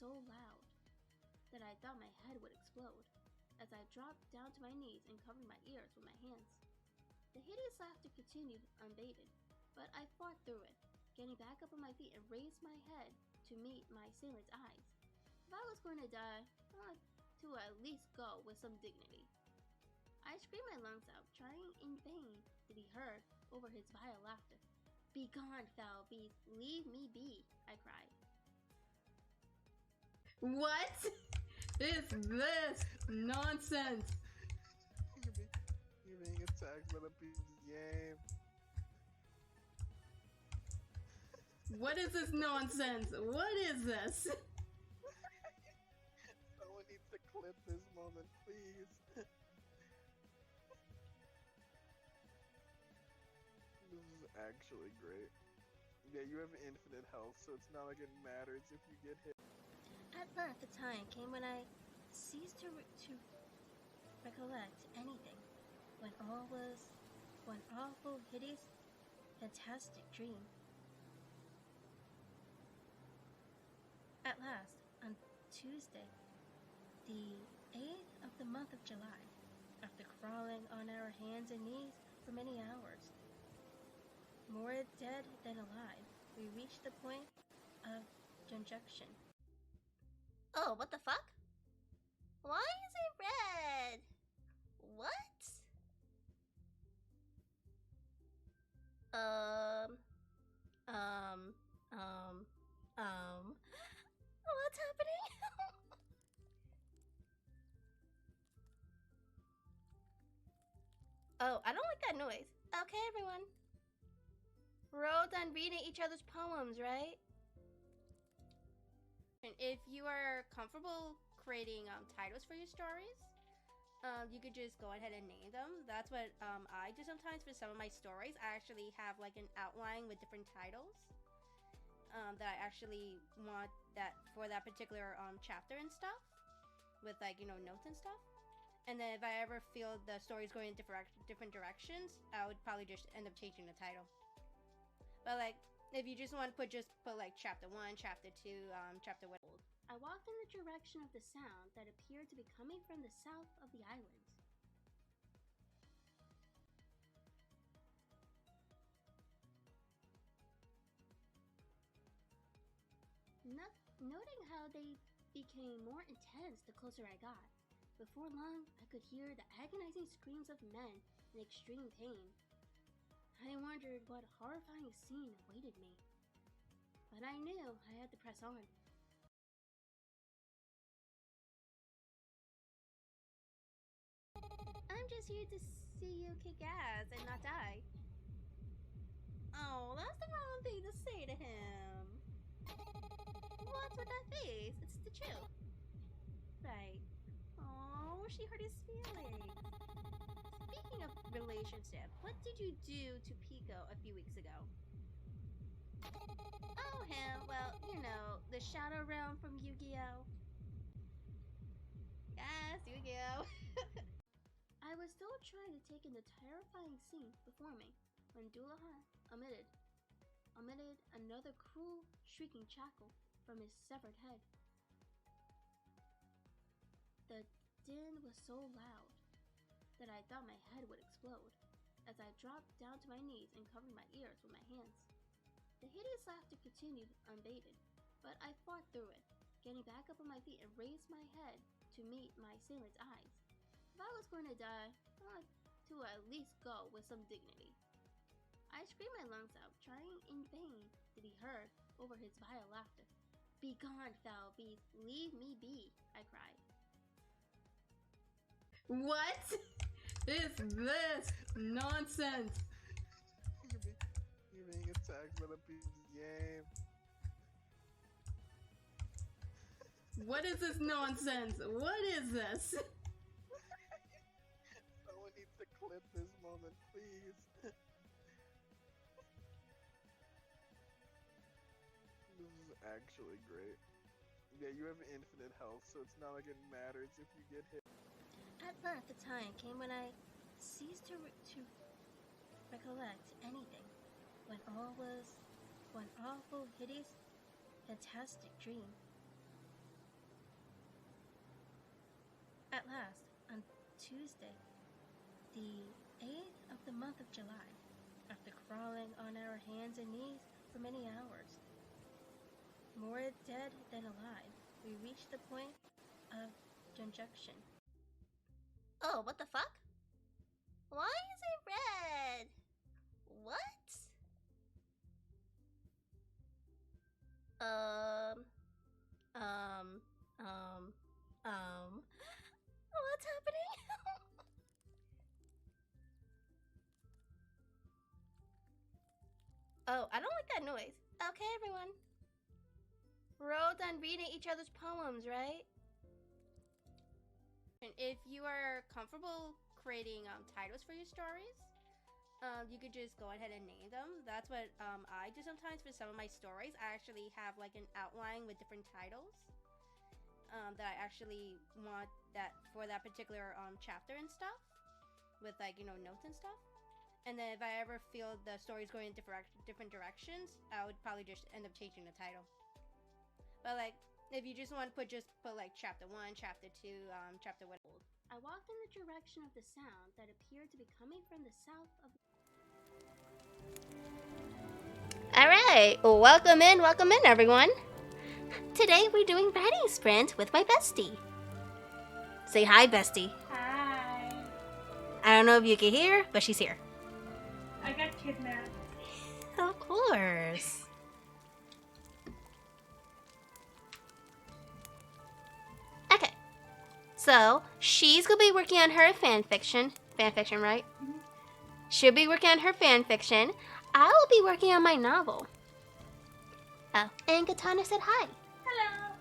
so loud that I thought my head would explode as I dropped down to my knees and covered my ears with my hands. The hideous laughter continued unabated, but I fought through it, getting back up on my feet and raised my head to meet my assailant's eyes. If I was going to die, I wanted to at least go with some dignity. I screamed my lungs out, trying in vain to be heard over his vile laughter. "Be gone, foul beast, leave me be," I cried. What is this nonsense? You're being attacked by the people's game. What is this nonsense? What is this? Someone needs to clip this moment, please. This is actually great. Yeah, you have infinite health, so it's not like it matters if you get hit. At length the time came when I ceased to recollect anything, when all was one awful, hideous, fantastic dream. At last, on Tuesday, the 8th of the month of July, after crawling on our hands and knees for many hours, more dead than alive, we reached the point of junction. Oh, what the fuck? Why is it red? What? What's happening? Oh, I don't like that noise. Okay, everyone. We're all done reading each other's poems, right? And if you are comfortable creating titles for your stories, you could just go ahead and name them. That's what I do sometimes for some of my stories. I actually have like an outline with different titles that I actually want that for that particular chapter and stuff, with like, you know, notes and stuff. And then if I ever feel the story's going in different directions, I would probably just end up changing the title. But like, if you just want to put like chapter 1, chapter 2, chapter 1. I walked in the direction of the sound that appeared to be coming from the south of the island. Noting how they became more intense the closer I got. Before long, I could hear the agonizing screams of men in extreme pain. I wondered what horrifying scene awaited me, but I knew I had to press on. I'm just here to see you kick ass and not die. Oh, that's the wrong thing to say to him. What's with that face? It's the truth. Right. Oh, she hurt his feelings. Speaking of relationship, what did you do to Pico a few weeks ago? Oh, him. Well, you know, the Shadow Realm from Yu-Gi-Oh! Yes, Yu-Gi-Oh! I was still trying to take in the terrifying scene before me when Dullahan emitted another cruel, shrieking cackle from his severed head. The din was so loud that I thought my head would explode as I dropped down to my knees and covered my ears with my hands. The hideous laughter continued unabated, but I fought through it, getting back up on my feet and raised my head to meet my assailant's eyes. If I was going to die, I wanted to at least go with some dignity. I screamed my lungs out, trying in vain to be heard over his vile laughter. "Be gone, foul beast, leave me be," I cried. What is this nonsense? You're being attacked by the people's game. What is this nonsense? What is this? Someone needs to clip this moment, please. This is actually great. Yeah, you have infinite health, so it's not like it matters if you get hit. At length the time came when I ceased to recollect anything, when all was one awful, hideous, fantastic dream. At last, on Tuesday, the 8th of the month of July, after crawling on our hands and knees for many hours, more dead than alive, we reached the point of junction. Oh, what the fuck? Why is it red? What? What's happening? Oh, I don't like that noise. Okay, everyone. We're all done reading each other's poems, right? And if you are comfortable creating titles for your stories, you could just go ahead and name them. That's what I do sometimes for some of my stories. I actually have like an outline with different titles that I actually want that for that particular chapter and stuff, with like notes and stuff. And then if I ever feel the story's going in different directions, I would probably just end up changing the title. But like, if you just want to put like chapter 1, chapter 2, chapter what. I walked in the direction of the sound that appeared to be coming from the south of. Alright, welcome in everyone. Today we're doing writing sprint with my bestie. Say hi, bestie. Hi. I don't know if you can hear, but she's here. I got kidnapped. Of course. Okay. So, she's gonna be working on her fanfiction. Fanfiction, right? Mhm. She'll be working on her fanfiction. I will be working on my novel. Oh, and Katana said hi. Hello.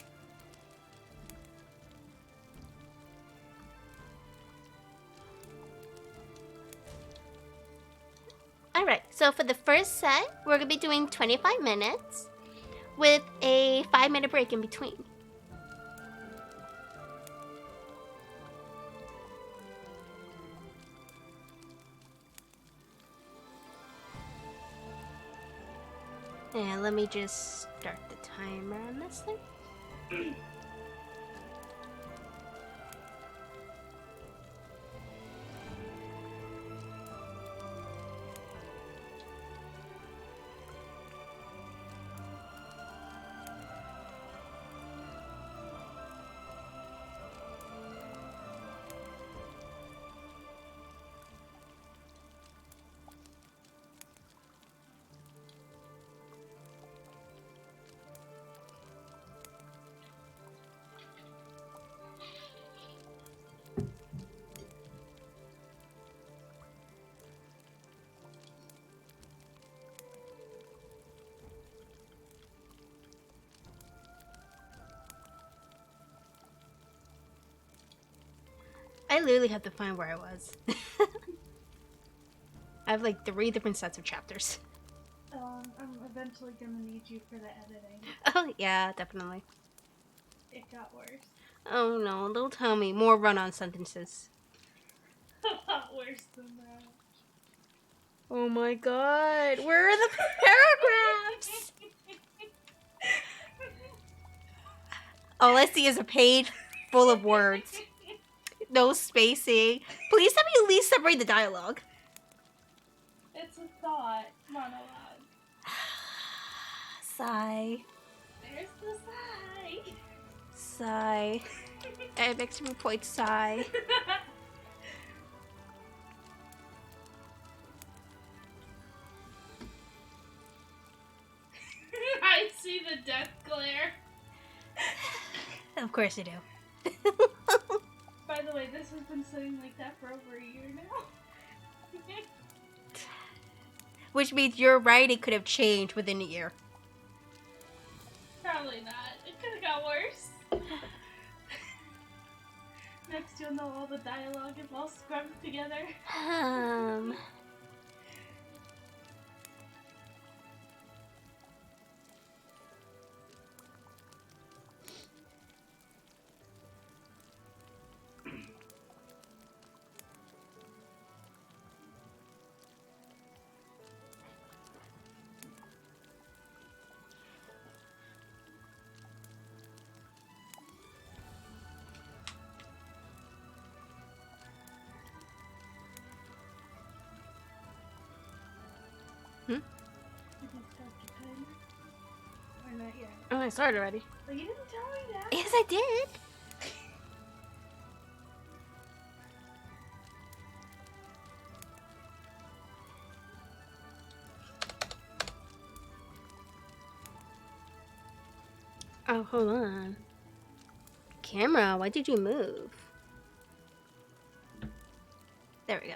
Alright, so for the first set, we're gonna be doing 25 minutes with a 5-minute break in between. And let me just start the timer on this thing. I literally have to find where I was. I have like 3 different sets of chapters. I'm eventually gonna need you for the editing. Oh, yeah, definitely. It got worse. Oh no, don't tell me. More run-on sentences. A lot worse than that. Oh my god, where are the paragraphs? All I see is a page full of words. No spacing. Please tell me you at least separate the dialogue. It's a thought monologue. Sigh. There's the sigh. Sigh. It makes me point sigh. I see the death glare. Of course you do. By the way, this has been sitting like that for over a year now. Which means your writing could have changed within a year. Probably not. It could have got worse. Next, you'll know all the dialogue is all scrubbed together. Did you start the timer? Or not yet? Oh, I started already. Well, you didn't tell me that. Yes, I did. Oh, hold on. Camera, why did you move? There we go.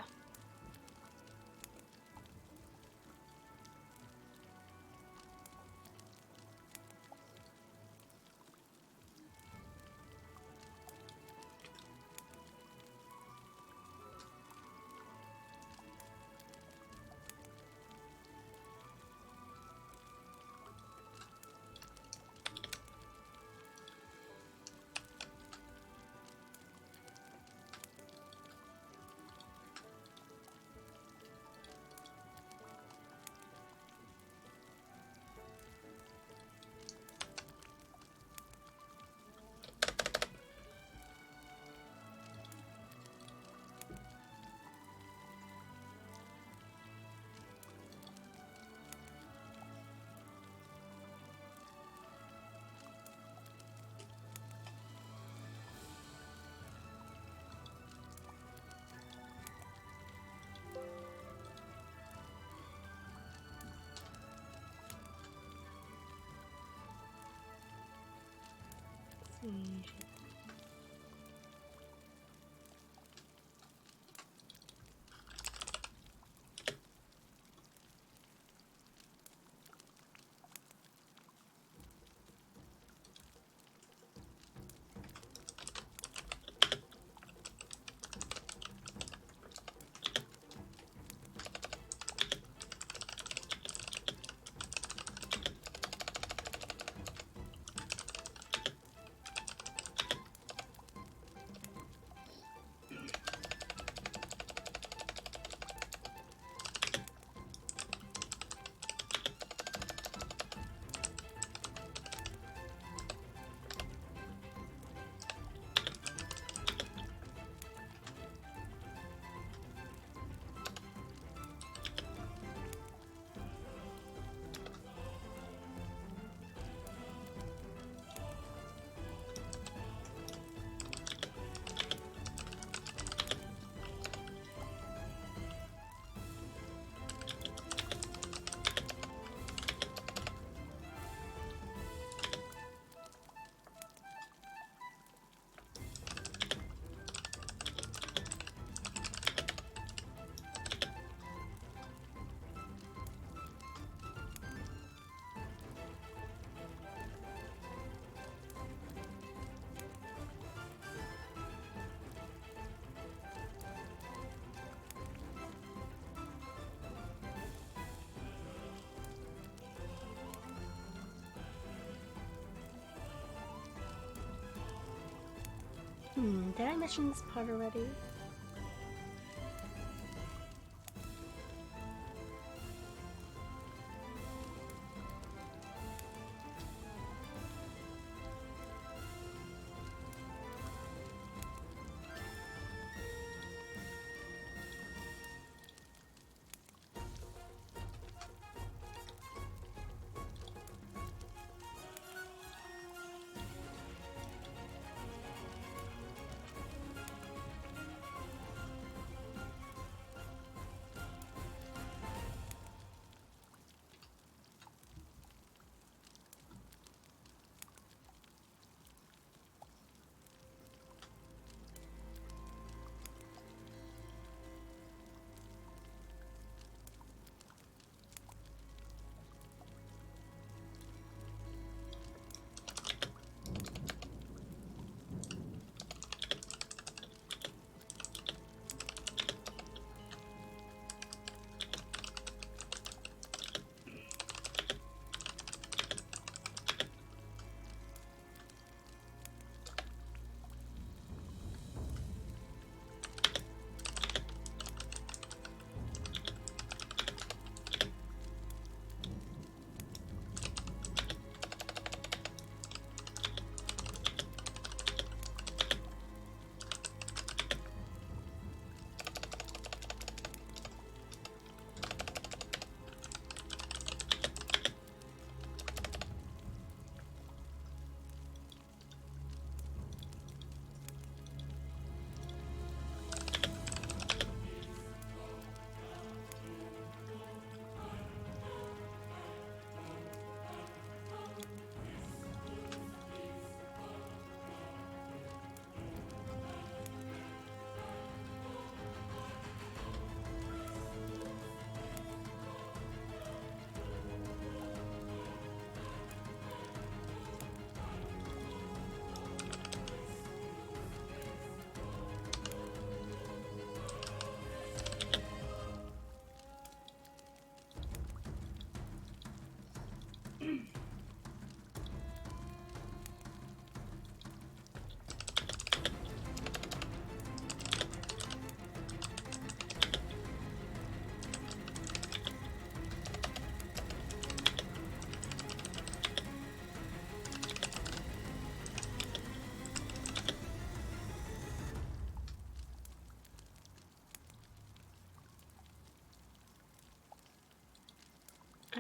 Did I mention this part already?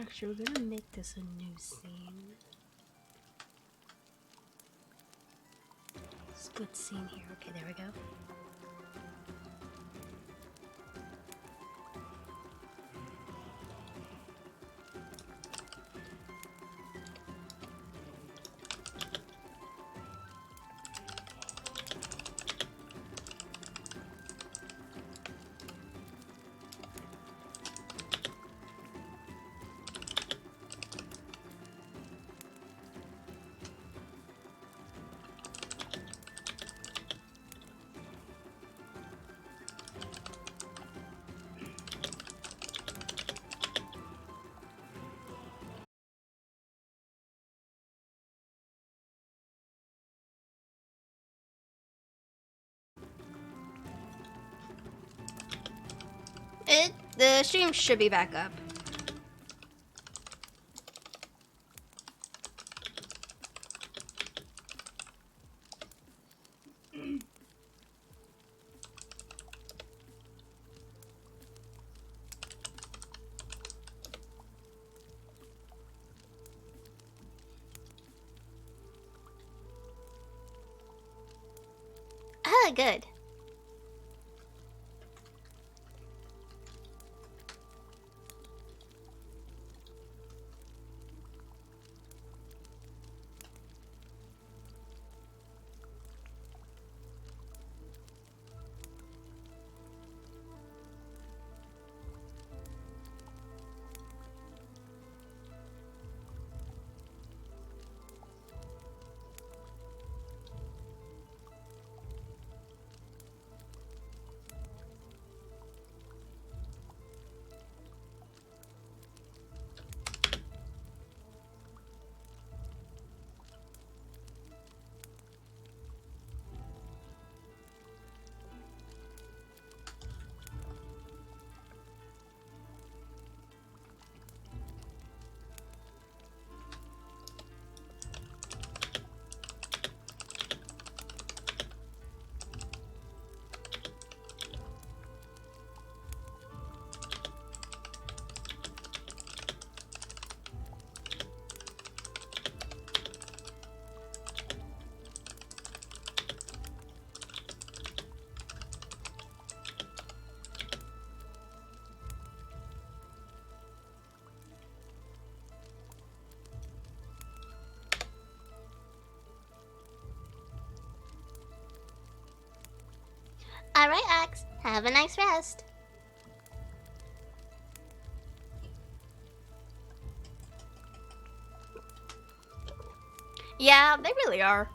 Actually, we're gonna make this a new scene. Split scene here. Okay, there we go. The stream should be back up. Ah, good. Alright, Axe. Have a nice rest. Yeah, they really are.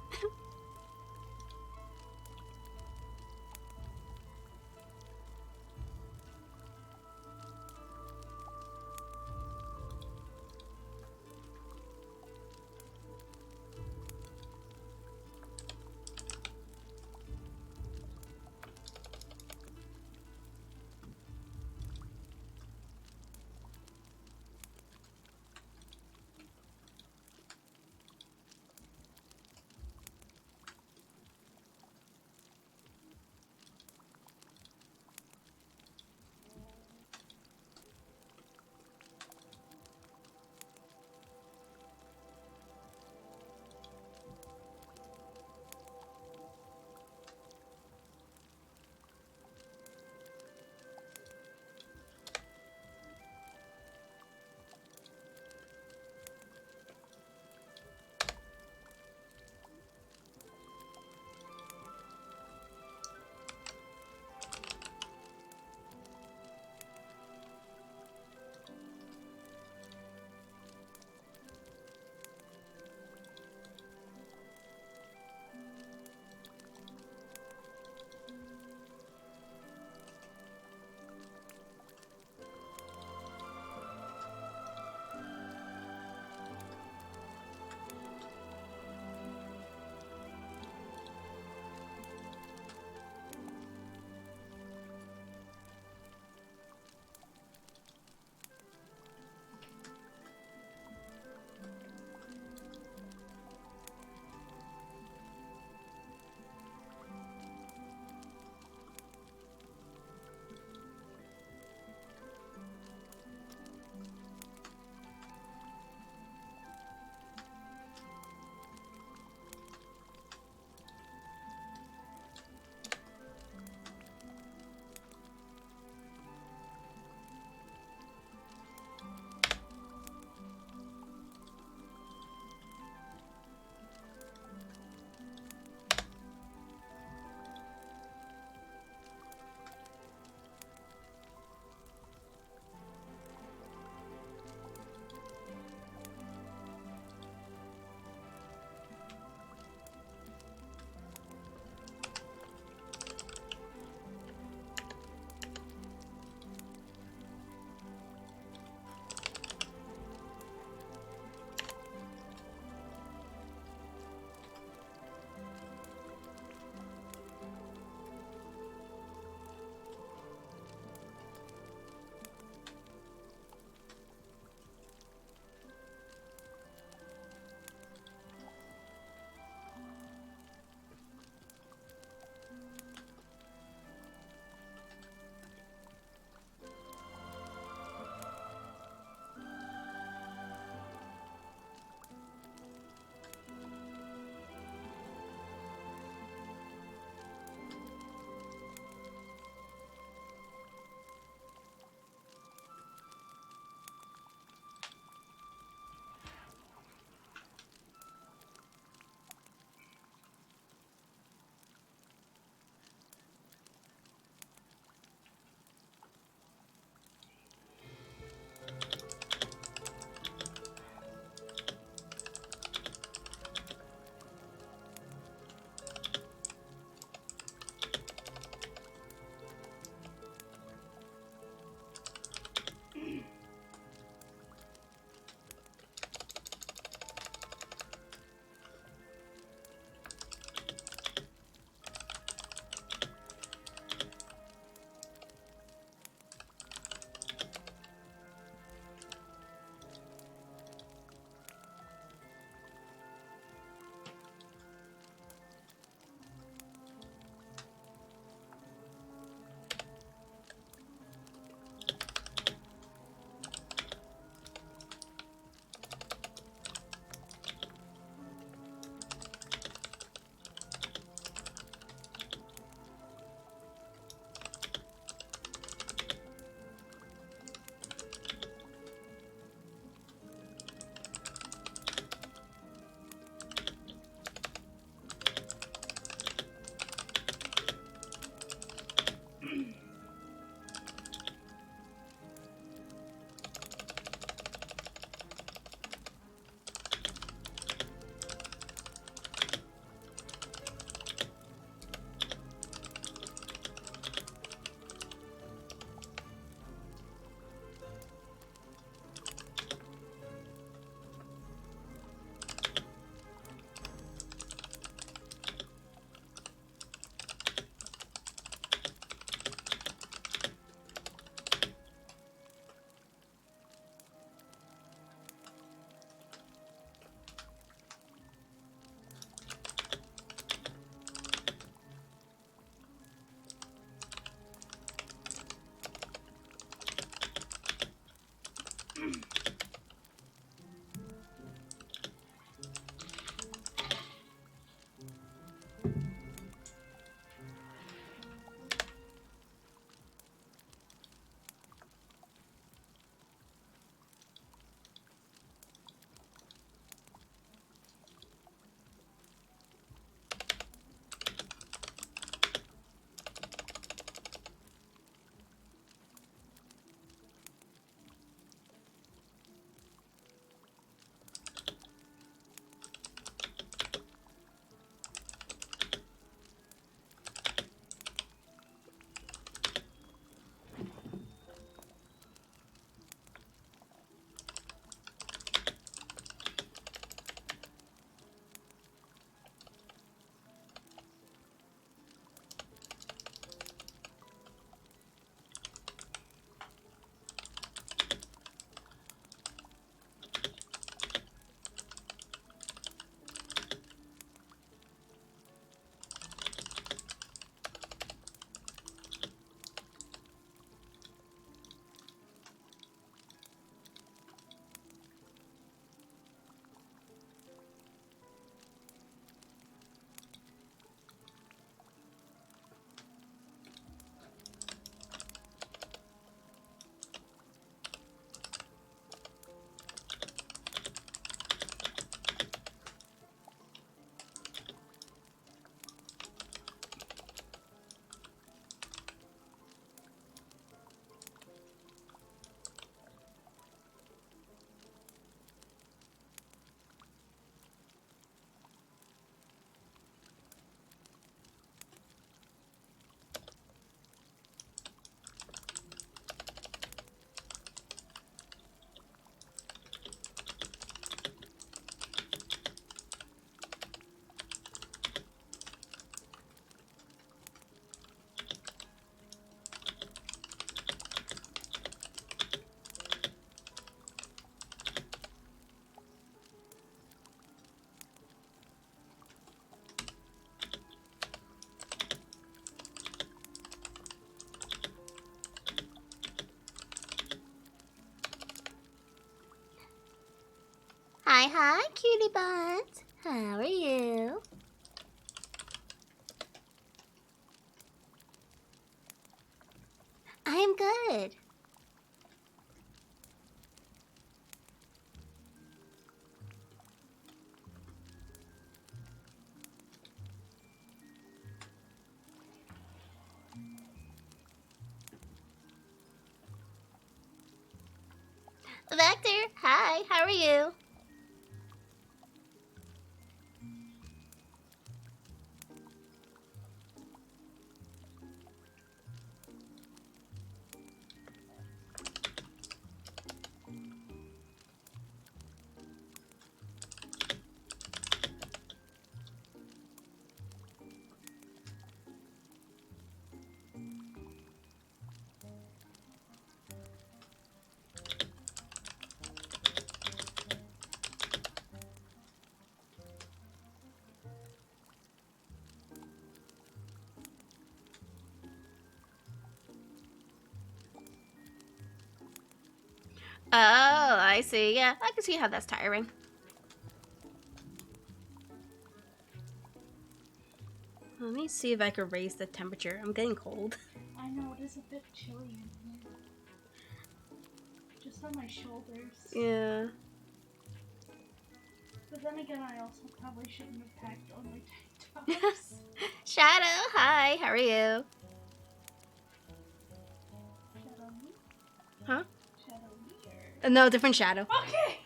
Hi, cutie buns. How are you? I'm good. Vector, hi, how are you? Oh, I see. Yeah, I can see how that's tiring. Let me see if I can raise the temperature. I'm getting cold. I know, it is a bit chilly in here. Just on my shoulders. Yeah. But then again, I also probably shouldn't have packed on my tank tops. Shadow, hi, how are you? Shadow me? Huh? Shadow me or... No, different shadow. Okay!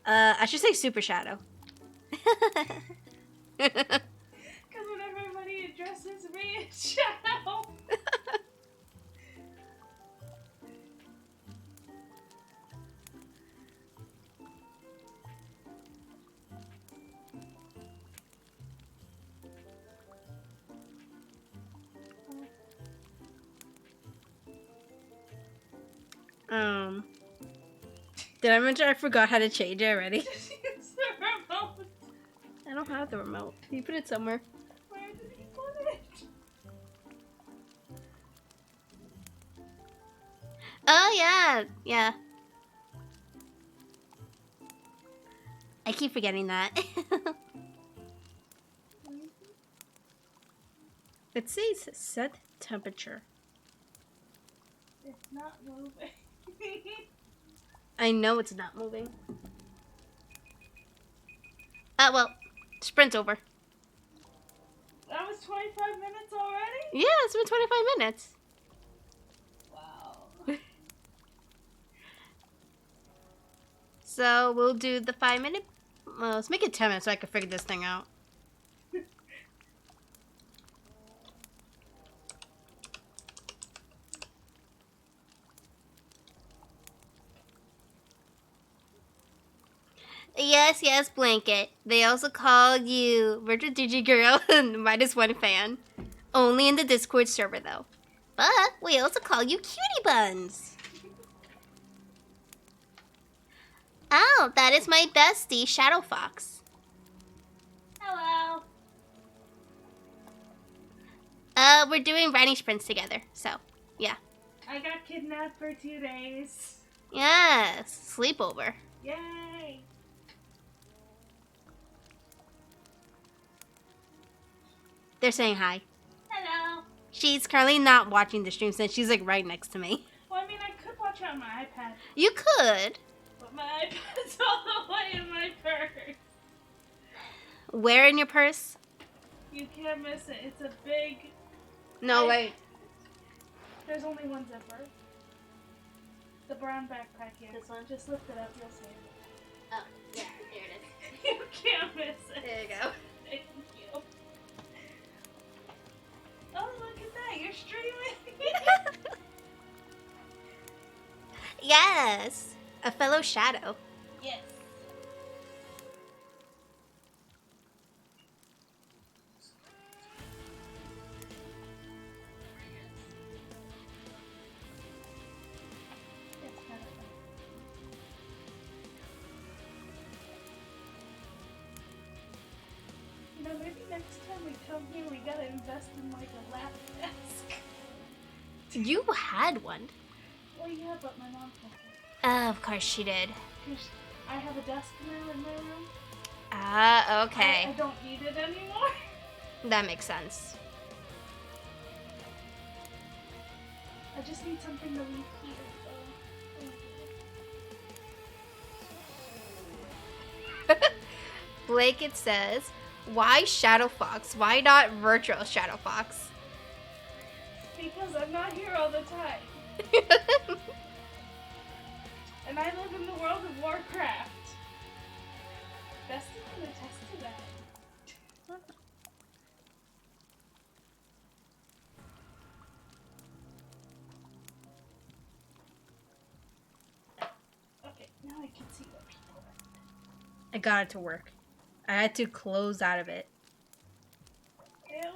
I should say super shadow. Because when everybody addresses me, it's Shadow! Did I mention I forgot how to change it already? Just use the remote. I don't have the remote. Can you put it somewhere? Where did he put it? Oh, yeah. Yeah. I keep forgetting that. It says set temperature. It's not moving. I know it's not moving. Well, sprint's over. That was 25 minutes already? Yeah, it's been 25 minutes. Wow. So we'll do the 5-minute. Well, let's make it 10 minutes so I can figure this thing out. Yes, yes, Blanket. They also call you Virtual Digigirl and -1 fan. Only in the Discord server, though. But we also call you Cutie Buns. Oh, that is my bestie, Shadow Fox. Hello. We're doing writing sprints together, so, yeah. I got kidnapped for 2 days. Yes, sleepover. Yay. They're saying hi. Hello. She's currently not watching the stream since she's like right next to me. Well, I mean, I could watch it on my iPad, You could. but my iPad's all the way in my purse. Where in your purse? You can't miss it. It's a big... No, wait. There's only one zipper. The brown backpack, yeah. This one? Just lift it up, you'll see it. Oh, yeah, here it is. You can't miss it. There you go. Thank you. Oh, look at that. You're streaming. Yes, a fellow shadow. Yes. You know, maybe next time we come here, we gotta invest in like a lap desk. You had one. Well, yeah, but my mom told me. Of course she did. I have a desk now in my room. Ah, okay. I don't need it anymore. That makes sense. I just need something to leave here. Blake, it says, why Shadow Fox? Why not virtual Shadow Fox? Because I'm not here all the time. And I live in the world of Warcraft. Best can attest to that. Okay, now I can see what people are. I got it to work. I had to close out of it. Okay,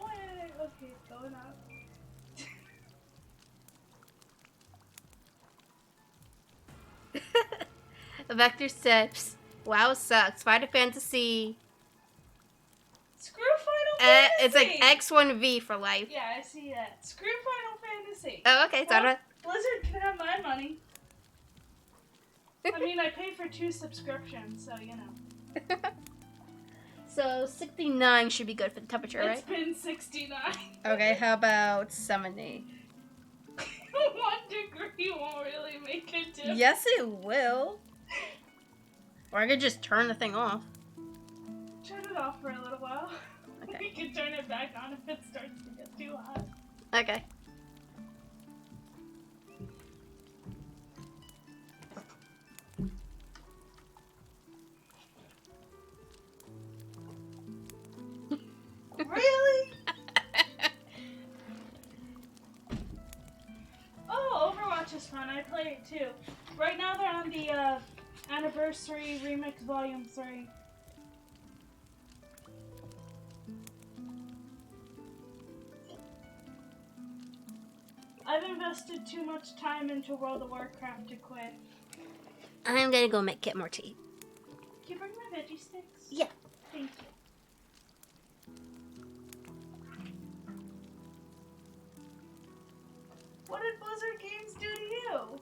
it's going up. Vector Steps. WoW sucks. Final Fantasy. Screw Final Fantasy! It's like X1V for life. Yeah, I see that. Screw Final Fantasy. Oh, okay. So Well, Blizzard can have my money. I mean, I pay for 2 subscriptions, so you know. So 69 should be good for the temperature, right? It's been 69. Okay, how about 70? 1 degree won't really make a difference. Yes, it will. Or I could just turn the thing off. Turn it off for a little while. Okay. We can turn it back on if it starts to get too hot. Okay. Really? Oh, Overwatch is fun. I play it too. Right now they're on the Anniversary Remix Volume 3. I've invested too much time into World of Warcraft to quit. I'm gonna go get more tea. Can you bring my veggie sticks? Yeah. Thank you. What did Blizzard Games do to you?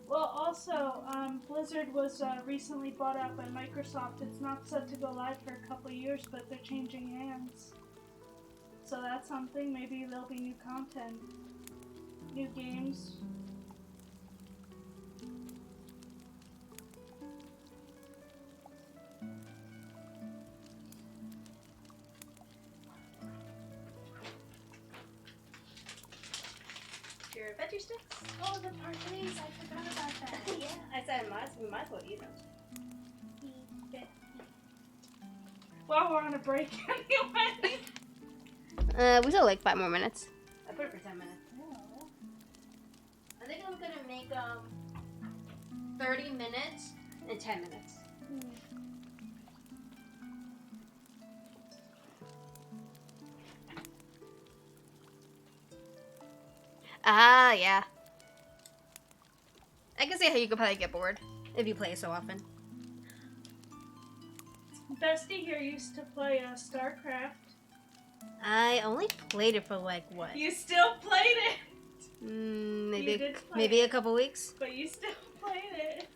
Well, also, Blizzard was recently bought out by Microsoft. It's not set to go live for a couple of years, but they're changing hands. So that's something. Maybe there'll be new content, new games. Your veggie sticks? Oh, the parfaits! I forgot about that. Yeah, I said we might as well eat them. Well, we're on a break anyway. We still like 5 more minutes. I put it for 10 minutes. Oh. I think I'm gonna make 30 minutes and 10 minutes. Ah, yeah. I can see how you could probably get bored if you play so often. Bestie here used to play StarCraft. I only played it for like what? You still played it, Maybe play a couple weeks. but you still played it.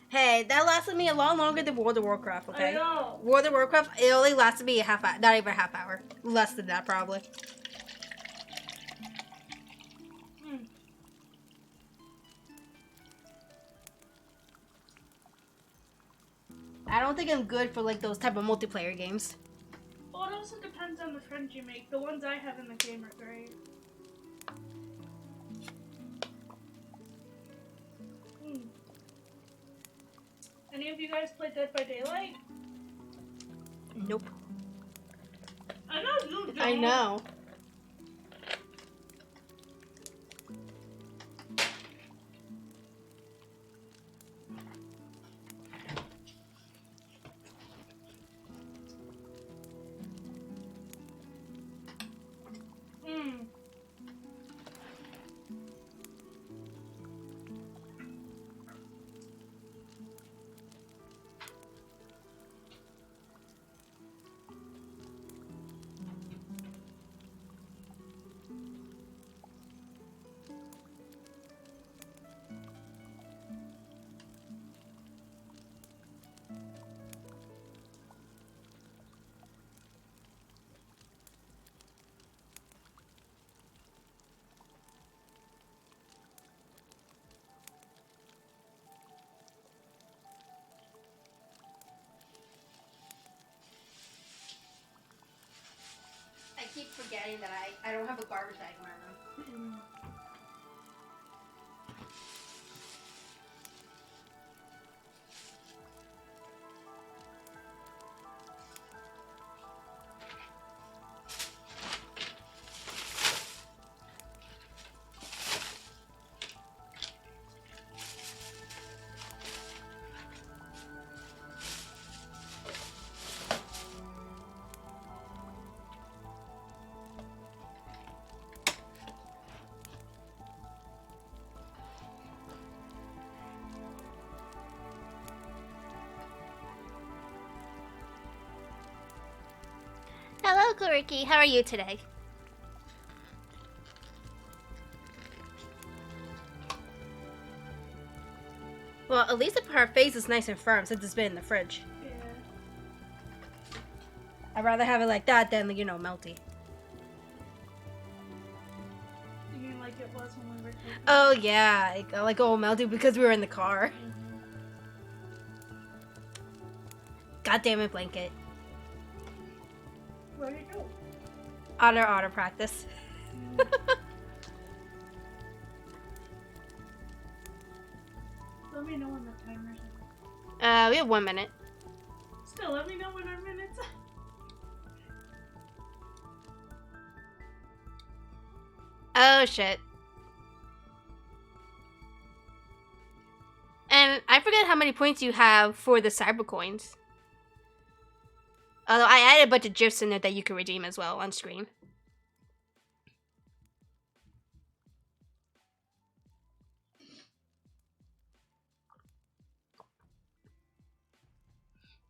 Hey, that lasted me a lot longer than World of Warcraft. Okay. I know. World of Warcraft, it only lasted me a half hour, not even a half hour. Less than that, probably. I don't think I'm good for like those type of multiplayer games. Well, it also depends on the friends you make. The ones I have in the game are great. Any of you guys play Dead by Daylight? Nope. I know you don't. I know. Hmm. I keep forgetting that I don't have a garbage bag in my room. Hello, Kuriki. How are you today? Well, at least her face is nice and firm since it's been in the fridge. Yeah. I'd rather have it like that than, you know, melty. You mean like it was when we were taking Oh, yeah. Like all melty because we were in the car. God damn it, Blanket. Where'd it go? Otter practice. Let me know when the timer's up. We have 1 minute. Still, let me know when our minute's up. Oh, shit. And I forget how many points you have for the cyber coins. Although I added a bunch of GIFs in there that you can redeem as well on screen.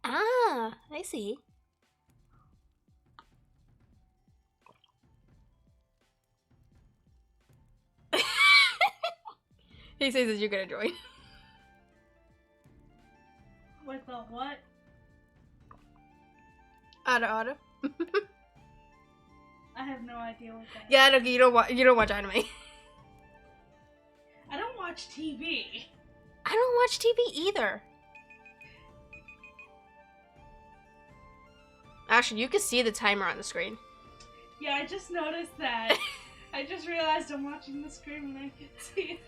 Ah, I see. He says that you're gonna join. With the what? Otter. I have no idea what that is. Yeah, I don't. You don't watch anime. I don't watch TV. I don't watch TV either. Actually, you can see the timer on the screen. Yeah, I just noticed that. I just realized I'm watching the screen and I can see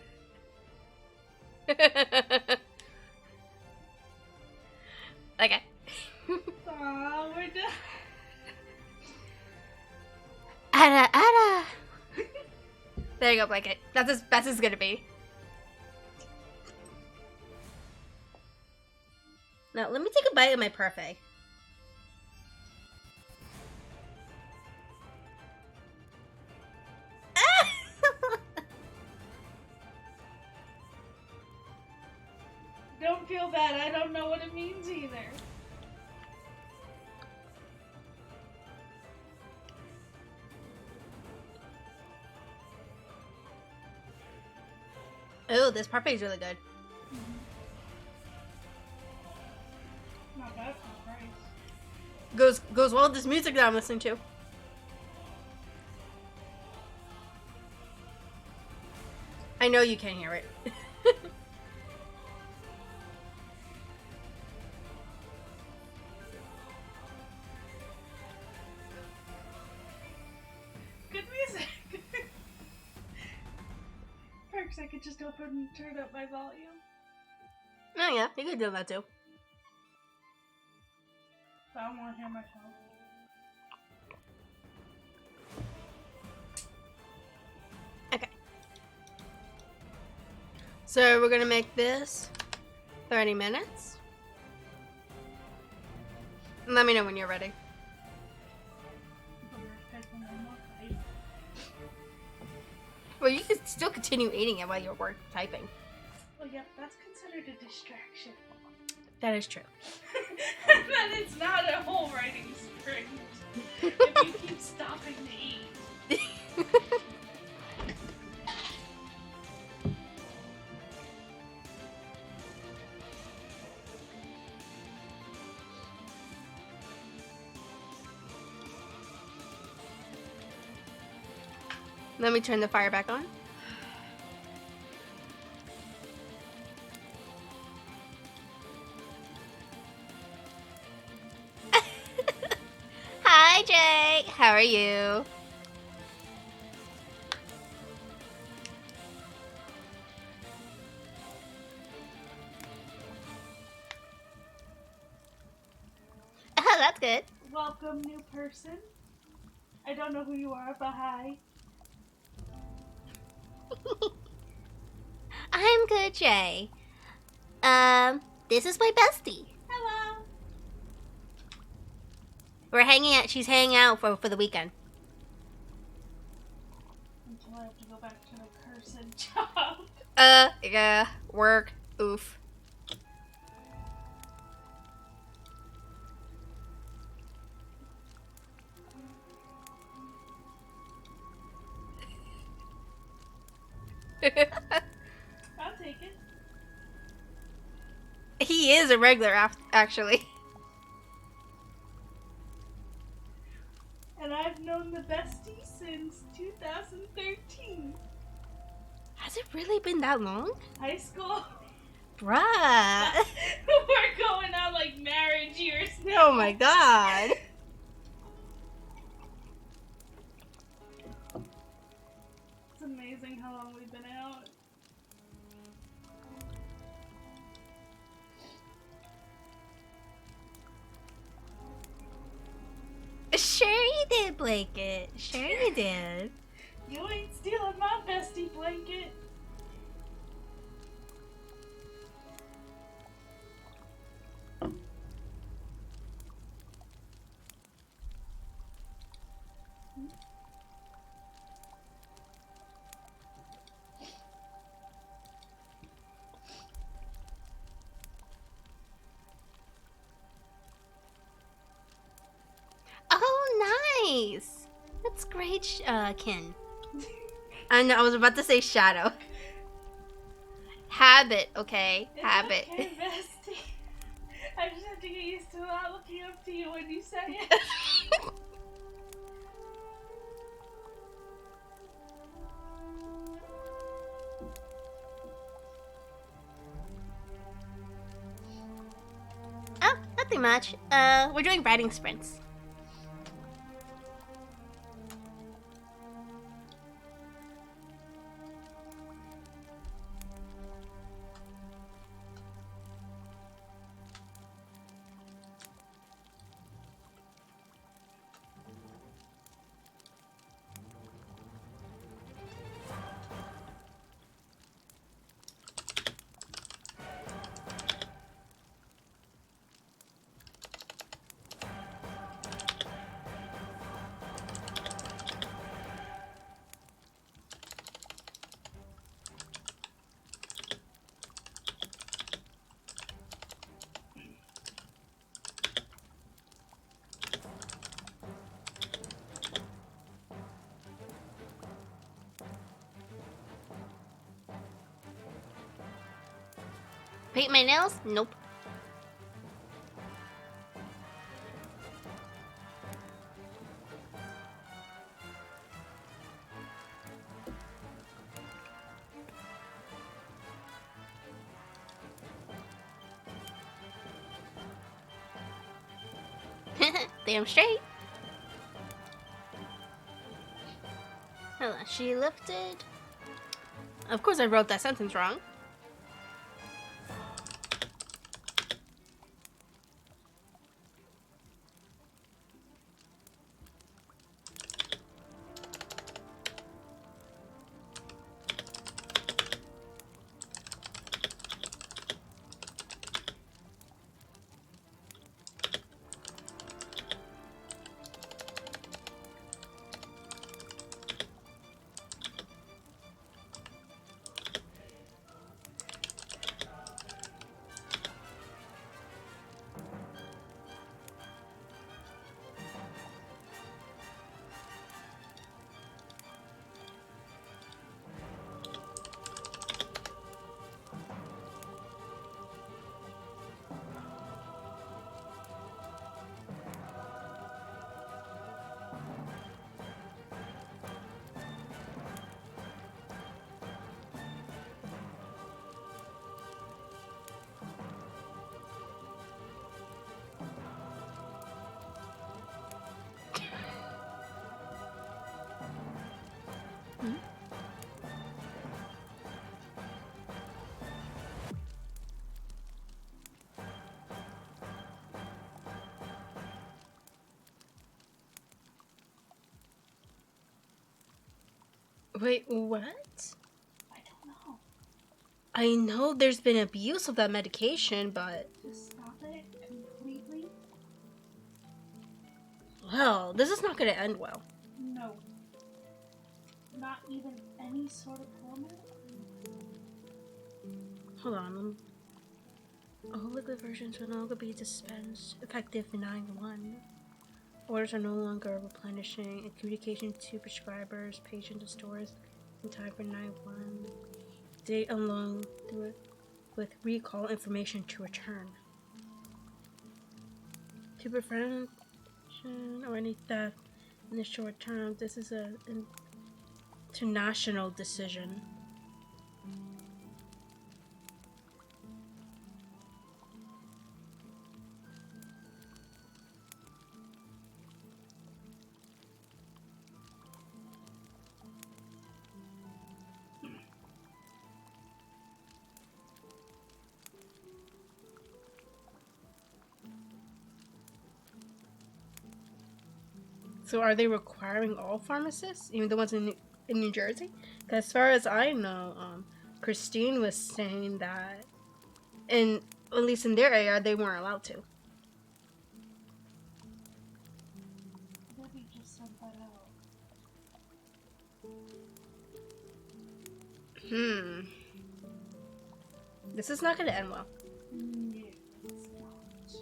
it. Okay. Aw, we're done. Ada. There you go, Blanket. That's as best as it's gonna be. Now, let me take a bite of my parfait. Don't feel bad, I don't know what it means either. Oh, this parfait is really good. Not bad for the price. Goes well with this music that I'm listening to. I know you can't hear it. Good music. Perks, I could just open and turn up my volume. Oh yeah, you could do that too. But I don't want to hear myself. Okay. So we're gonna make this 30 minutes. Let me know when you're ready. Well, you could still continue eating it while you're typing. Well, yep, that's considered a distraction. That is true. And then it's not a whole writing sprint if you keep stopping to eat. Let me turn the fire back on. Hi, Jake. How are you? Oh, that's good. Welcome, new person. I don't know who you are, but hi. I'm good, Jay. This is my bestie. Hello. We're hanging out. She's hanging out for the weekend. Until I have to go back to my person job. Yeah. Work. Oof. I'll take it. He is a regular, actually. And I've known the bestie since 2013. Has it really been that long? High school. Bruh. We're going on like marriage years now. Oh my god. It's amazing how long we've been out. Sure you did, Blanket. Sure you did. You ain't stealing my bestie blanket. Oh, nice. That's great, Kin. I know, I was about to say shadow. Habit, okay? It's Habit. okay, bestie. I just have to get used to not looking up to you when you say it. Oh, nothing much. We're doing writing sprints. Paint my nails? Nope. Damn straight. Hold on, she lifted. Of course I wrote that sentence wrong. Wait, what? I don't know. I know there's been abuse of that medication, but... Just stop it completely? Well, this is not gonna end well. No. Not even any sort of format? Hold on. All liquid versions will no longer be dispensed, effective 9/1. Orders are no longer replenishing, and communication to prescribers, patient stores, in time for 9/1. Date along with recall information to return. To prevent or any theft in the short term, this is an international decision. So are they requiring all pharmacists, even the ones in New Jersey? Because as far as I know, Christine was saying that, at least in their area, they weren't allowed to. Debbie just sent that out. This is not going to end well. No, it's not.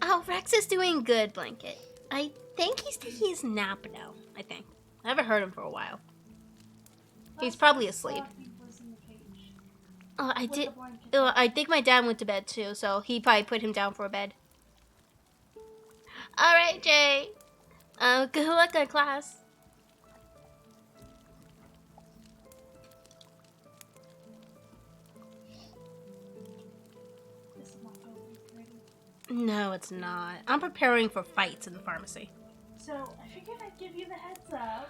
Oh, Rex is doing good, Blanket. I think he's taking his nap now, I think. I haven't heard him for a while. He's probably asleep. He was in the cage. I With did. the blanket. I think my dad went to bed too, so he probably put him down for a bed. All right, Jay. Good luck in class. This is not going to be pretty. No, it's not. I'm preparing for fights in the pharmacy. So, I figured I'd give you the heads up.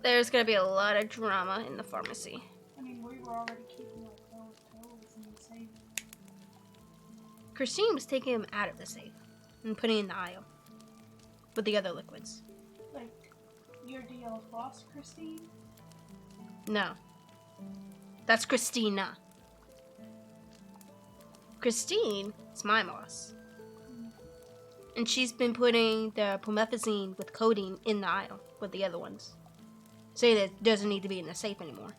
There's gonna be a lot of drama in the pharmacy. I mean, we were already keeping like pills in the safe. Christine was taking him out of the safe and putting in the aisle with the other liquids. Like, your DL boss, Christine? No. That's Christina. Christine is my boss. And she's been putting the promethazine with codeine in the aisle with the other ones. Saying that it doesn't need to be in the safe anymore.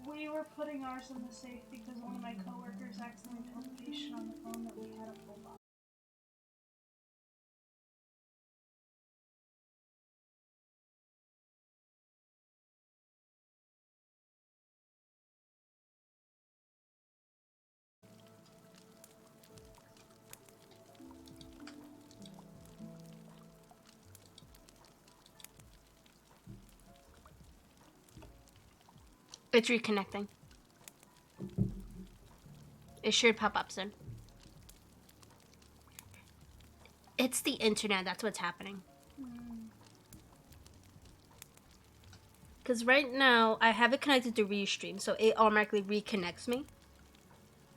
We were putting ours in the safe because one of my coworkers accidentally told the patient on the phone that we had a full box. It's reconnecting. It should pop up soon. It's the internet, that's what's happening. Because right now, I have it connected to Restream, so it automatically reconnects me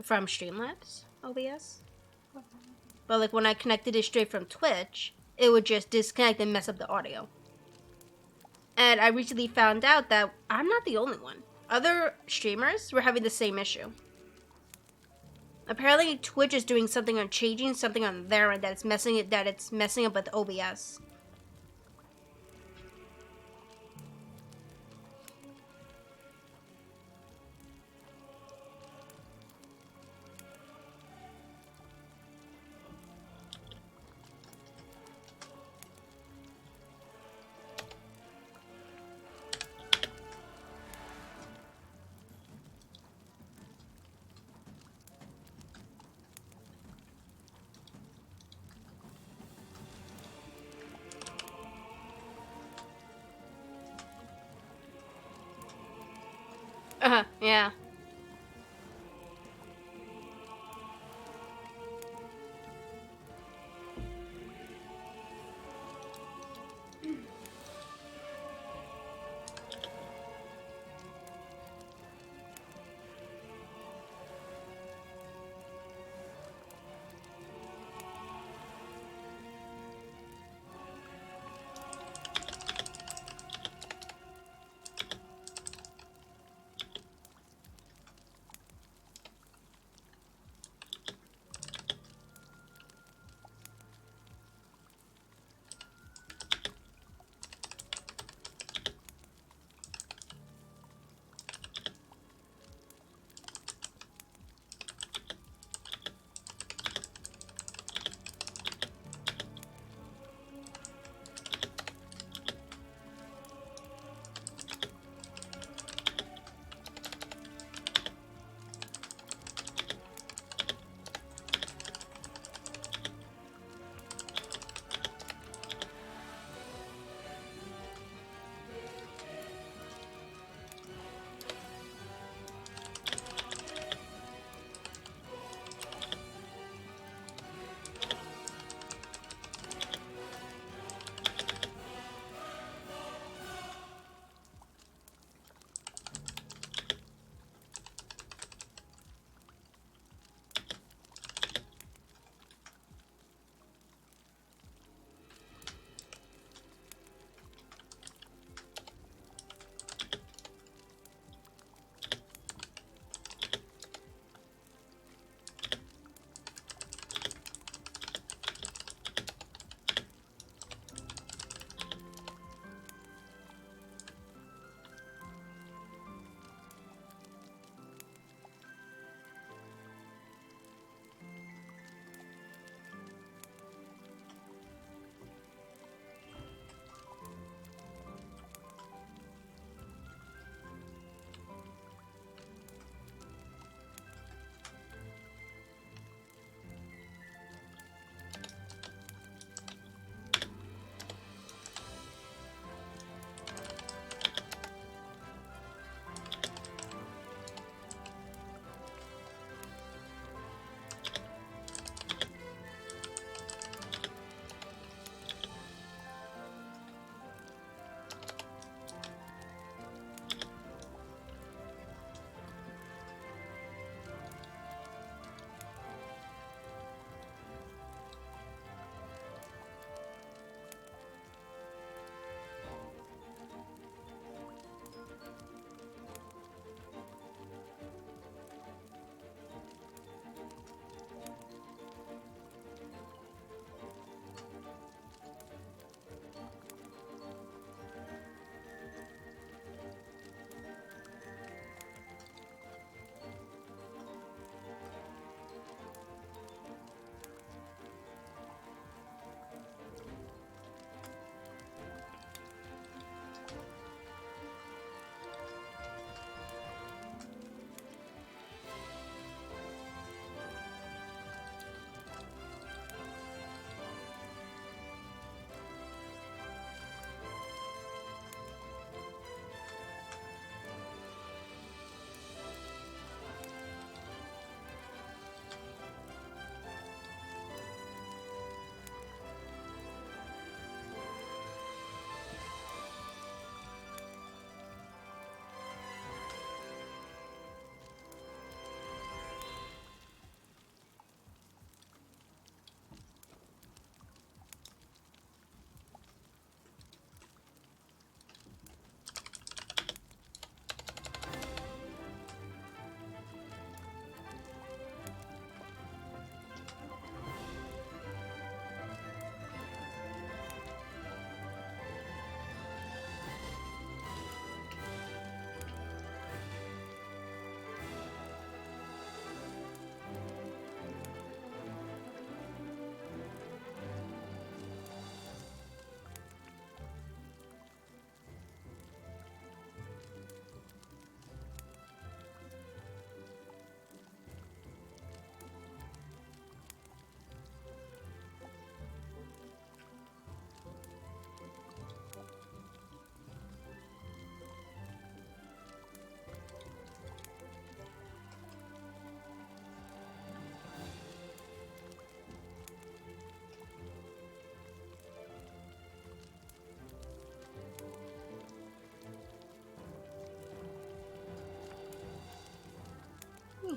from Streamlabs OBS. But like when I connected it straight from Twitch, it would just disconnect and mess up the audio. And I recently found out that I'm not the only one. Other streamers were having the same issue. Apparently Twitch is doing something on changing something on their end it's messing up with OBS. Yeah.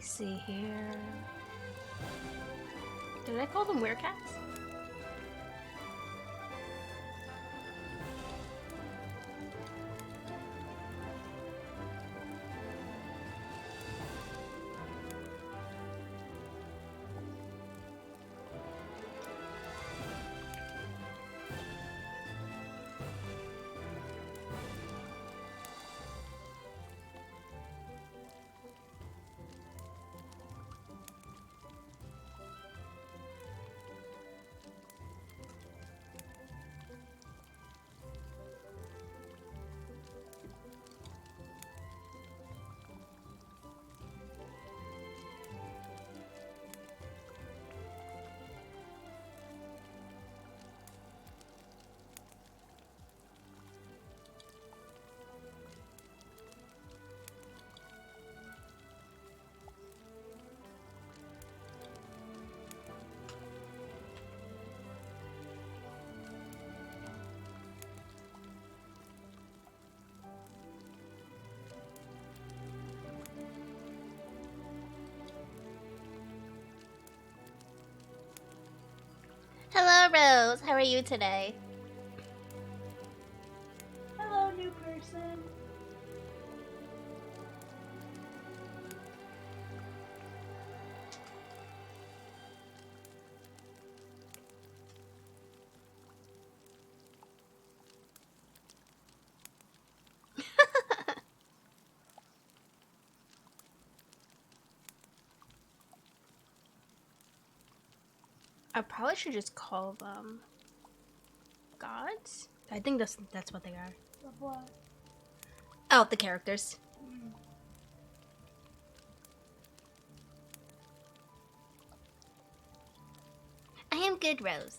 me see here. Did I call them werecats? Hello, Rose. How are you today? Hello, new person. I probably should just call them gods. I think that's what they are. Of what? Oh, the characters. Mm. I am good, Rose.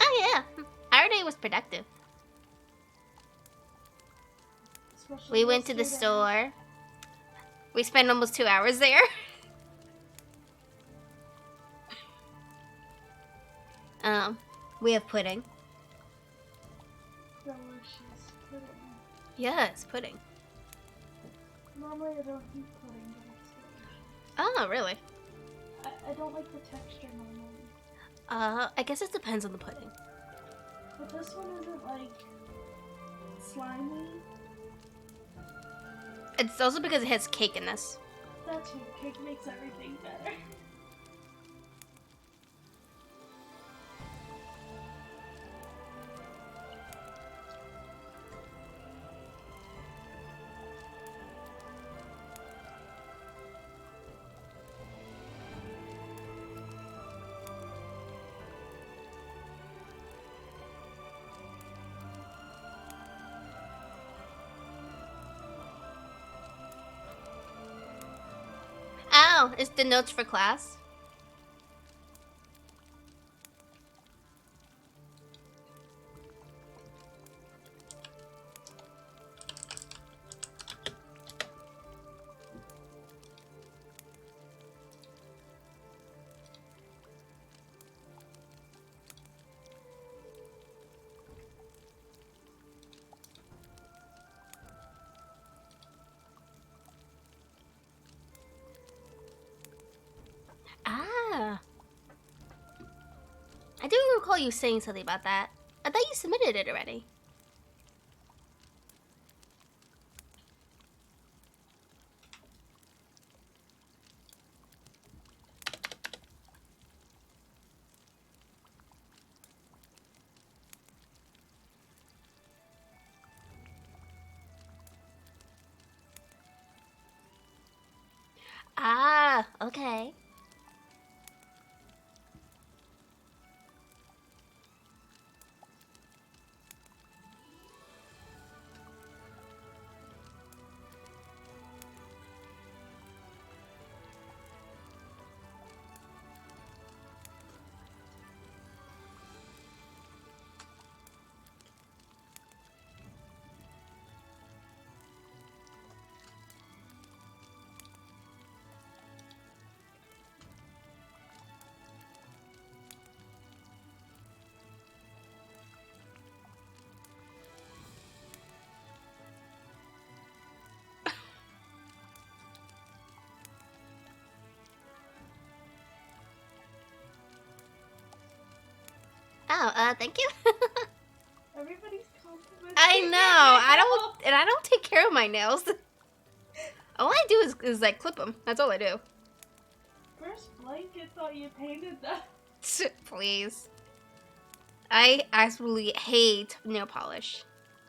Oh yeah, our day was productive. Especially We went to the yesterday. store. We spent almost 2 hours there. We have pudding. Delicious pudding. Yes, pudding. Normally I don't eat pudding, but it's delicious. Oh, really? I don't like the texture normally. I guess it depends on the pudding. But this one isn't like slimy. It's also because it has cake in this. That too. Cake makes everything better. Oh, it's the notes for class. Ah. I do recall you saying something about that. I thought you submitted it already. Oh, thank you. Everybody's complimenting. I know. I don't take care of my nails. All I do is like clip them. That's all I do. First blanket thought you painted that. Please. I absolutely hate nail polish.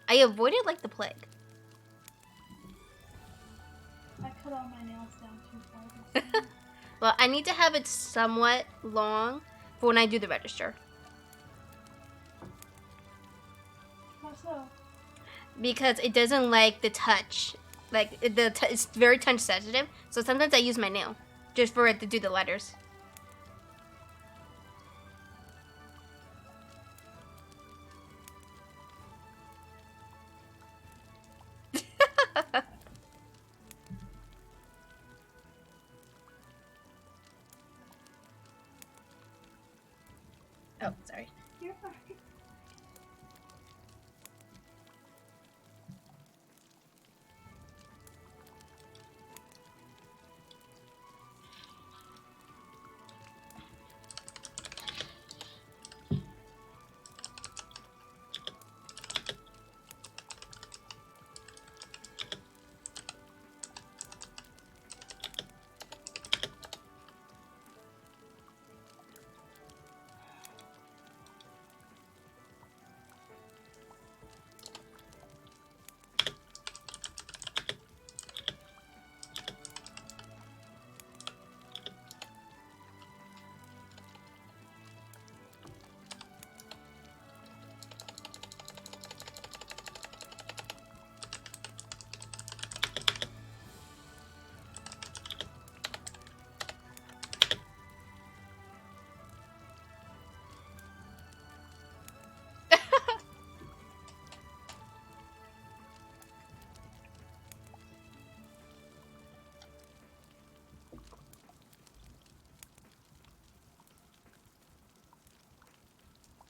I avoid it like the plague. I cut all my nails down too far this time. Well, I need to have it somewhat long for when I do the register. How so? Because it doesn't like the touch. Like, it's very touch sensitive. So sometimes I use my nail just for it to do the letters. Oh, sorry. You're fine.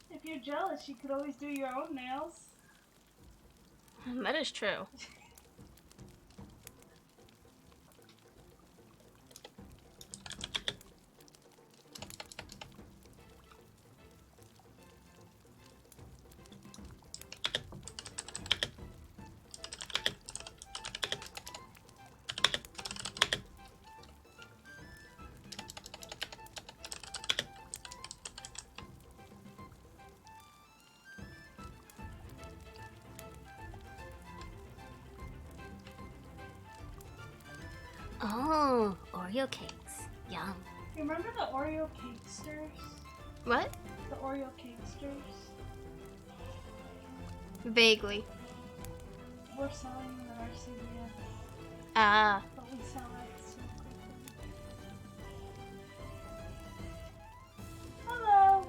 If you're jealous, you could always do your own nails. That is true. Oh, Oreo cakes. Yum. You remember the Oreo cakesters? What? The Oreo cakesters? Vaguely. We're selling them at our CVS. Ah. But we sell it so quickly. Hello!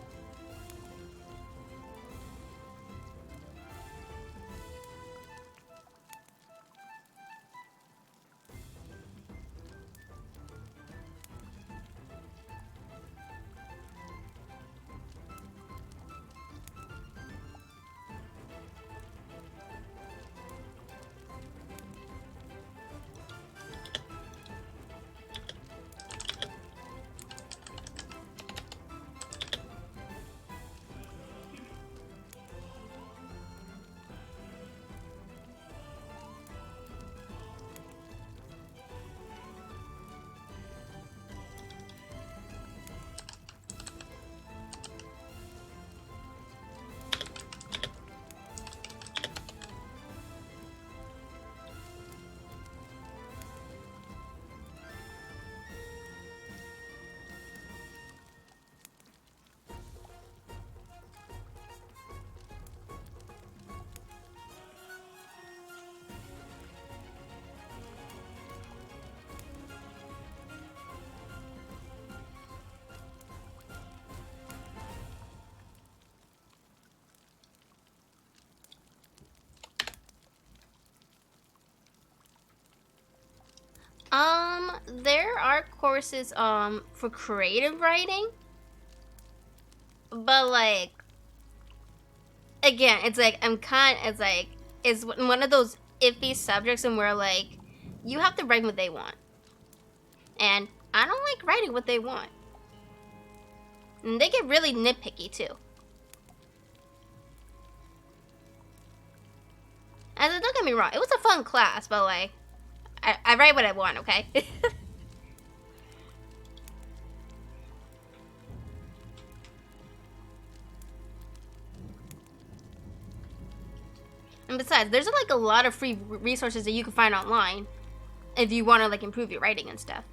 There are courses for creative writing, but like, again, it's like it's one of those iffy subjects, and where like you have to write what they want, and I don't like writing what they want, and they get really nitpicky too. And don't get me wrong, it was a fun class, but like, I write what I want, okay? And besides, there's like a lot of free resources that you can find online if you want to like improve your writing and stuff.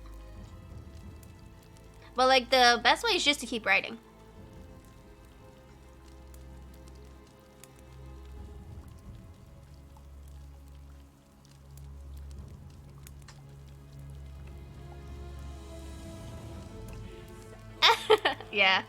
But like the best way is just to keep writing. Yeah.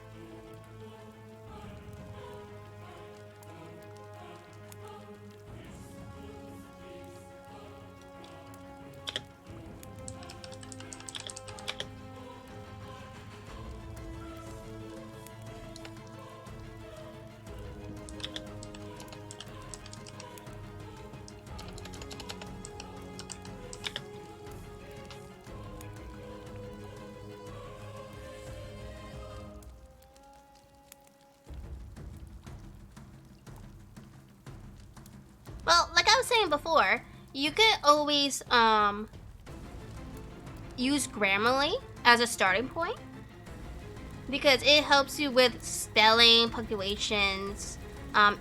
Well, like I was saying before, you could always use Grammarly as a starting point because it helps you with spelling, punctuations,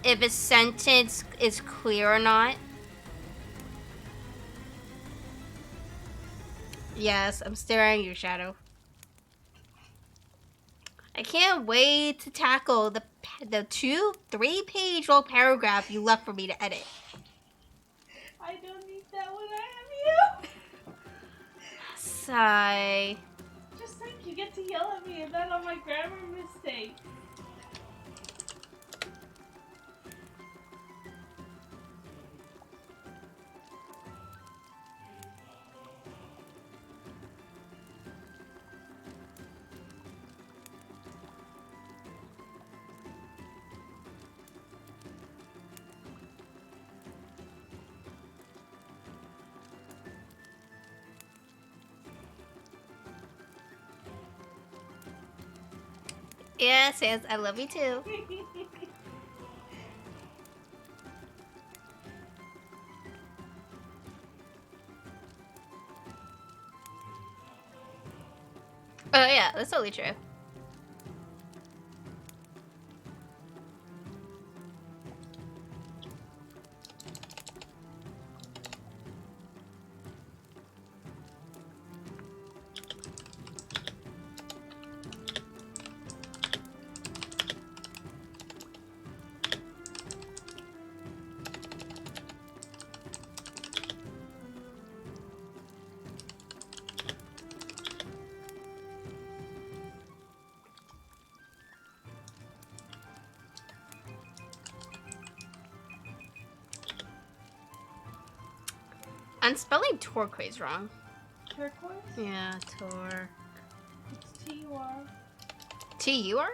if a sentence is clear or not. Yes, I'm staring at you, Shadow. I can't wait to tackle the 2-3 page long paragraph you left for me to edit. I don't need that when I have you. Sigh. Just think you get to yell at me and then on my grammar mistake. Yes, yes, I love you too. Oh yeah, that's totally true. I'm spelling turquoise wrong. Turquoise? Yeah, tor. It's T-U-R. T-U-R?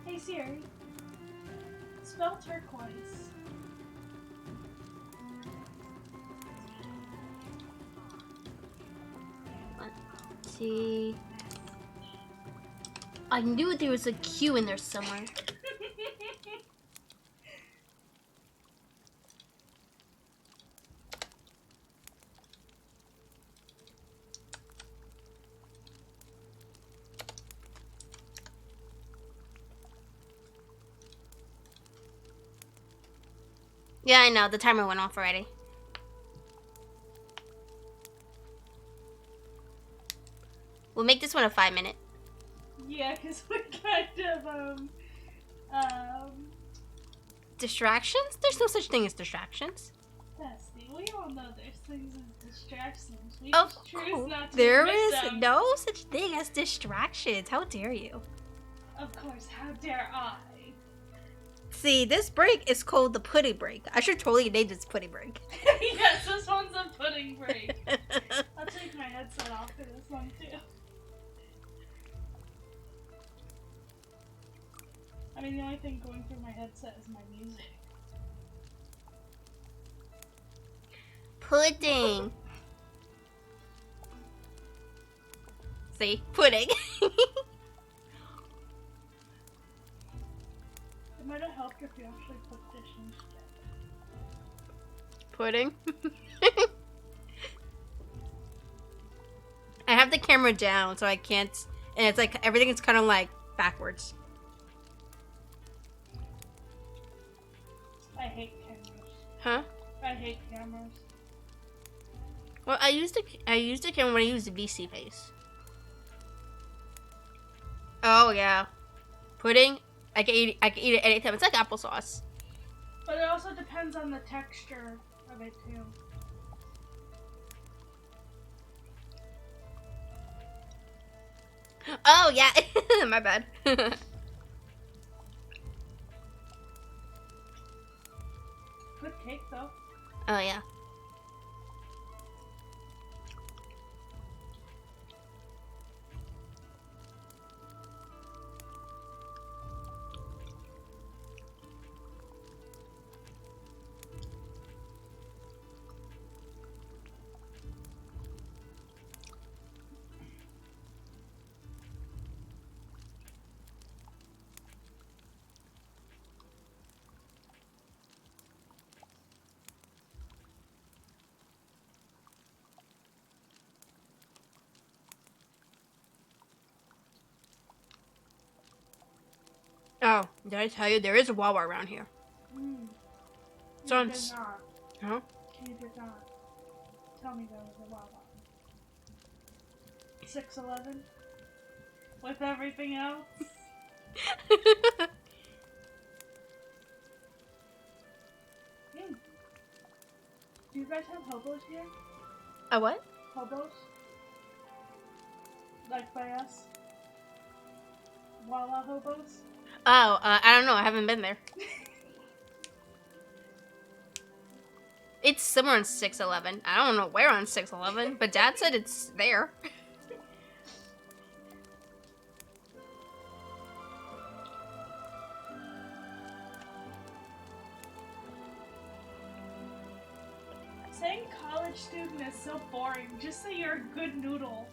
Hey Siri, spell turquoise. T. I knew there was a Q in there somewhere. Yeah, I know. The timer went off already. We'll make this one a 5-minute. Yeah, because we're kind of, Distractions? There's no such thing as distractions. Dusty, we all know there's things as distractions. We Of just choose not to there admit is them. no such thing as distractions. How dare you? Of course, how dare I? See, this break is called the pudding break. I should totally name this pudding break. Yes, this one's a pudding break. I'll take my headset off for this one too. I mean, the only thing going through my headset is my music. Pudding. See? Pudding. It might have helped if you actually put dishes together. Pudding. I have the camera down, so I can't. And it's like everything is kind of like backwards. I hate cameras. Huh? I hate cameras. Well, I used the camera when I used the VC face. Oh yeah, pudding. I can eat it anytime. It's like applesauce. But it also depends on the texture of it too. Oh yeah, my bad. Good cake though. Oh yeah. Oh, did I tell you there is a Wawa around here? So You did not. Huh? You did not. Tell me there was a Wawa. 6-Eleven? With everything else? Do you guys have hobos here? A what? Hobos? Like by us? Wawa hobos? Oh, I don't know. I haven't been there. It's somewhere on 6-11. I don't know where on 6-11, but Dad said it's there. Saying college student is so boring. Just say you're a good noodle.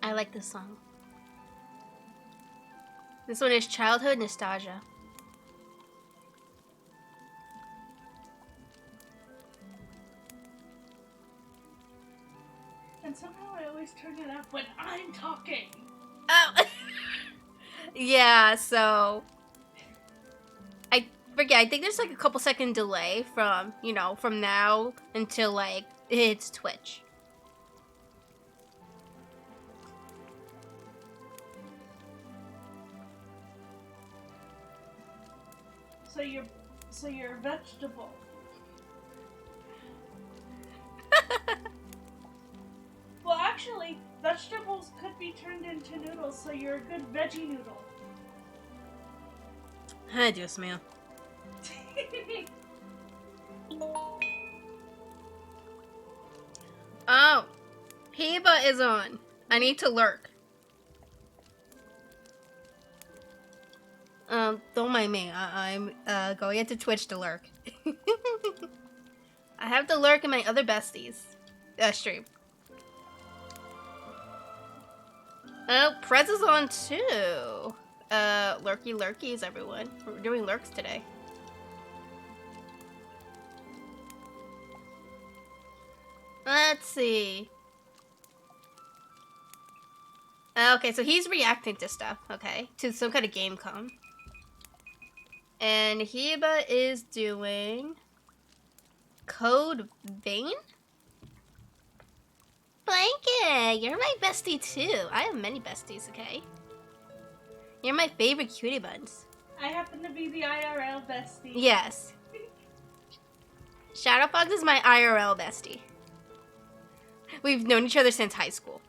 I like this song. This one is Childhood Nostalgia. And somehow I always turn it up when I'm talking. Oh! Yeah, so... I forget, I think there's like a couple second delay from, you know, from now until like it hits Twitch. So you're a vegetable. Well, actually, vegetables could be turned into noodles, so you're a good veggie noodle. Ay, Dios mío. Oh, Heba is on. I need to lurk. Don't mind me. I'm going into Twitch to lurk. I have to lurk in my other besties stream. Oh, Prez is on too. Lurkies, everyone. We're doing lurks today. Let's see. Okay, so he's reacting to stuff, okay? To some kind of game com. And Heba is doing Code Vein? Blanket, you're my bestie too. I have many besties, okay? You're my favorite cutie buns. I happen to be the IRL bestie. Yes. Shadowfox is my IRL bestie. We've known each other since high school.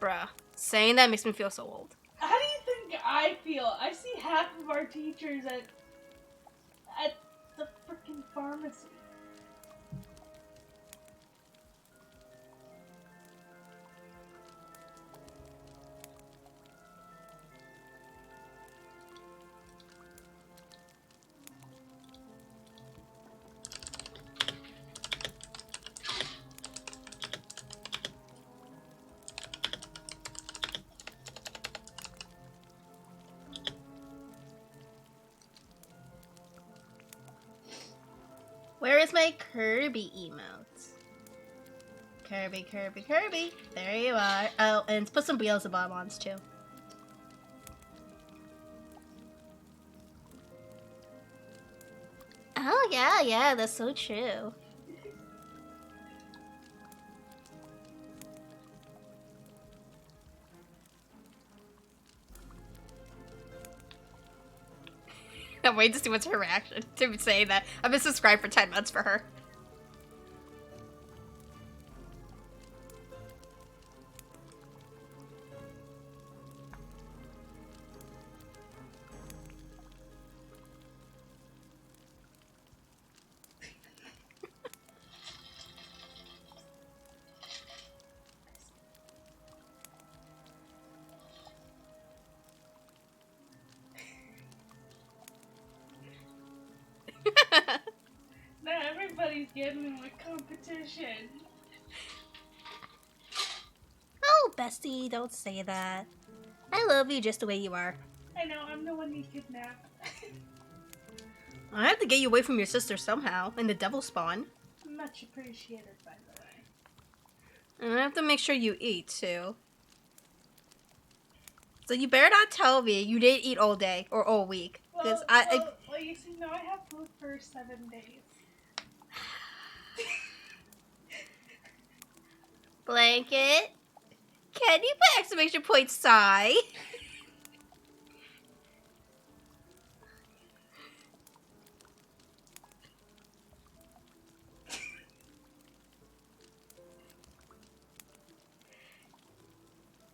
Bruh, saying that makes me feel so old. How do you think I feel? I see half of our teachers at the freaking pharmacy. Where is my Kirby emote? Kirby, Kirby, Kirby. There you are. Oh, and put some Beelzebub on too. Oh, yeah, that's so true. I'm waiting to see what's her reaction to saying that. I've been subscribed for 10 months for her. Not everybody's getting with competition. Oh, bestie, don't say that. I love you just the way you are. I know, I'm the one you kidnapped. I have to get you away from your sister somehow, in the devil spawn. Much appreciated, by the way. And I have to make sure you eat, too. So you better not tell me you didn't eat all day, or all week. Because Well, you see, now I have food for 7 days. Blanket, can you put exclamation point sigh?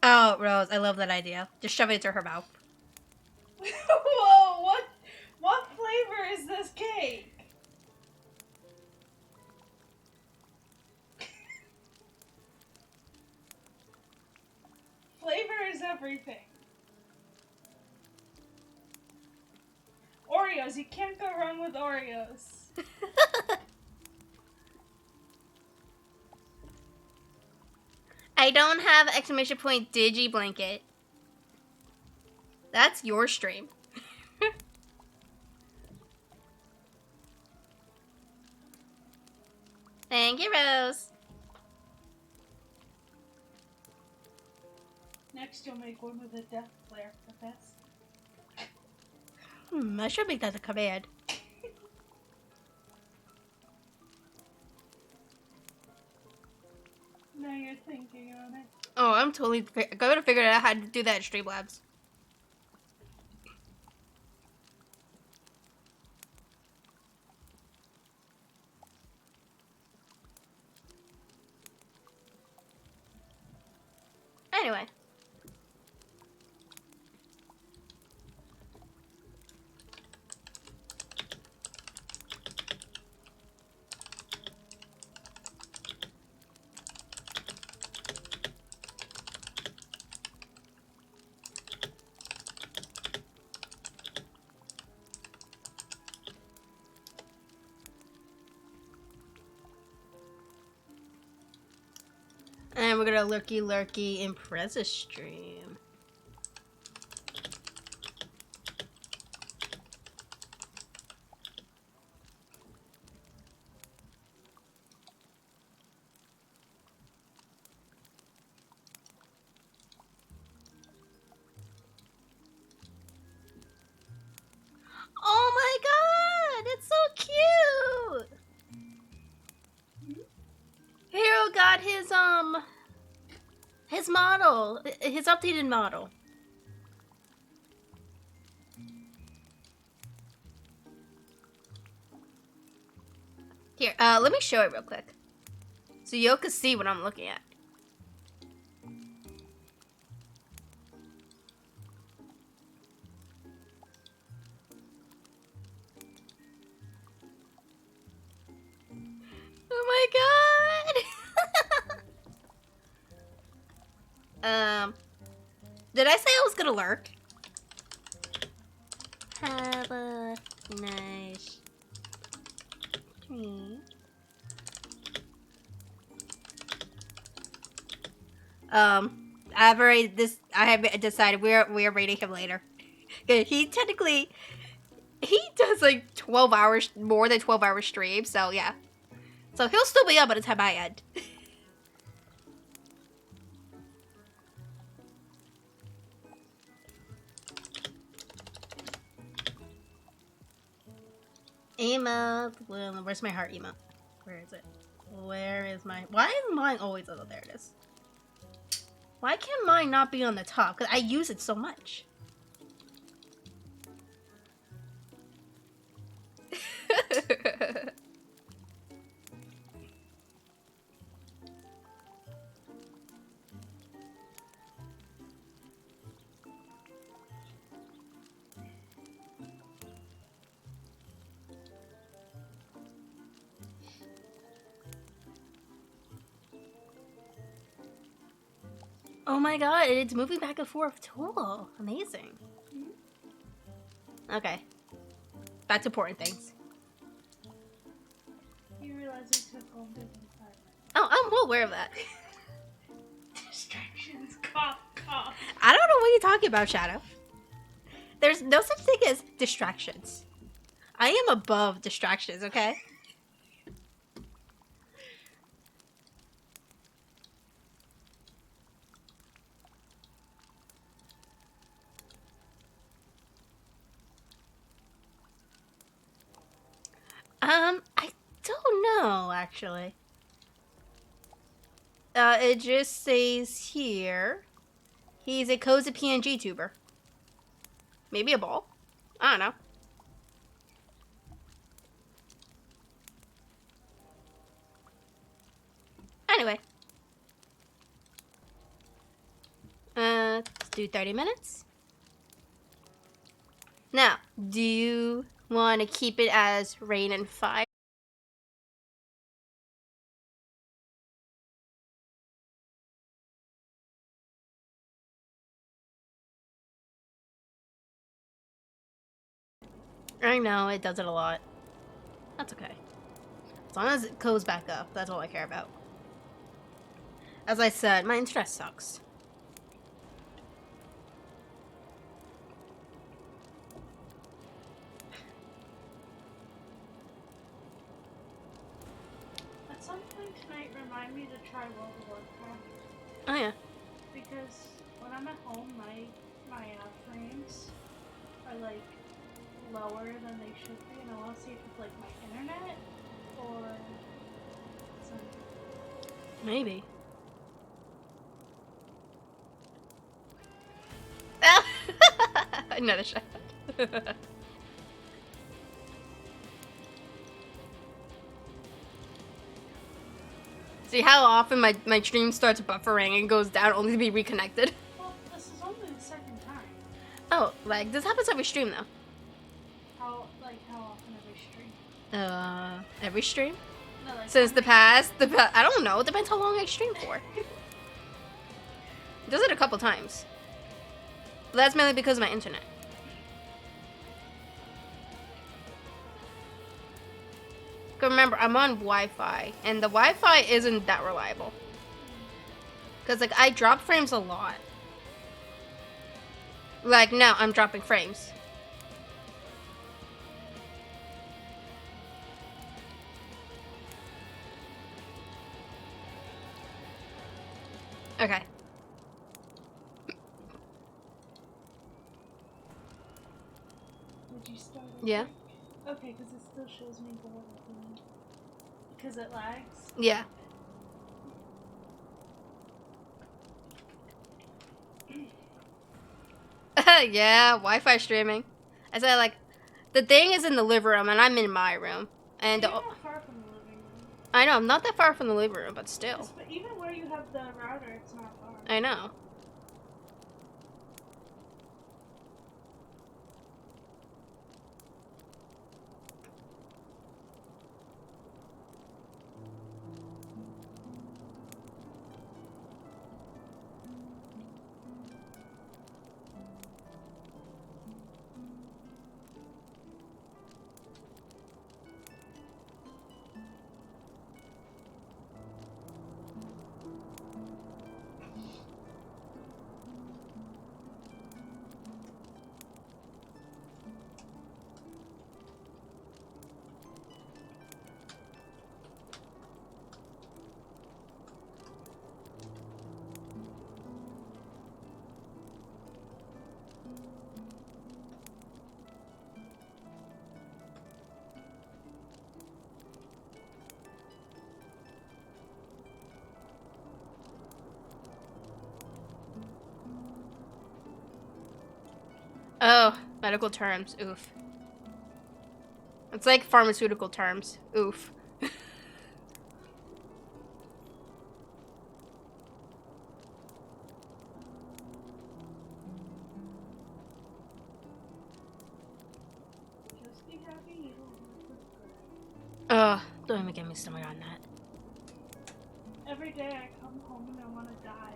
Oh, Rose, I love that idea. Just shove it into her mouth. Whoa, what flavor is this cake? Flavor is everything. Oreos, you can't go wrong with Oreos. I don't have exclamation point digi blanket. That's your stream. Thank you, Rose. Next, you'll make one with a death flare for this. I should make that a command. Now you're thinking on it. Oh, I'm totally going to figure out how to do that in Streamlabs. Anyway. And we're gonna lurky impress a stream. Oh my god, it's so cute! Hero got his model, his updated model. Here, let me show it real quick. So y'all can see what I'm looking at. Oh my god! Did I say I was gonna lurk? Have a nice dream. I have decided we're rating him later. He technically, he does like 12 hours, more than 12-hour stream, so yeah. So he'll still be up by the time I end. Emo. Where's my heart emo? Where is it? Where is my... Why is mine always... Oh, there it is. Why can mine not be on the top? Because I use it so much. Oh my god, it's moving back and forth. Cool. Amazing. Okay. Back to important things. You realize we took home different time. Oh, I'm well aware of that. Distractions. Cough, cough. I don't know what you're talking about, Shadow. There's no such thing as distractions. I am above distractions, okay? I don't know, actually. It just says here, he's a cozy PNG tuber. Maybe a ball? I don't know. Anyway. Let's do 30 minutes. Now, do you want to keep it as rain and fire? I know, it does it a lot. That's okay. As long as it goes back up, that's all I care about. As I said, my interest sucks. At some point tonight, remind me to try World of Warcraft. Oh yeah. Because when I'm at home, my frames are like lower than they should be, and I want to see if it's like my internet or something. Maybe. Another shot. See how often my stream starts buffering and goes down only to be reconnected? Well, this is only the second time. Oh, like, this happens every stream though. How often every stream? Every stream? No, like Since the past, I don't know, it depends how long I stream for. It does it a couple times. But that's mainly because of my internet. Cause remember, I'm on Wi-Fi, and the Wi-Fi isn't that reliable. Cause like, I drop frames a lot. Like now, I'm dropping frames. Okay. Would you start? Yeah. Okay, because it still shows me the because it lags. Yeah. Yeah, Wi-Fi streaming. I said, like, the thing is in the living room, and I'm in my room. And You're not far from the living room. I know, I'm not that far from the living room, but still. But even where you have the router, it's not far. I know. Oh, medical terms. Oof. It's like pharmaceutical terms. Oof. Just be happy you don't live with Greg. Ugh, don't even get me started on that. Every day I come home and I want to die.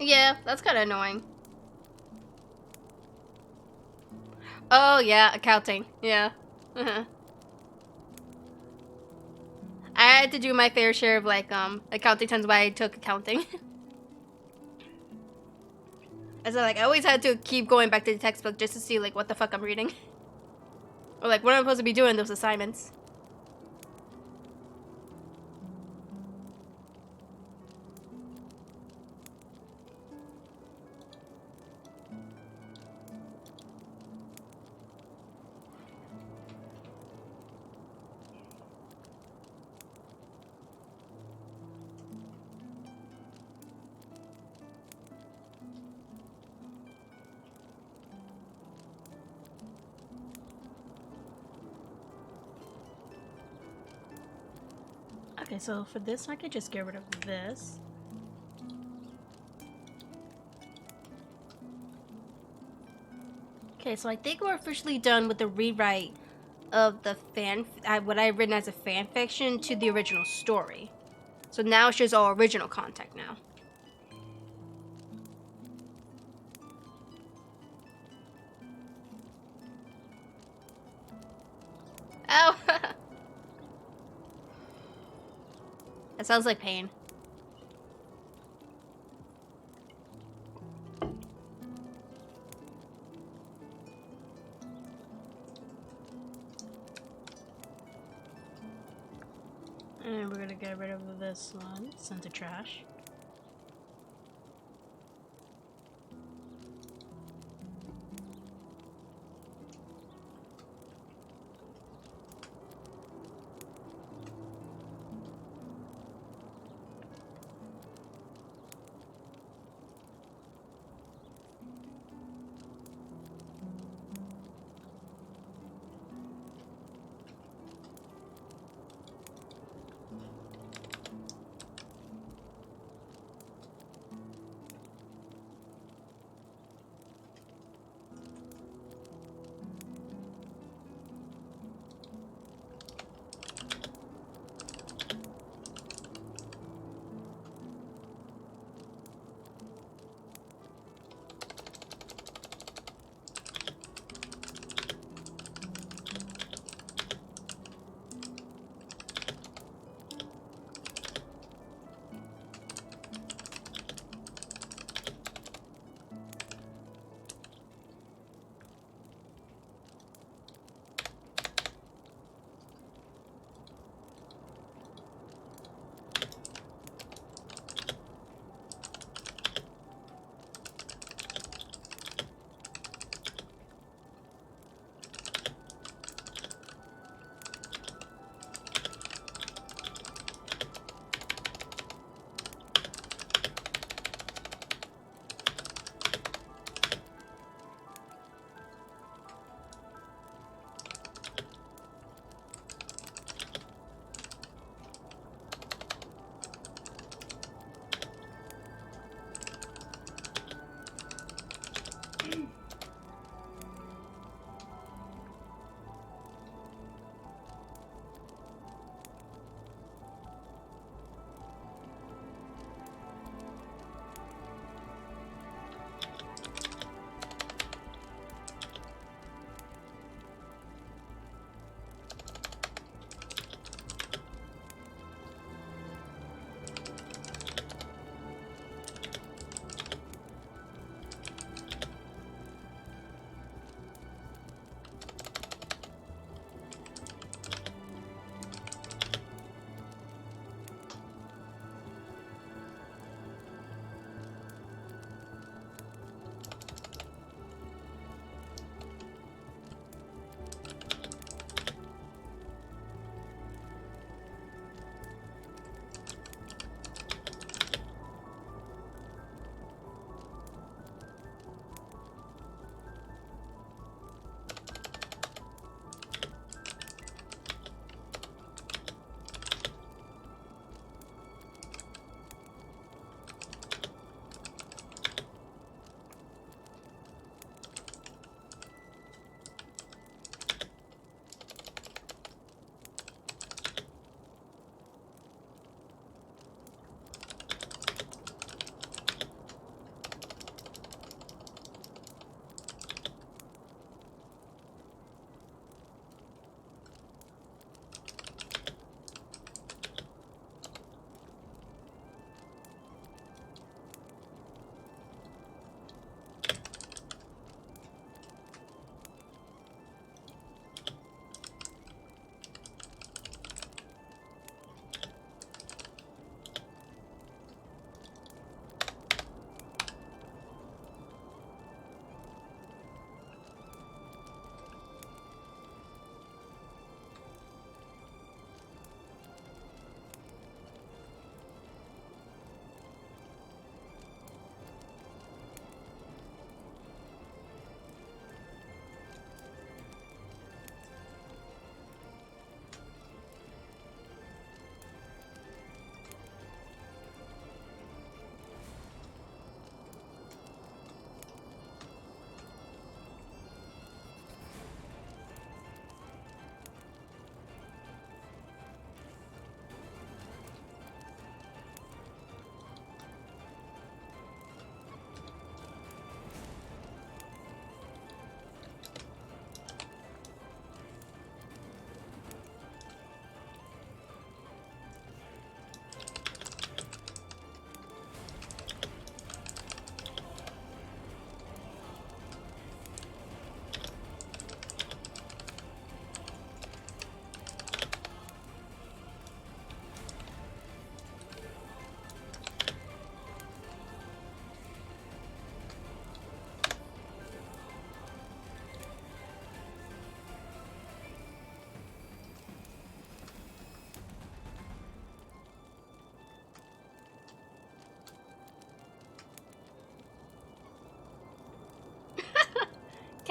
Yeah, that's kind of annoying. Oh, yeah, accounting. Yeah. I had to do my fair share of, like, accounting times why I took accounting. And so, like, I always had to keep going back to the textbook just to see, like, what the fuck I'm reading. Or, like, what I'm supposed to be doing those assignments. Okay, so for this, I could just get rid of this. Okay, so I think we're officially done with the rewrite of the what I've written as a fan fiction to the original story. So now it's just all original content now. Ow! That sounds like pain. And we're gonna get rid of this one. Send to trash.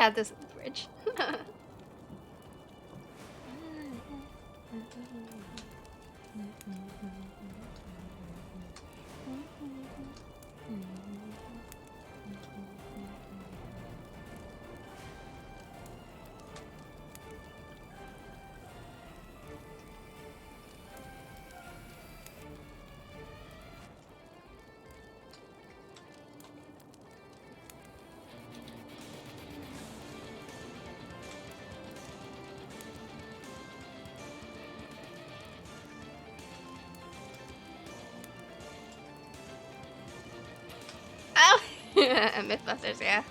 cat this in the fridge. Oh! Mythbusters, yeah.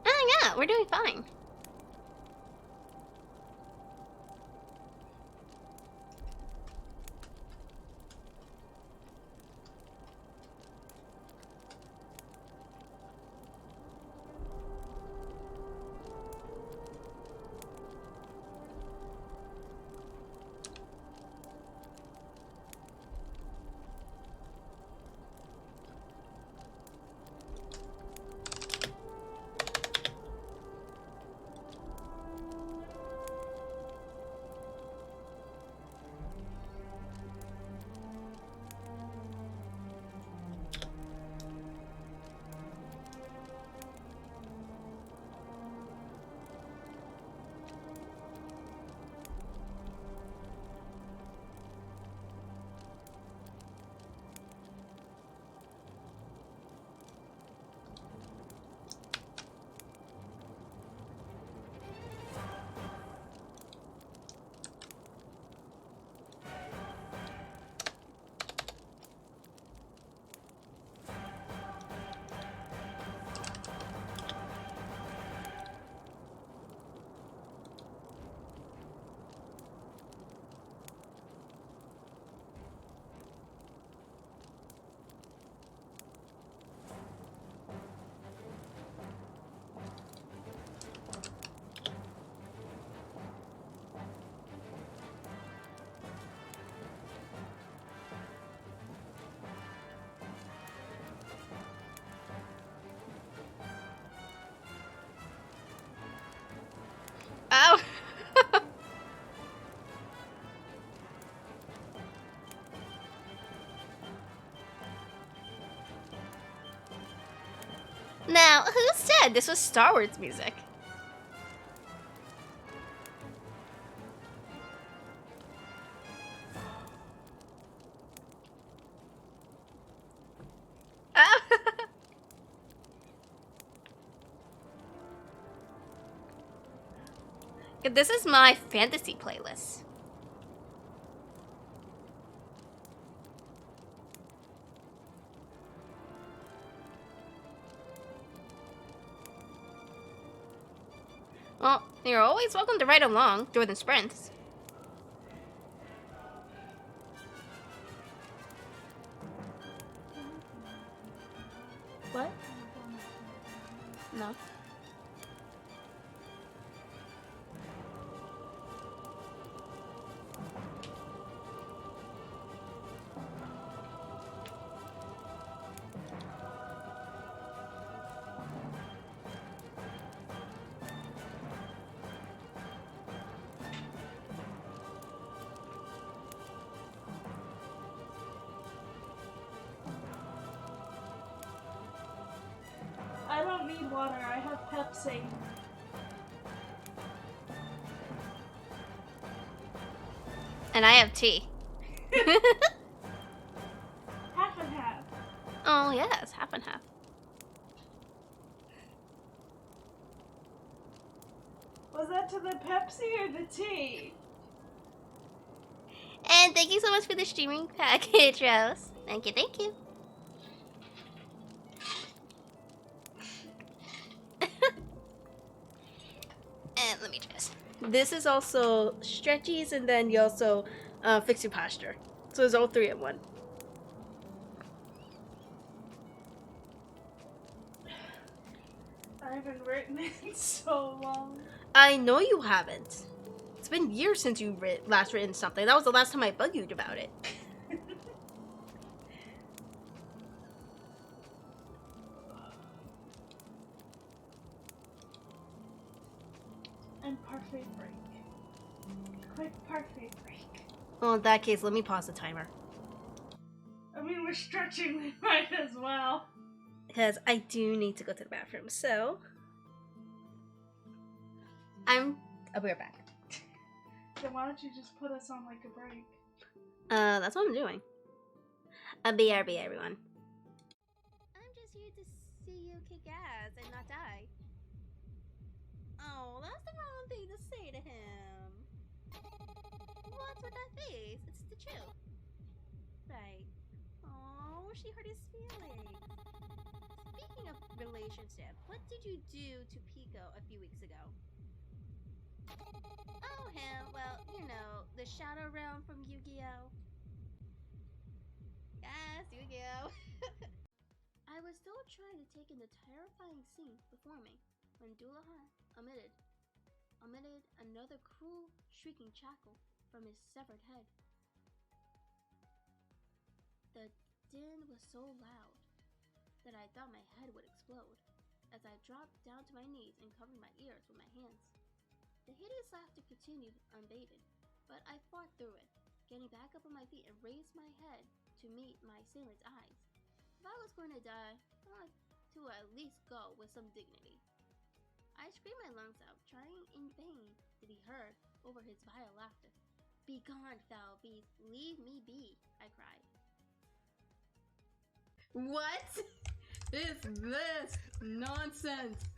Oh yeah, we're doing fine. Oh! Now, who said this was Star Wars music? Oh. This is my fantasy playlist. Well, you're always welcome to ride along during the sprints. What? No. I don't need water, I have Pepsi. And I have tea. Half and half. Oh, yes, half and half. Was that to the Pepsi or the tea? And thank you so much for the streaming package, Rose. Thank you, thank you. And let me just. This is also stretchies, and then you also fix your posture. So it's all three in one. I haven't written in so long. I know you haven't. It's been years since you last written something. That was the last time I bugged you about it. And parfait break. Quick parfait break. Well, in that case, let me pause the timer. I mean, we're stretching, we might as well. Because I do need to go to the bathroom, so... I'll be right back. Then why don't you just put us on like a break? That's what I'm doing. BRB, everyone. I'm just here to see you kick ass and not die. Oh, that's the wrong thing to say to him. What's with that face? It's the truth. Right. Oh, she hurt his feelings. Speaking of relationship, what did you do to Pico a few weeks ago? Oh, him. Well, you know, the Shadow Realm from Yu-Gi-Oh! Yes, Yu-Gi-Oh! I was still trying to take in the terrifying scene before me when Dullahan emitted another cruel, shrieking cackle from his severed head. The din was so loud that I thought my head would explode as I dropped down to my knees and covered my ears with my hands. The hideous laughter continued unabated, but I fought through it, getting back up on my feet and raised my head to meet my assailant's eyes. If I was going to die, I wanted to at least go with some dignity. I screamed my lungs out, trying in vain to be heard over his vile laughter. "Be gone, foul beast! Leave me be!" I cried. What is this nonsense?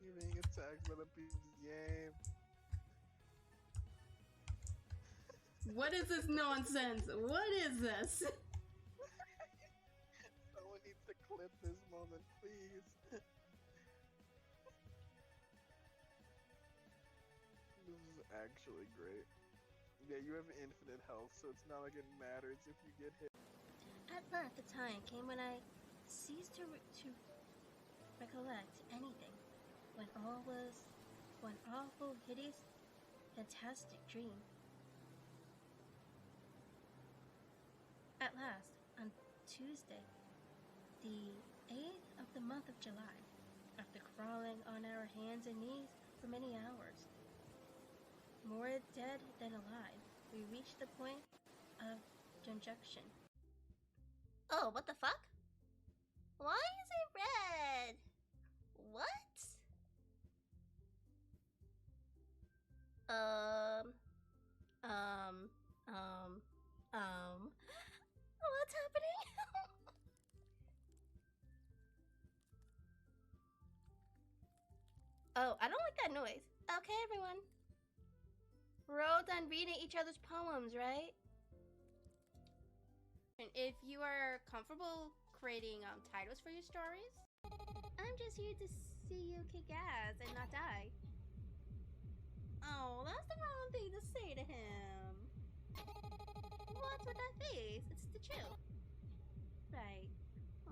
You're being attacked by the piece of game. What is this nonsense? What is this? Someone needs to clip this moment, please. This is actually great. Yeah, you have infinite health, so it's not like it matters if you get hit. At length, the time came when I ceased to recollect anything, when all was one awful, hideous, fantastic dream. At last, on Tuesday, the 8th of the month of July, after crawling on our hands and knees for many hours, more dead than alive, we reached the point of junction. Oh, what the fuck? Why is it red? What? What's happening? Oh, I don't like that noise. Okay, everyone. We're all done reading each other's poems, right? And if you are comfortable creating titles for your stories, I'm just here to see you kick ass and not die. Oh, that's the wrong thing to say to him. What's with that face? It's the truth. Right.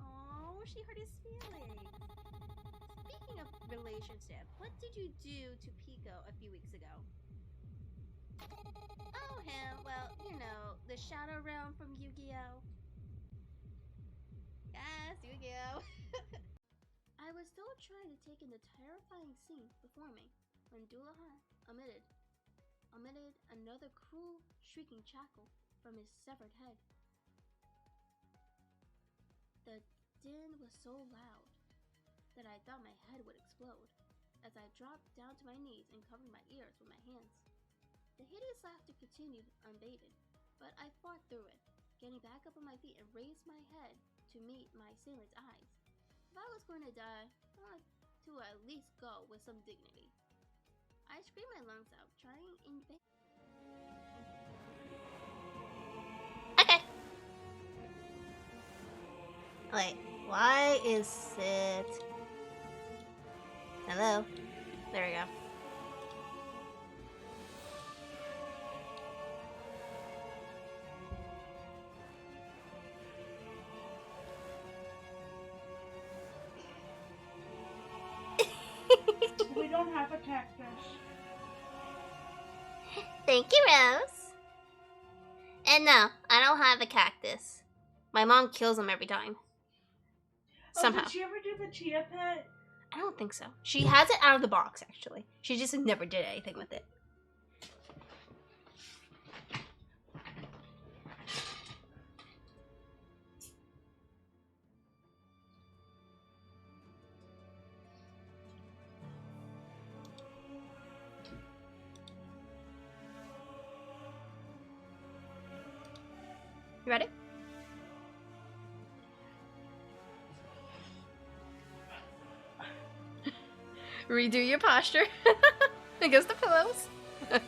Oh, she hurt his feelings. Speaking of relationship, what did you do to Pico a few weeks ago? Oh, him. Well, you know, the Shadow Realm from Yu-Gi-Oh! Yes, Yu-Gi-Oh! I was still trying to take in the terrifying scene before me when Dullahan emitted another cruel, shrieking cackle from his severed head. The din was so loud that I thought my head would explode as I dropped down to my knees and covered my ears with my hands. The hideous laughter continued unabated, but I fought through it, getting back up on my feet and raised my head to meet my assailant's eyes. If I was going to die, I wanted to at least go with some dignity. I screamed my lungs out, trying in vain. Okay. Wait, why is it... Hello? There we go. We don't have a cactus. Thank you, Rose. And no, I don't have a cactus. My mom kills them every time. Oh, Somehow. did she ever do the chia pet? I don't think so. She has it out of the box, actually. She just never did anything with it. You ready? Redo your posture against the pillows. Okay.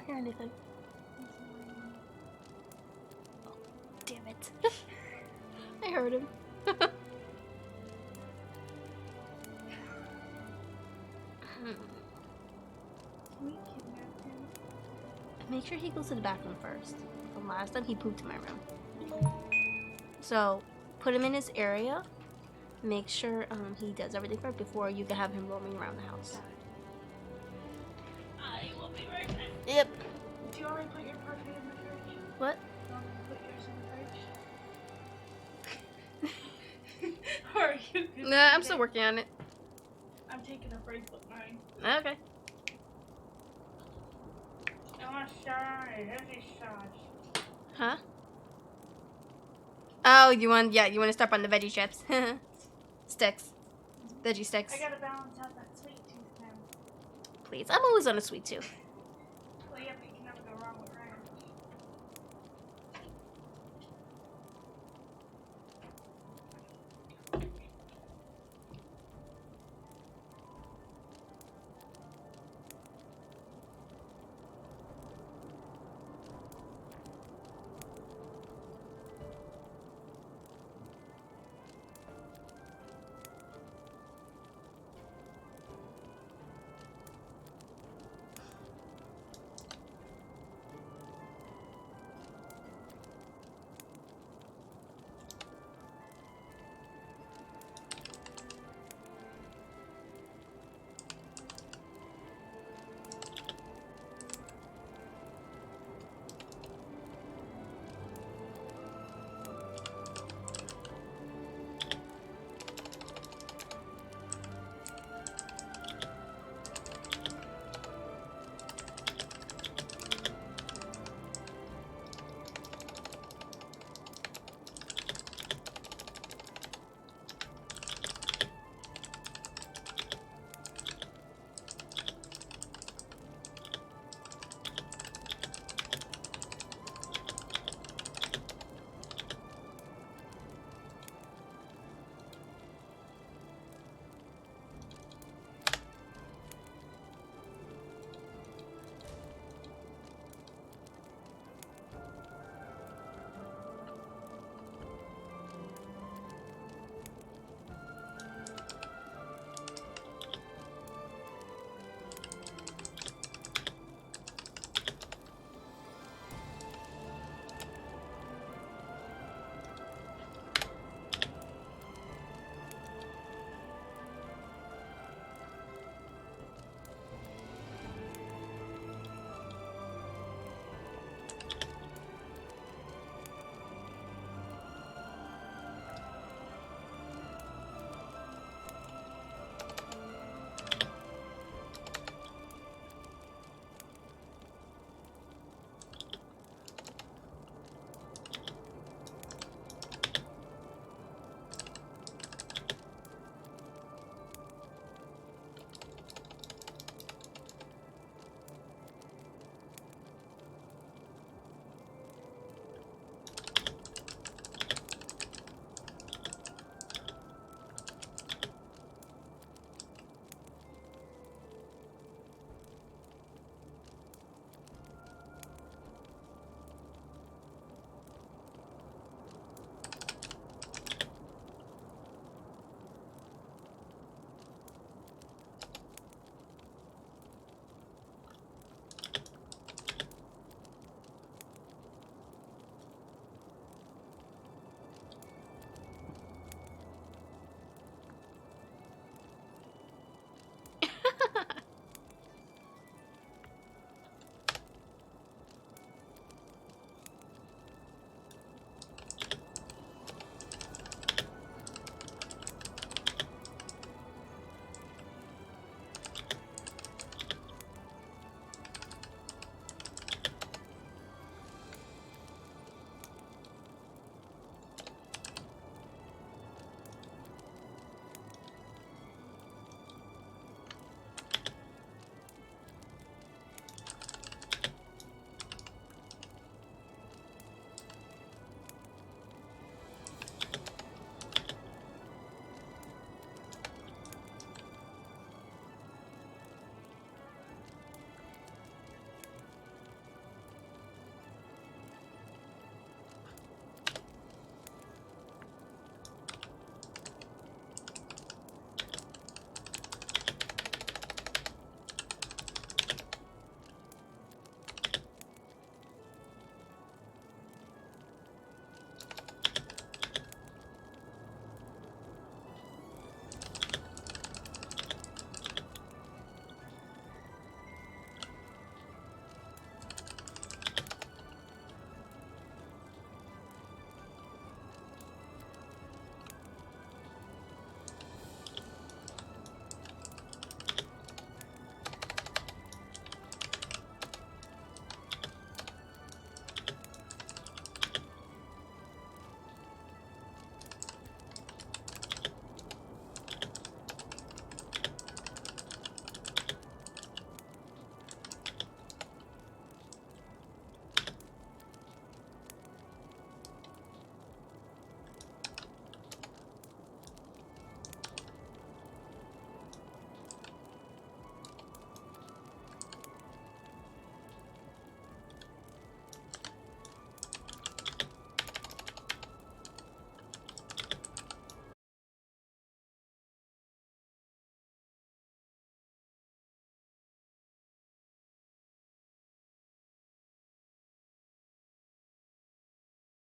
hear anything. Oh, damn it. I heard him. Can we kidnap him? Make sure he goes to the bathroom first. The last time he pooped in my room. So, put him in his area. Make sure he does everything first before you can have him roaming around the house. I will be right back. Yep. Do you want me to put your parfait in the fridge? What? Do you want me to put yours in the fridge? Or are you good? Nah, I'm still working on it. I'm taking a break with mine. Okay. I want to start on a heavy sauce. Huh? Oh, you want to start on the veggie chips. Sticks. Veggie sticks. I gotta balance out that sweet tooth now. Please. I'm always on a sweet tooth. Well, yeah, but you can never go wrong with ranch.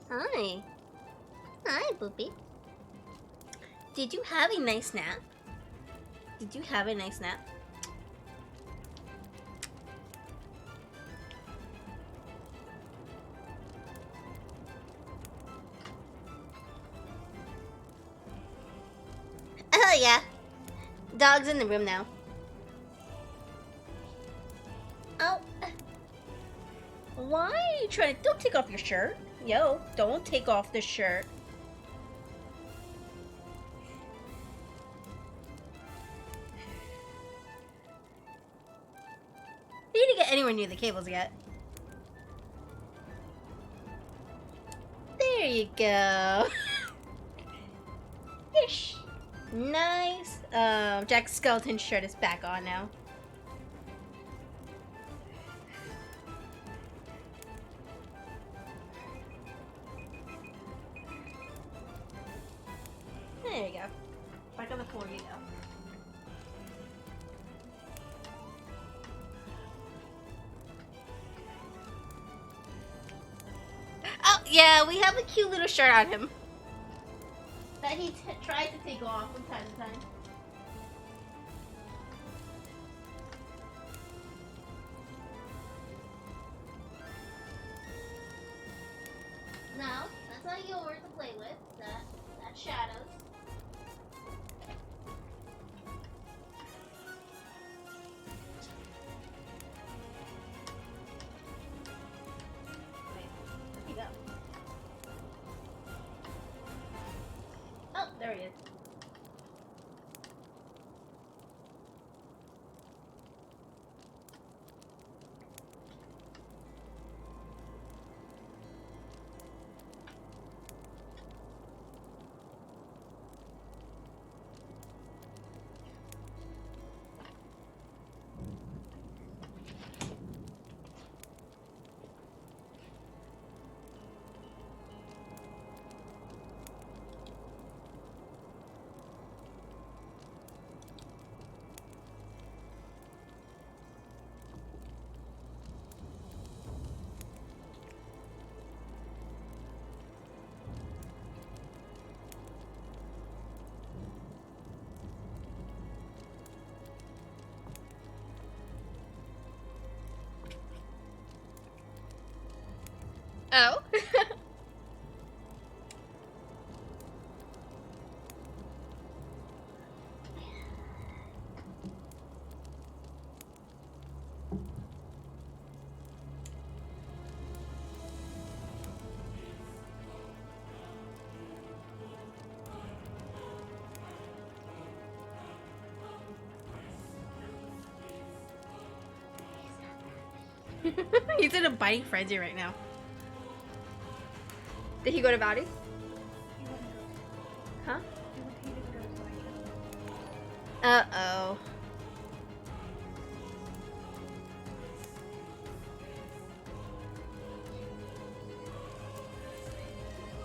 Hi. Hi, Boopy. Did you have a nice nap? Did you have a nice nap? Oh, yeah. Dog's in the room now. Oh. Why are you trying to... Don't take off your shirt. Yo, don't take off the shirt. You didn't get anywhere near the cables yet. There you go. Ish. Nice. Jack's skeleton shirt is back on now. There you go. Back on the floor you go. Oh, yeah, we have a cute little shirt on him that he tries to take off from time to time. No, that's not yours to play with. That's Shadow's. Where'd he go? Oh, there he is. Oh. He's in a biting frenzy right now. Did he go to Vowdy? Huh? Uh-oh.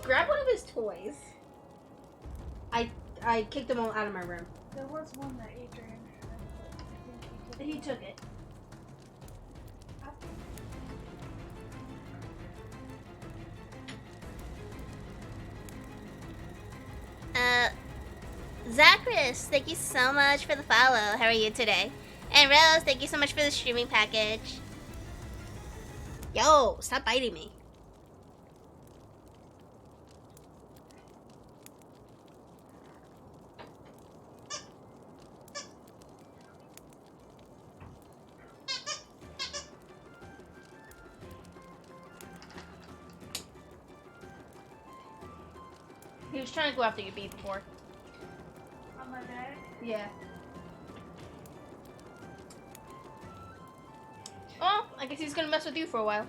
Grab one of his toys. I kicked them all out of my room. There was one that Adrian had, but I think He took it. Zacharias, thank you so much for the follow. How are you today? And Rose, thank you so much for the streaming package. Yo, stop biting me. He was trying to go after your bee before. on my bag. Yeah. Oh, I guess he's gonna mess with you for a while.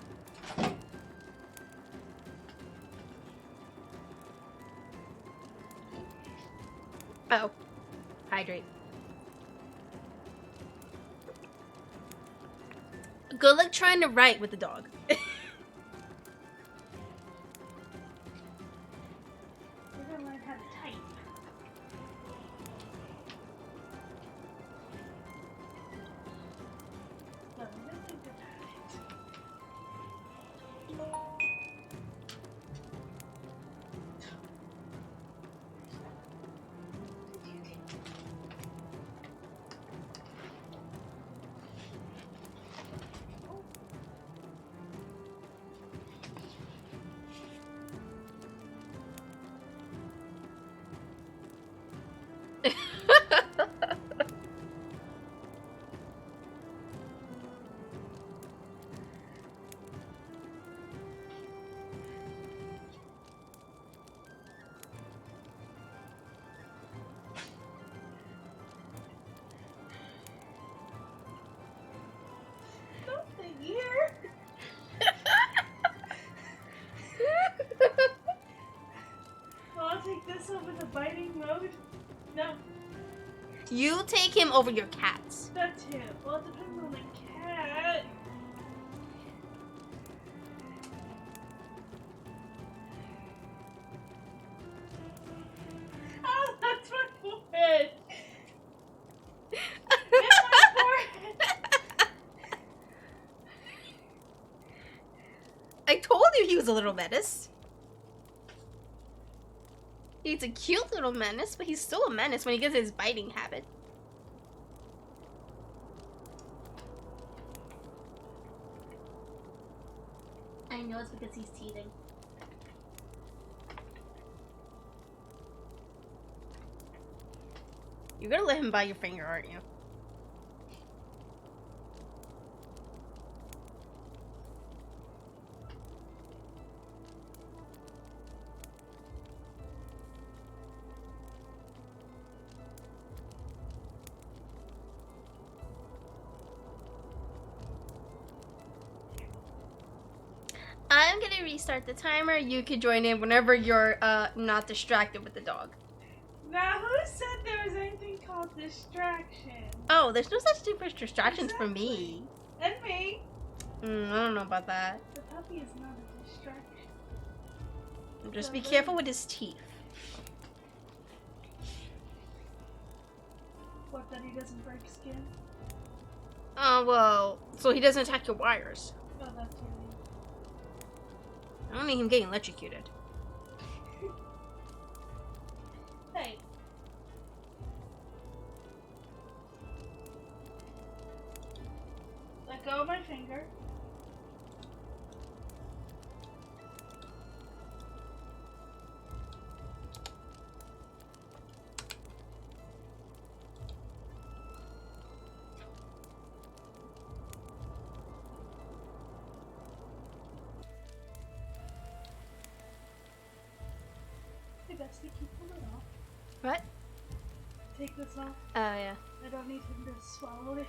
Oh. Hydrate. Good luck trying to write with the dog. We're gonna learn how to type. No, we don't think about it. Not the ear. Well, I'll take this over the biting mode. No, You take him over your cats. that too. Well, it depends on the cat. Oh, that's my forehead. It's my forehead. I told you he was a little menace. He's a cute little menace, but he's still a menace when he gets his biting habit. I know it's because he's teething. You're gonna let him bite your finger, aren't you? I'm gonna restart the timer. You can join in whenever you're not distracted with the dog. Now, who said there was anything called distraction? Oh, there's no such thing as distractions for me. And me. I don't know about that. The puppy is not a distraction. Just be careful with his teeth. What, that he doesn't break skin? Oh, well, so he doesn't attack your wires. Oh, that's what I don't need him getting electrocuted. Hey. Let go of my finger. Hey, Bestie, can you pull it off? What? Take this off. Oh, yeah. I don't need him to swallow it.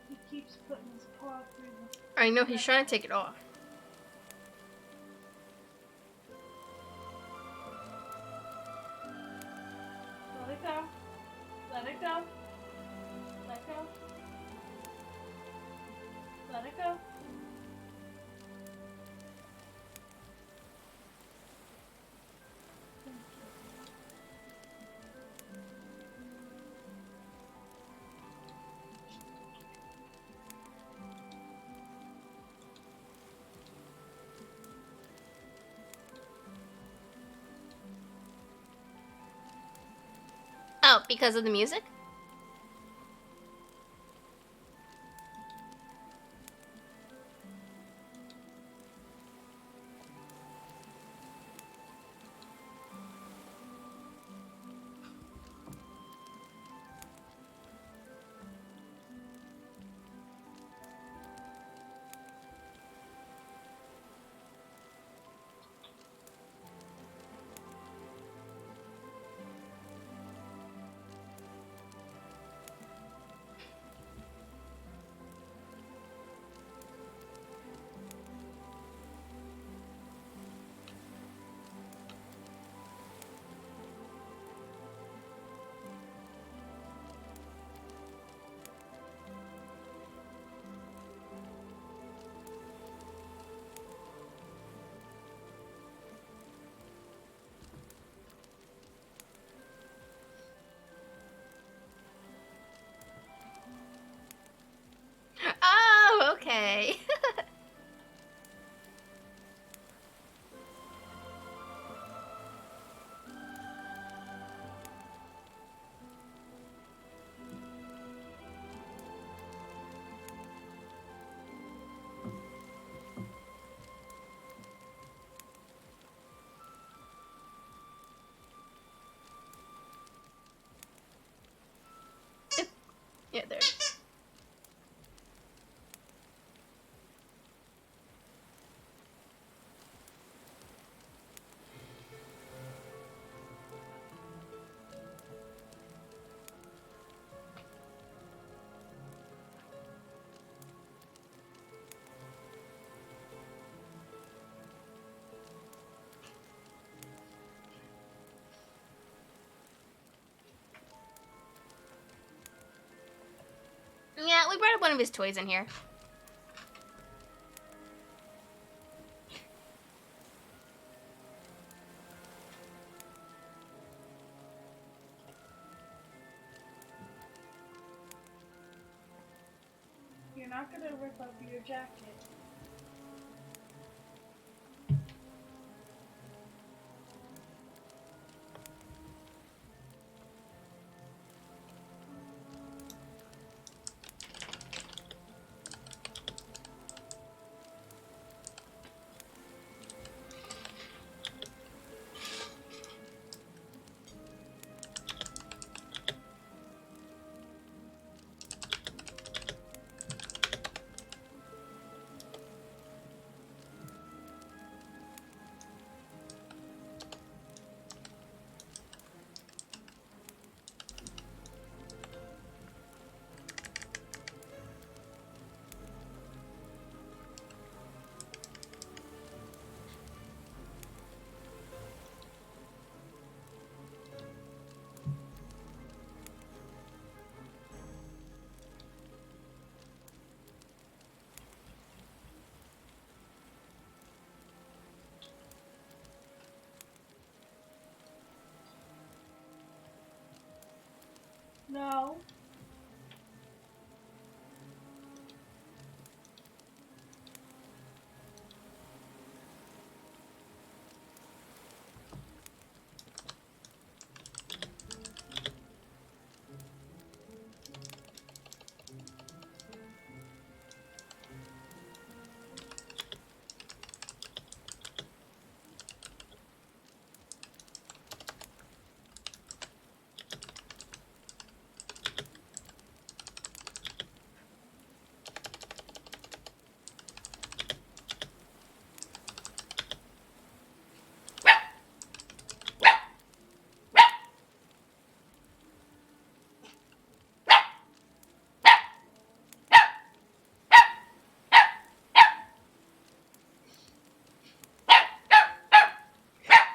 He keeps putting his paw through the... I know, he's trying to take it off. Let it go. Let it go. Let go. Let it go. Thank you. Oh, because of the music? okay. Yeah, there. Yeah, we brought up one of his toys in here. You're not gonna rip up your jacket. No.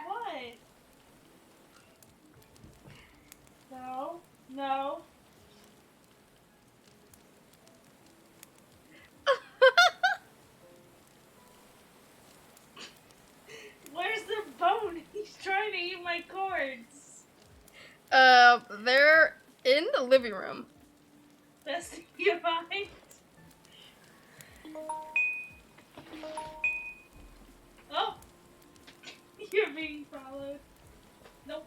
What? No. No. Where's the bone? He's trying to eat my cords. They're in the living room. Best you find. Oh! You're being followed. Nope.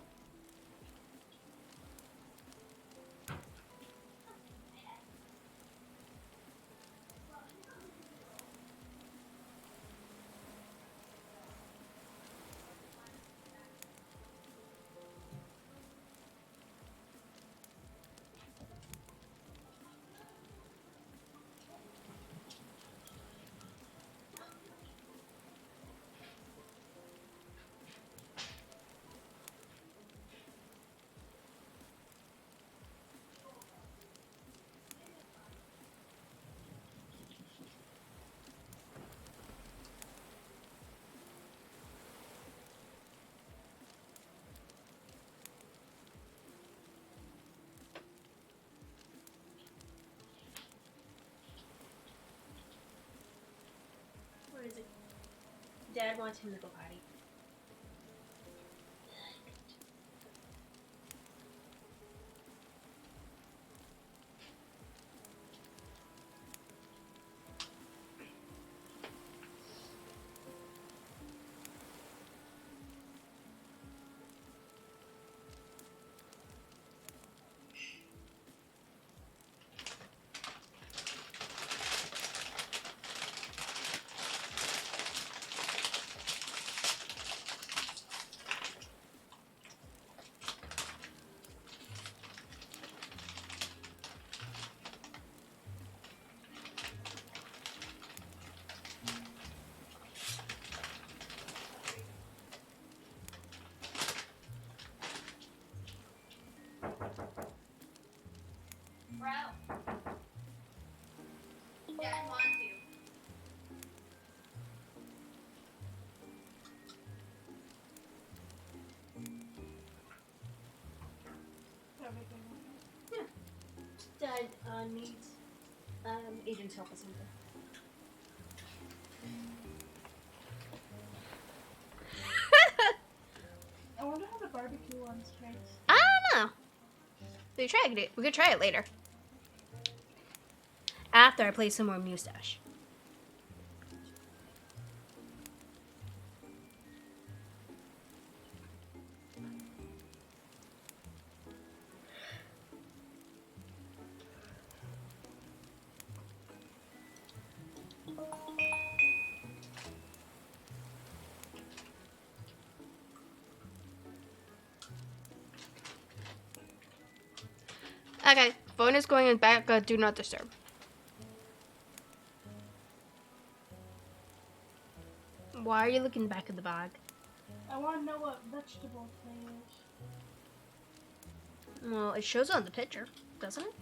Where is it? Dad wants him to go potty. Dad needs agent's help or something. I wonder how the barbecue ones taste. I don't know. We could try it later. After I play some more Mustache. Okay, phone is going in back. Do not disturb. Why are you looking back at the bag? I want to know what vegetable they use. Well, it shows on the picture, doesn't it?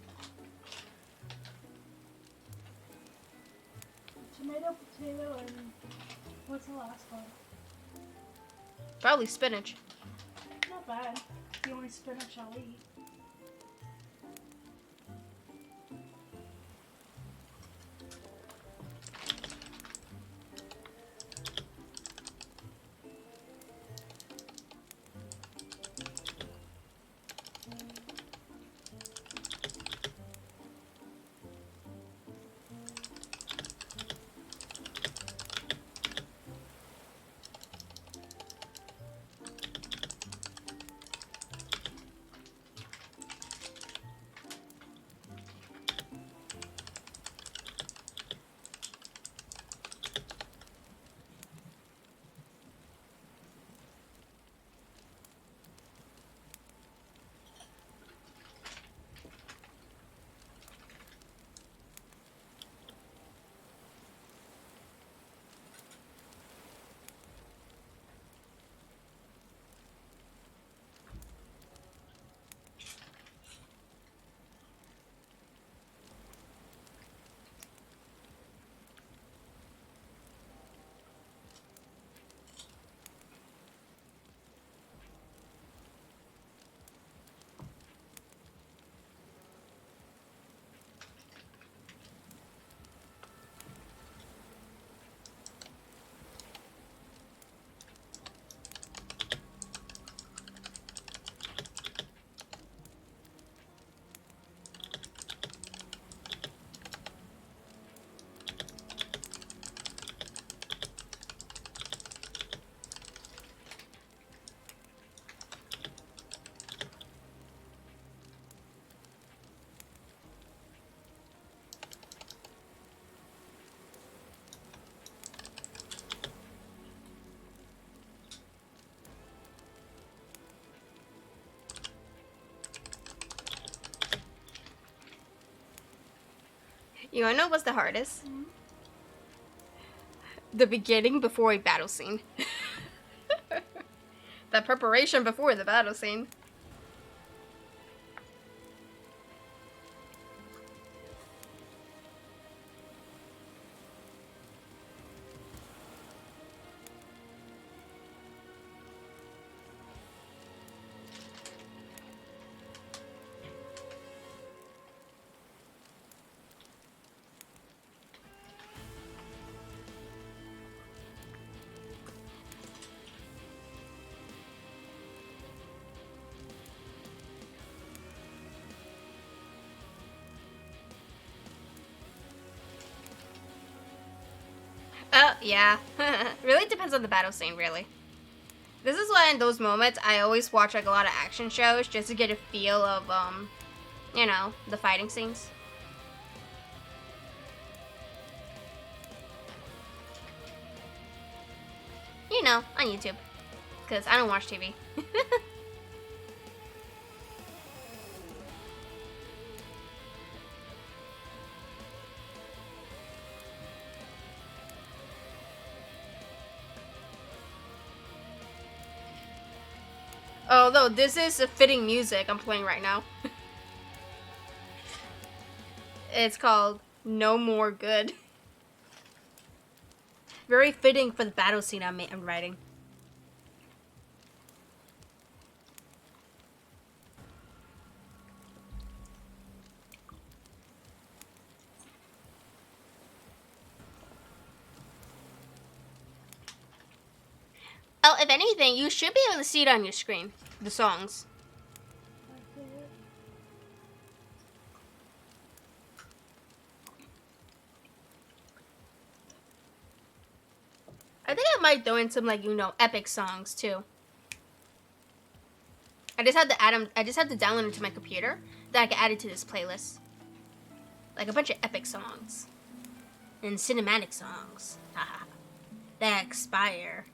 Tomato, potato, and what's the last one? Probably spinach. Not bad. It's the only spinach I'll eat. You wanna know what's the hardest? The beginning before a battle scene. The preparation before the battle scene. Oh, yeah. Really depends on the battle scene, really. This is why in those moments, I always watch like a lot of action shows just to get a feel of, you know, the fighting scenes. You know, on YouTube. Because I don't watch TV. Although this is a fitting music I'm playing right now. It's called No More Good. Very fitting for the battle scene I'm writing. if anything, you should be able to see it on your screen. The songs. I think I might throw in some, like, you know, epic songs too. I just have to add them. I just have to download it to my computer, that I can add it to this playlist. Like a bunch of epic songs and cinematic songs that expire.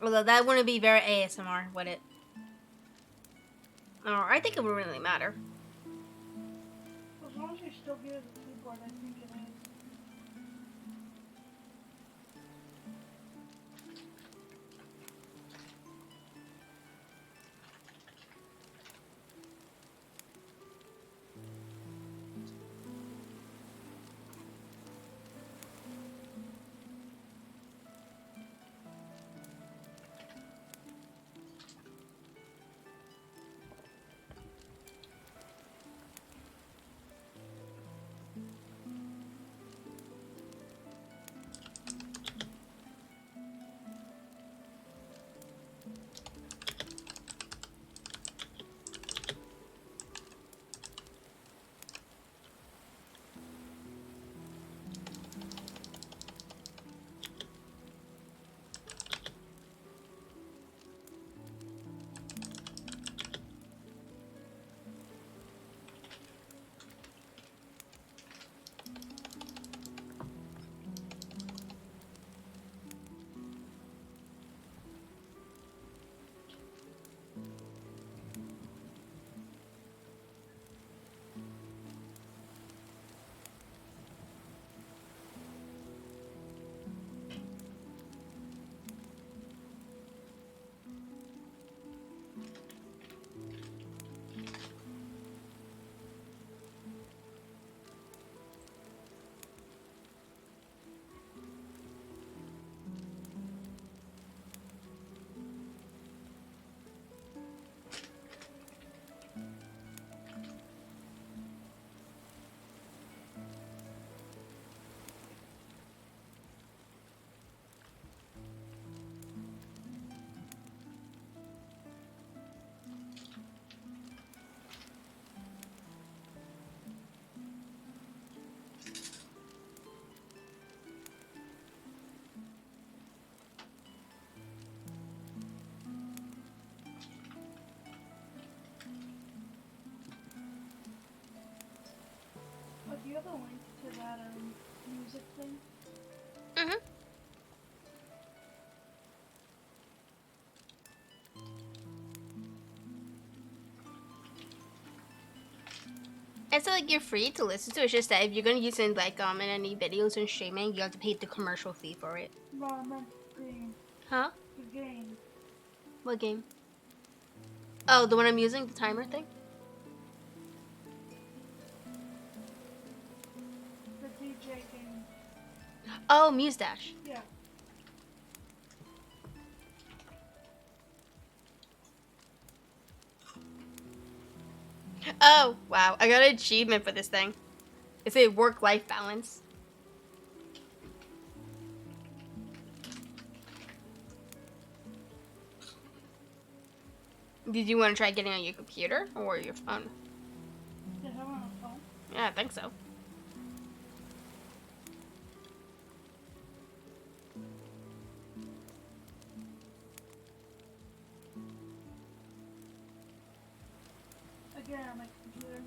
Although that wouldn't be very ASMR, would it? Or I think it would really matter. As long as you're still good at the keyboard, I think it is. Do you have a link to that music thing? Mhm. It's like you're free to listen to. It's just that if you're gonna use it like in any videos and streaming, you have to pay the commercial fee for it. No, I meant game. Huh? The game. What game? Oh, the one I'm using, the timer thing. The DJ game. Oh, Muse Dash. Yeah. Oh, wow. I got an achievement for this thing. It's a work-life balance. Did you want to try getting on your computer or your phone? Did I have on a phone? Yeah, I think so. Again, on my computer.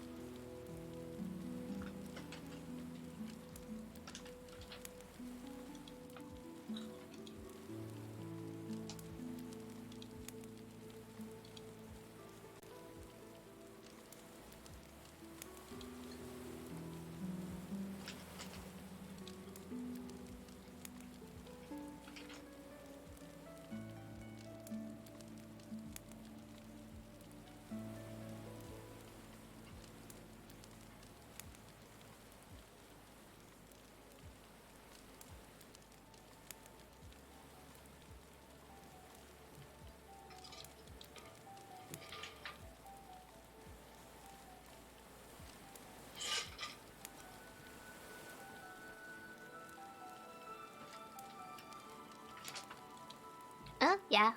Yeah.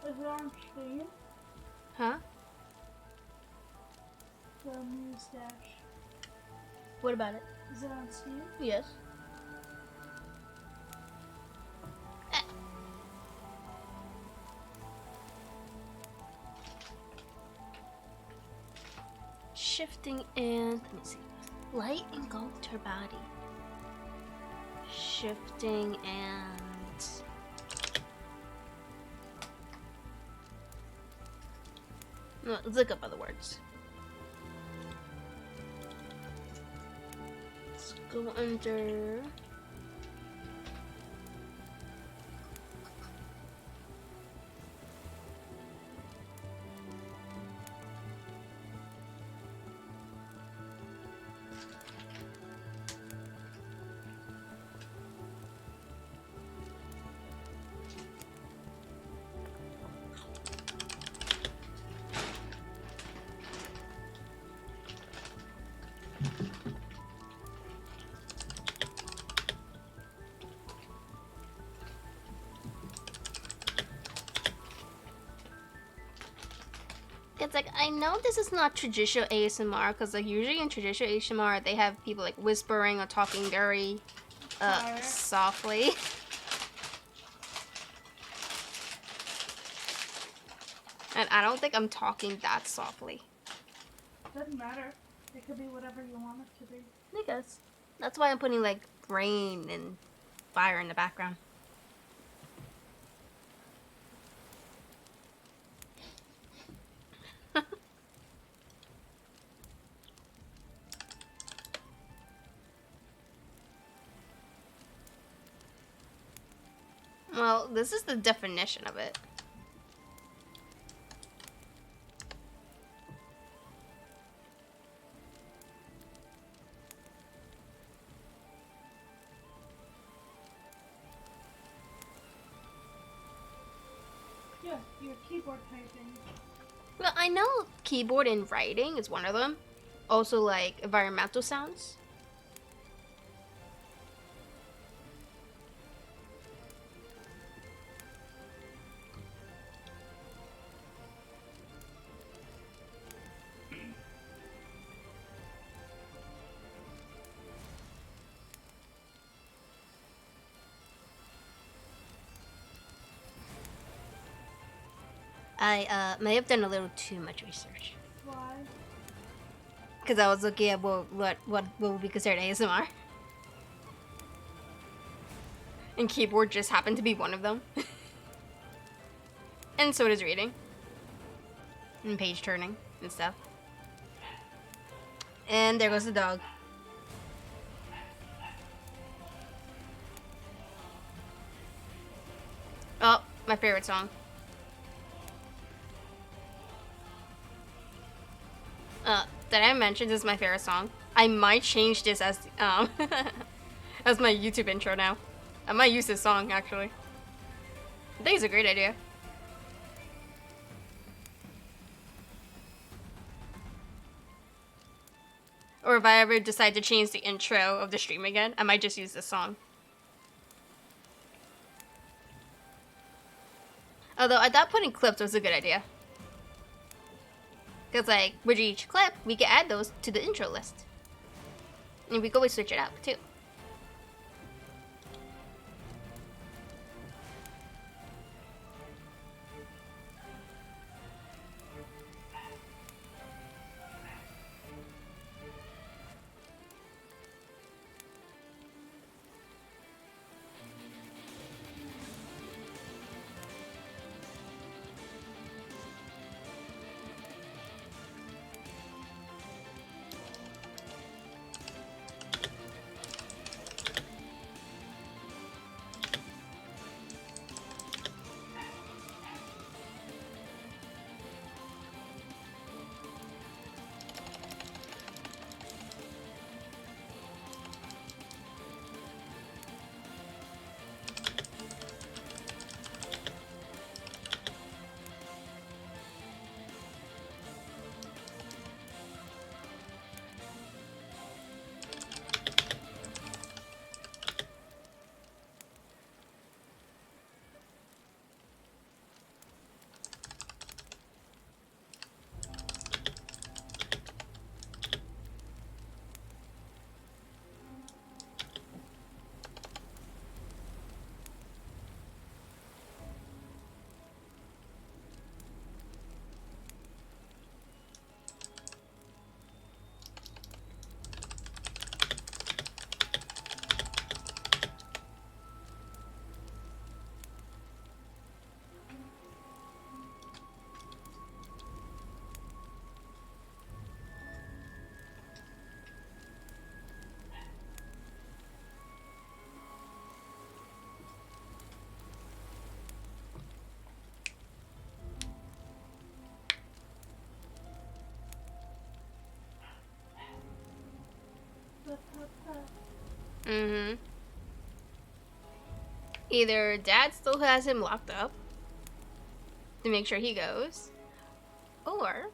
Is it on stream? Huh? The news dash. What about it? Is it on Steam? Yes. Shifting and let me see. Light engulfed her body. Shifting and no, let's look up other words. Let's go under it's like, I know this is not traditional ASMR, because like usually in traditional ASMR they have people like whispering or talking very softly. And I don't think I'm talking that softly. Doesn't matter. It could be whatever you want it to be. I guess. That's why I'm putting like rain and fire in the background. Well, this is the definition of it. Yeah, your keyboard typing. Well, I know keyboard and writing is one of them. Also, like environmental sounds. I may have done a little too much research. Why? Because I was looking at what would be considered ASMR. And keyboard just happened to be one of them. And so does reading. And page turning and stuff. And there goes the dog. Oh, my favorite song. Did I mention this is my favorite song? I might change this as as my YouTube intro now. I might use this song actually. I think it's a great idea. Or if I ever decide to change the intro of the stream again, I might just use this song. Although I thought putting clips was a good idea. Because like, with each clip, we can add those to the intro list. And we can always switch it up too. Mm-hmm. Either Dad still has him locked up to make sure he goes, or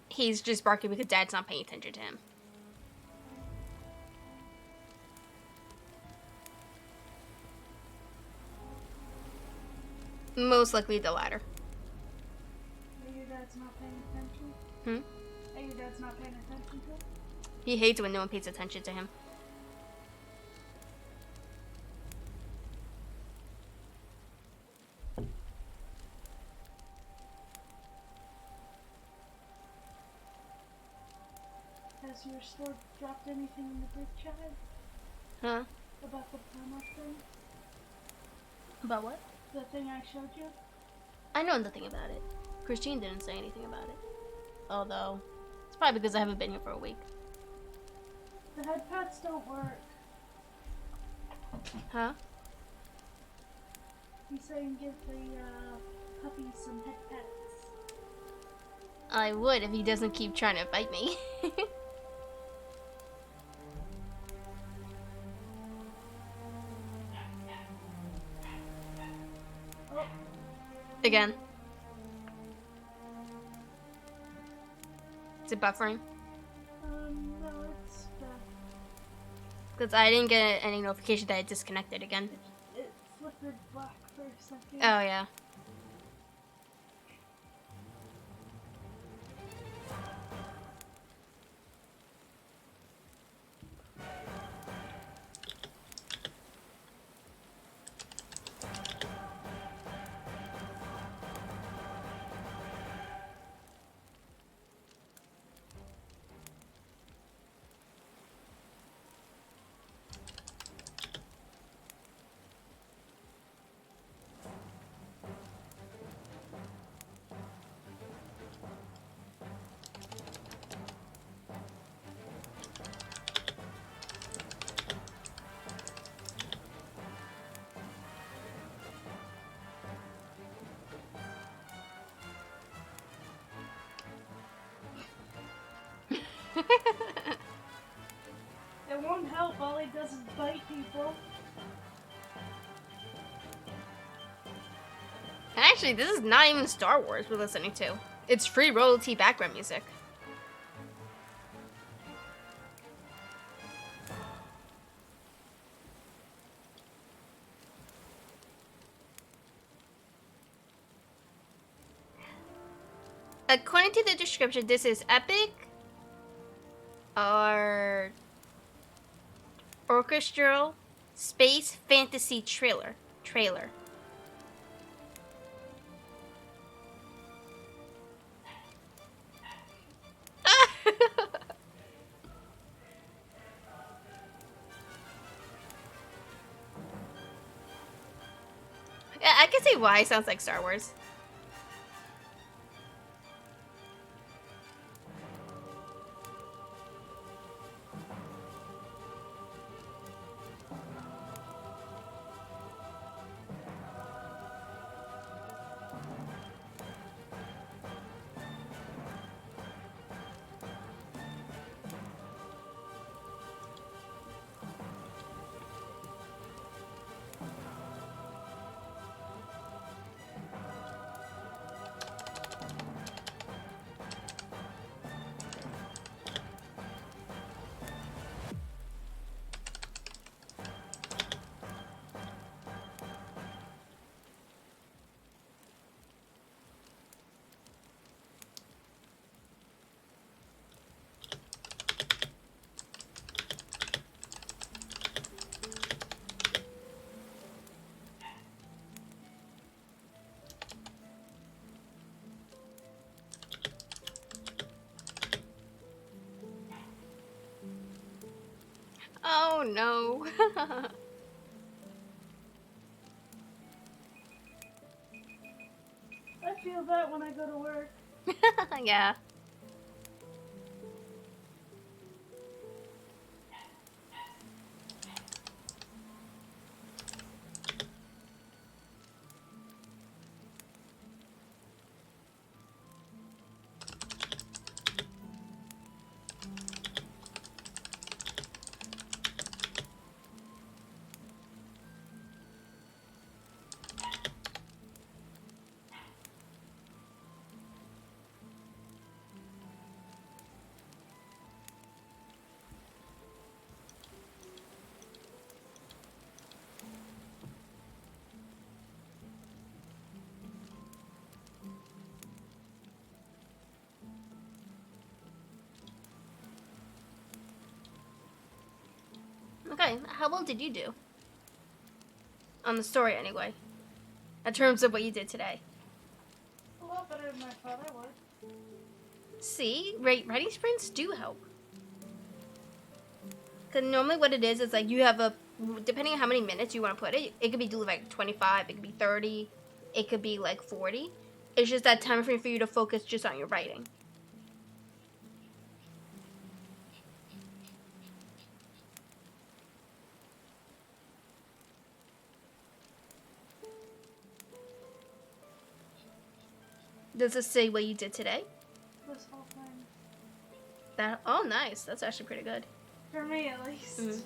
he's just barking because Dad's not paying attention to him. Most likely the latter. Your dad's not paying attention? Hmm? Your dad's not paying attention to it? He hates when no one pays attention to him. Has your store dropped anything in the group chat? Huh? About the promo thing? About what? The thing I showed you? I know nothing about it. Christine didn't say anything about it. Although, it's probably because I haven't been here for a week. The head pats don't work. Huh? He's saying give the puppies some head pats. I would if he doesn't keep trying to bite me. Oh, Again. Is it buffering? no, it's Because I didn't get any notification that it disconnected again. it flickered black for a second. Oh, yeah. It won't help, all he does is bite people. Actually, this is not even Star Wars we're listening to. It's free royalty background music. According to the description, this is epic or orchestral space fantasy trailer. Yeah, I can see why it sounds like Star Wars. Oh no. I feel that when I go to work. Yeah. way, how well did you do? On the story, anyway. In terms of what you did today. A lot better than I thought I would. See, writing sprints do help. Because normally what it is like you have depending on how many minutes you want to put it, it could be like 25, it could be 30, it could be like 40. It's just that time frame for you to focus just on your writing. Does it say what you did today? This whole thing. Oh, nice. That's actually pretty good. For me, at least. Mm-hmm.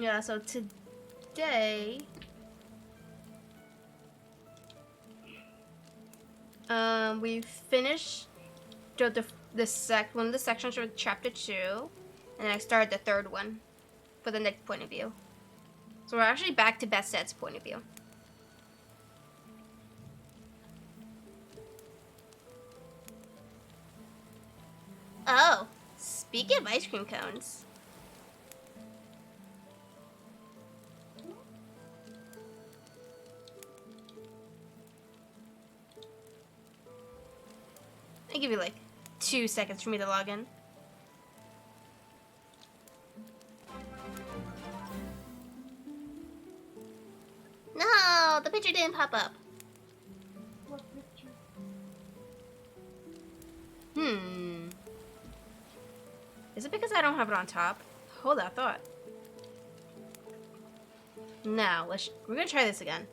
Yeah, so today... we finished one of the sections for chapter 2, and I started the third one for the next point of view. So we're actually back to Bassette's point of view. Oh, speaking of ice cream cones. I'll give you like 2 seconds for me to log in. No, the picture didn't pop up. What picture? Is it because I don't have it on top? Hold that thought. Now, we're gonna try this again.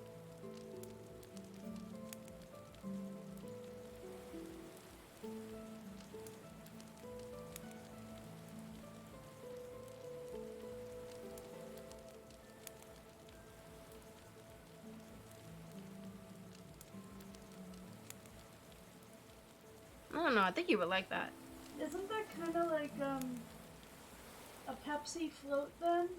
I don't know, I think you would like that. Isn't that kind of like a Pepsi float then?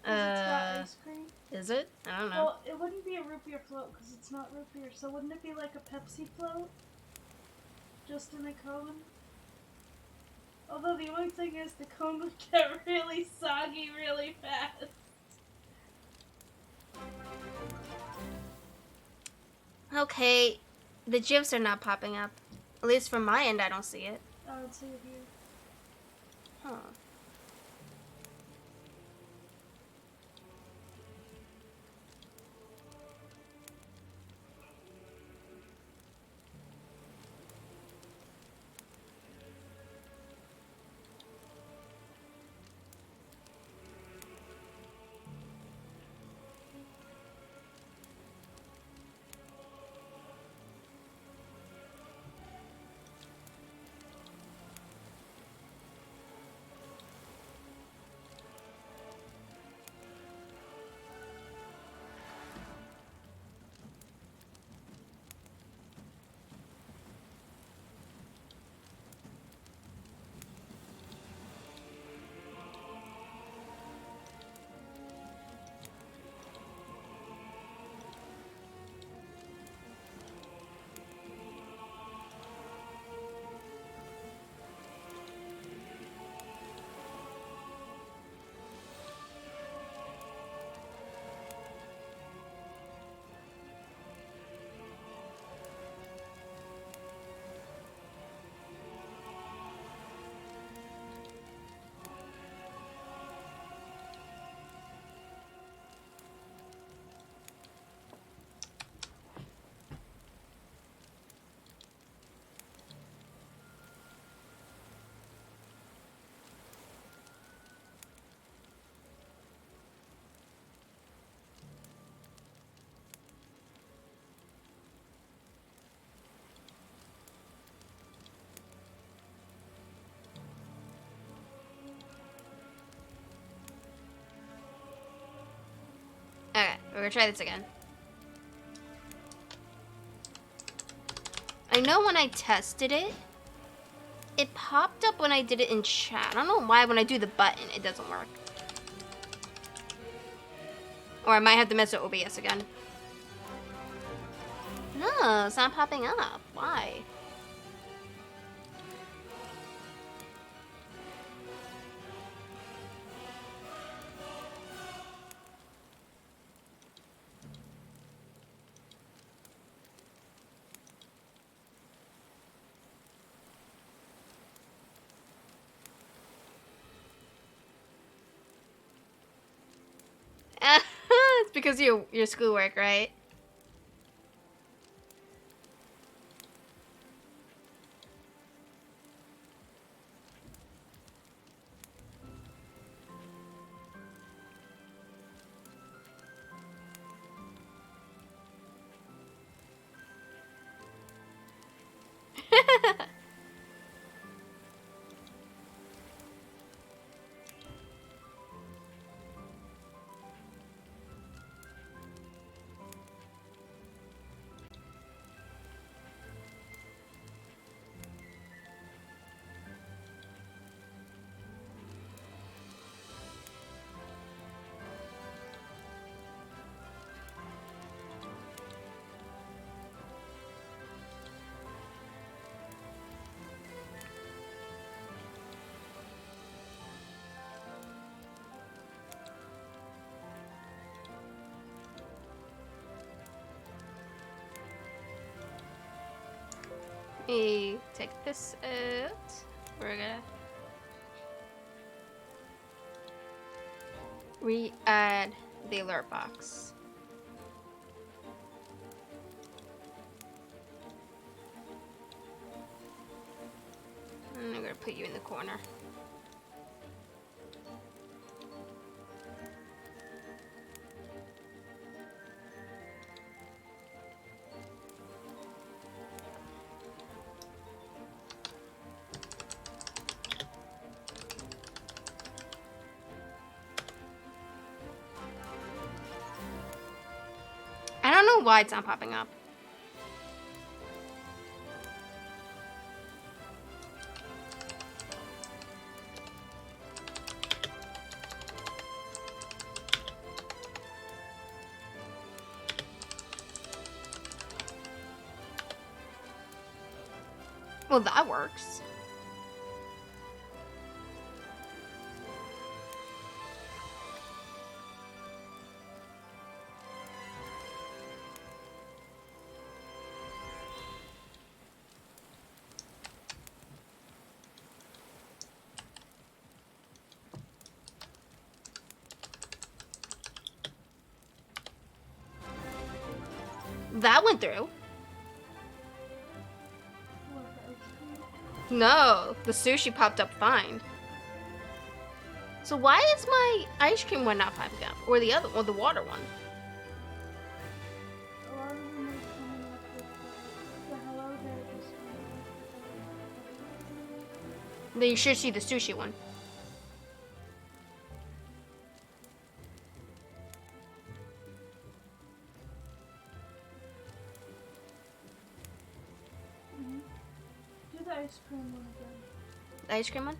'Cause it's got ice cream. Is it? I don't know. Well, it wouldn't be a root beer float because it's not root beer. So wouldn't it be like a Pepsi float? Just in a cone? Although the only thing is the cone would get really soggy really fast. Okay, the GIFs are not popping up. At least from my end, I don't see it. I don't see it here. Huh. Okay, we're gonna try this again. I know when I tested it, it popped up when I did it in chat. I don't know why when I do the button, it doesn't work. Or I might have to mess with OBS again. No, it's not popping up. Why? It's because of your schoolwork, right? Me take this out. We're gonna re-add the alert box. And I'm gonna put you in the corner. I don't know why it's not popping up. Well, that works. That went through. No, the sushi popped up fine. So why is my ice cream one not popping up? Or the other, or the water one? A lot of them are coming up with the hello there just. Then you should see the sushi one. Do the ice cream one again. The ice cream one?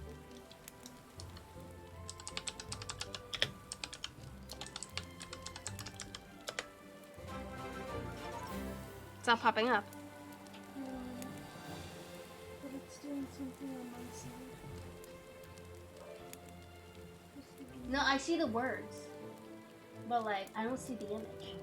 It's not popping up. But it's doing something on my side. No, I see the words, but like I don't see the image.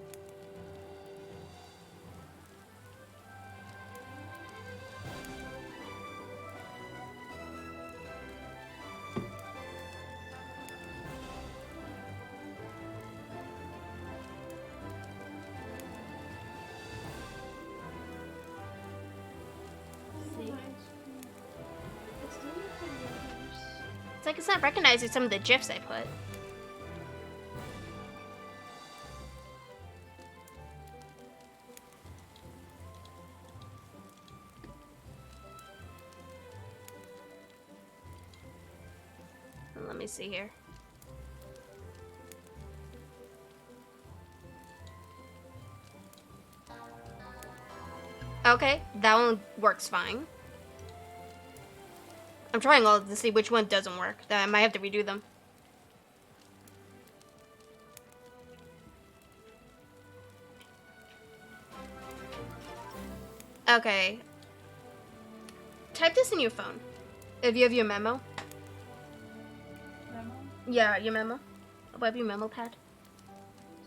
See? It's doing it for the others. It's like it's not recognizing some of the GIFs I put. Let me see here. Okay, that one works fine. I'm trying all to see which one doesn't work. I might have to redo them. Okay. Type this in your phone. If you have your memo. Memo? Yeah, your memo. Above your memo pad.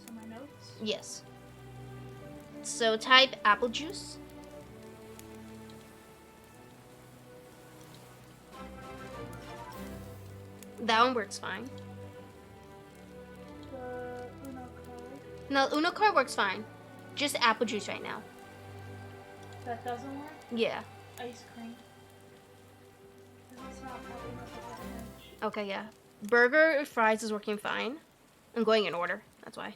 So my notes? Yes. So type apple juice. That one works fine. The Uno No, Uno card works fine. Just apple juice right now. That doesn't work? Yeah. Ice cream. It's not popping up with that image. Okay, yeah. Burger fries is working fine. I'm going in order. That's why.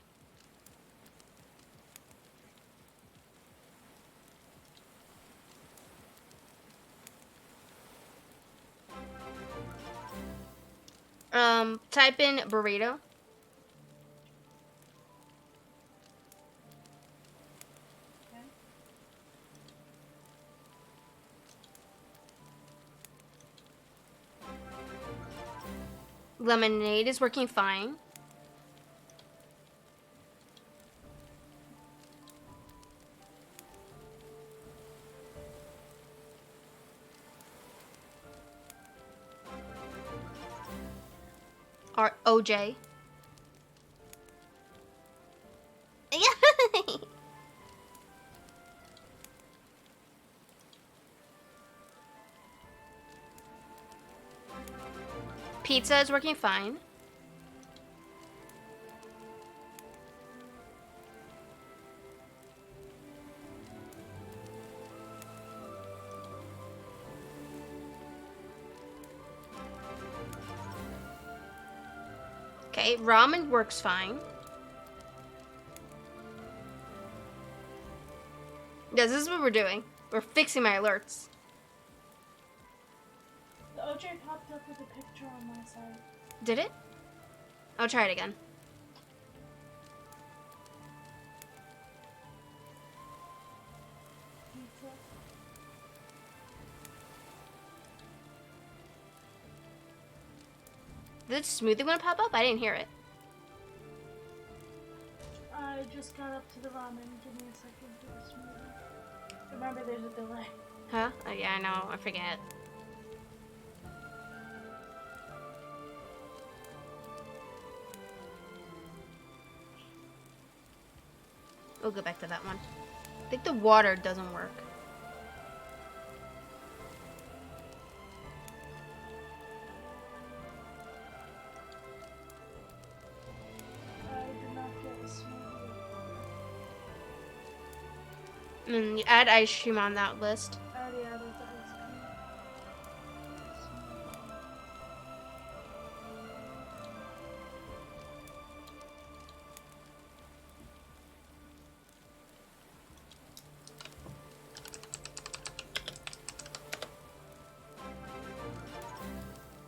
Type in burrito. Okay. Lemonade is working fine. Or OJ. Pizza is working fine. Okay, ramen works fine. Yeah, this is what we're doing. We're fixing my alerts. The OJ popped up with a picture on my side. Did it? I'll try it again. Pizza. Did the smoothie one pop up? I didn't hear it. I just got up to the ramen. Give me a second for the smoothie. Remember, there's a delay. Huh? Oh, yeah, I know. I forget. We'll go back to that one. I think the water doesn't work. I did not get a smoothie. And you add ice cream on that list. I already added the ice cream.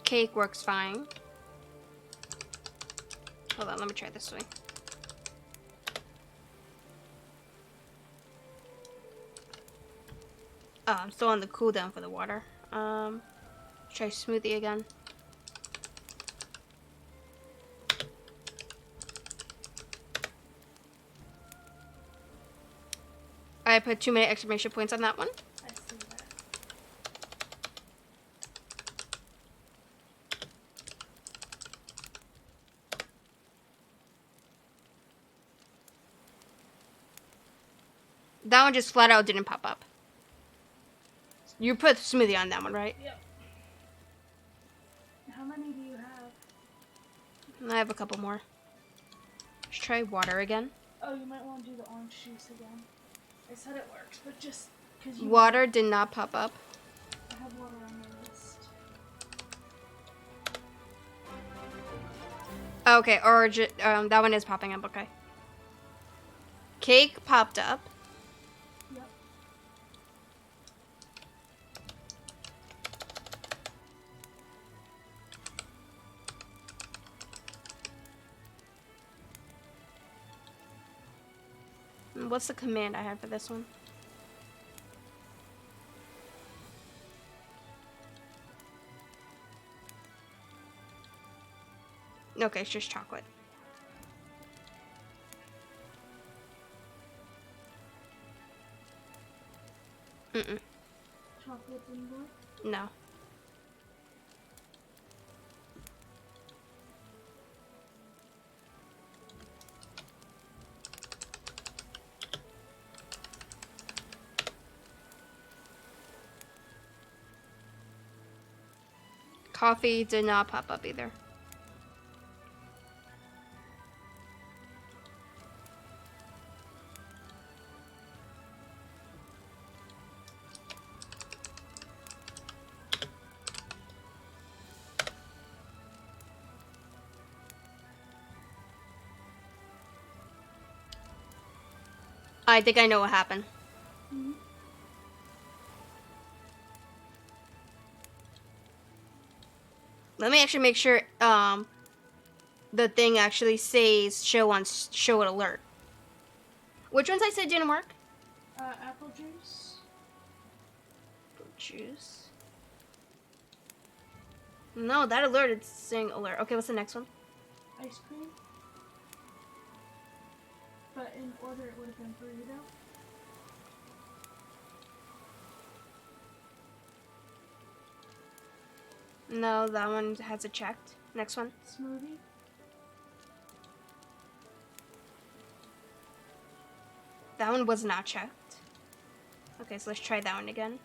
Cake works fine. Hold on, let me try this way. Oh, I'm still on the cooldown for the water. Try smoothie again. I put too many exclamation points on that one. I see that. That one just flat out didn't pop up. You put smoothie on that one, right? Yep. How many do you have? I have a couple more. Let's try water again. Oh, you might want to do the orange juice again. I said it works, but just because you... Water did not pop up. I have water on my list. Okay, origin. That one is popping up. Okay. Cake popped up. Yep. What's the command I have for this one? Okay, it's just chocolate. Mm-mm. Chocolate and what? No. Coffee did not pop up either. I think I know what happened. Hmm? Let me actually make sure the thing actually says show an alert. Which ones I said didn't work? Apple juice. Juice. No, that alert it's saying alert. Okay, what's the next one? Ice cream. But in order it would have been burrito. No, that one has it checked. Next one. Smoothie. That one was not checked. Okay, so let's try that one again.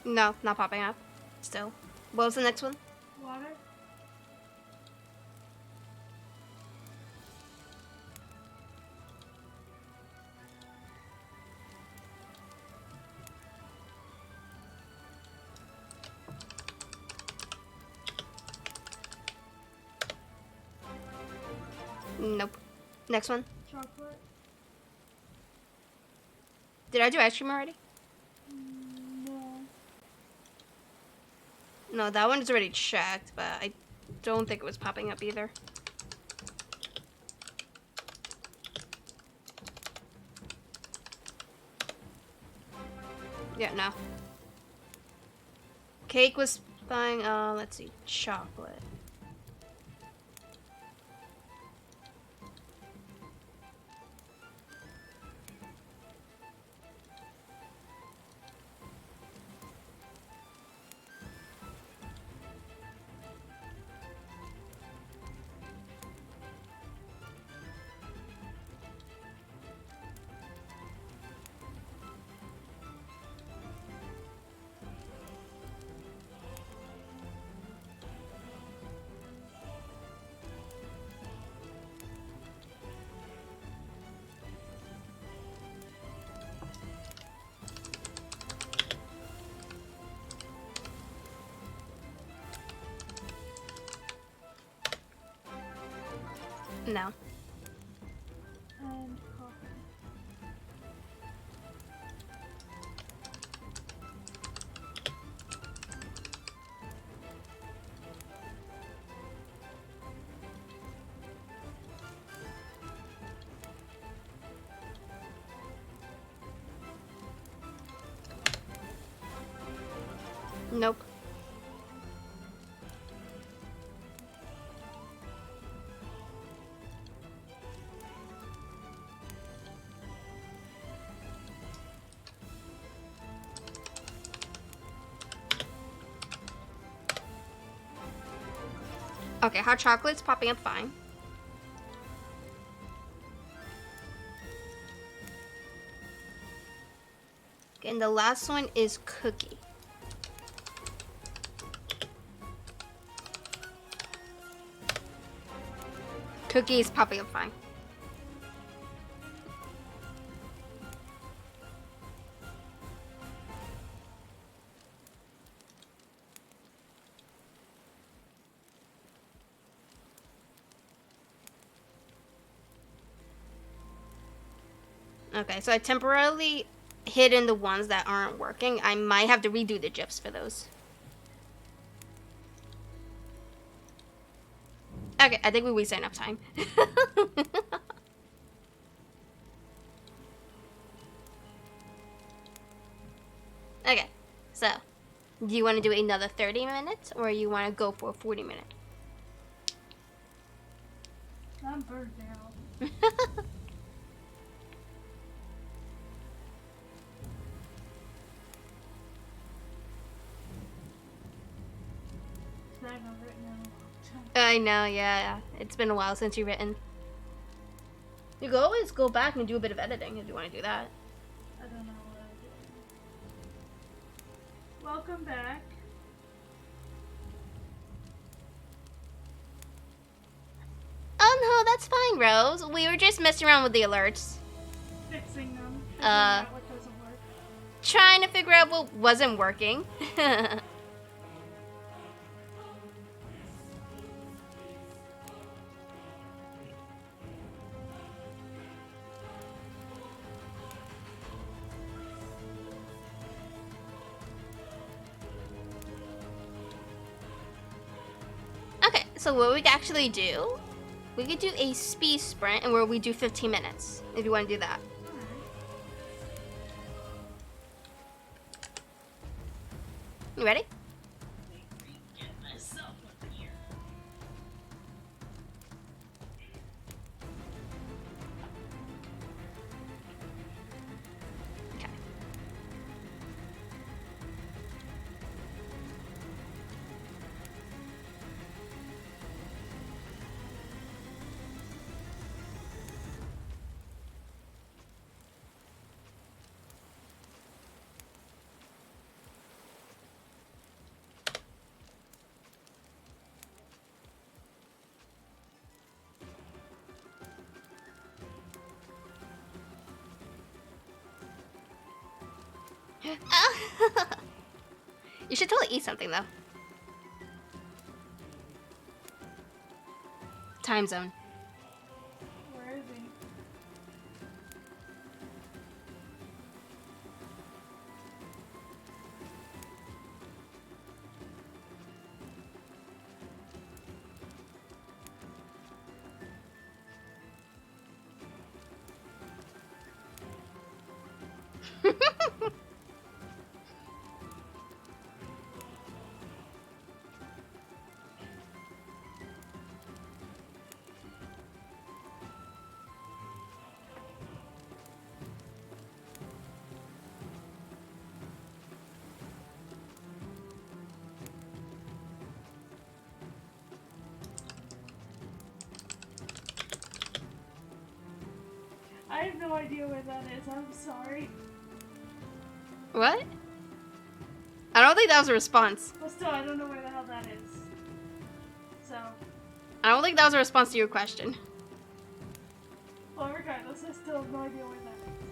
No, not popping up. Still. What was the next one? Water. Nope. Next one. Chocolate. Did I do ice cream already? No. No, that one is already checked, but I don't think it was popping up either. Yeah, no. Cake was buying, let's see, chocolate. No. And coffee. Nope. Okay, hot chocolate's popping up fine. Okay, and the last one is cookie. Cookie is popping up fine. Okay, so I temporarily hid in the ones that aren't working. I might have to redo the GIFs for those. Okay, I think we wasted enough time. Okay, so do you want to do another 30 minutes or you want to go for a 40 minute? I'm burned now. I haven't written in a long time. I know, yeah. It's been a while since you've written. You could always go back and do a bit of editing if you want to do that. I don't know what I'm doing. Welcome back. Oh no, that's fine, Rose. We were just messing around with the alerts. Fixing them. Figuring out what doesn't work. trying to figure out what wasn't working. Okay, so what we could actually do, we could do a speed sprint and where we do 15 minutes, if you want to do that. You ready? Okay. You should totally eat something though. Time zone. Where is he? I have no idea where that is. I'm sorry. What? I don't think that was a response. But still, I don't know where the hell that is. So, I don't think that was a response to your question. well, regardless, I still have no idea where that is.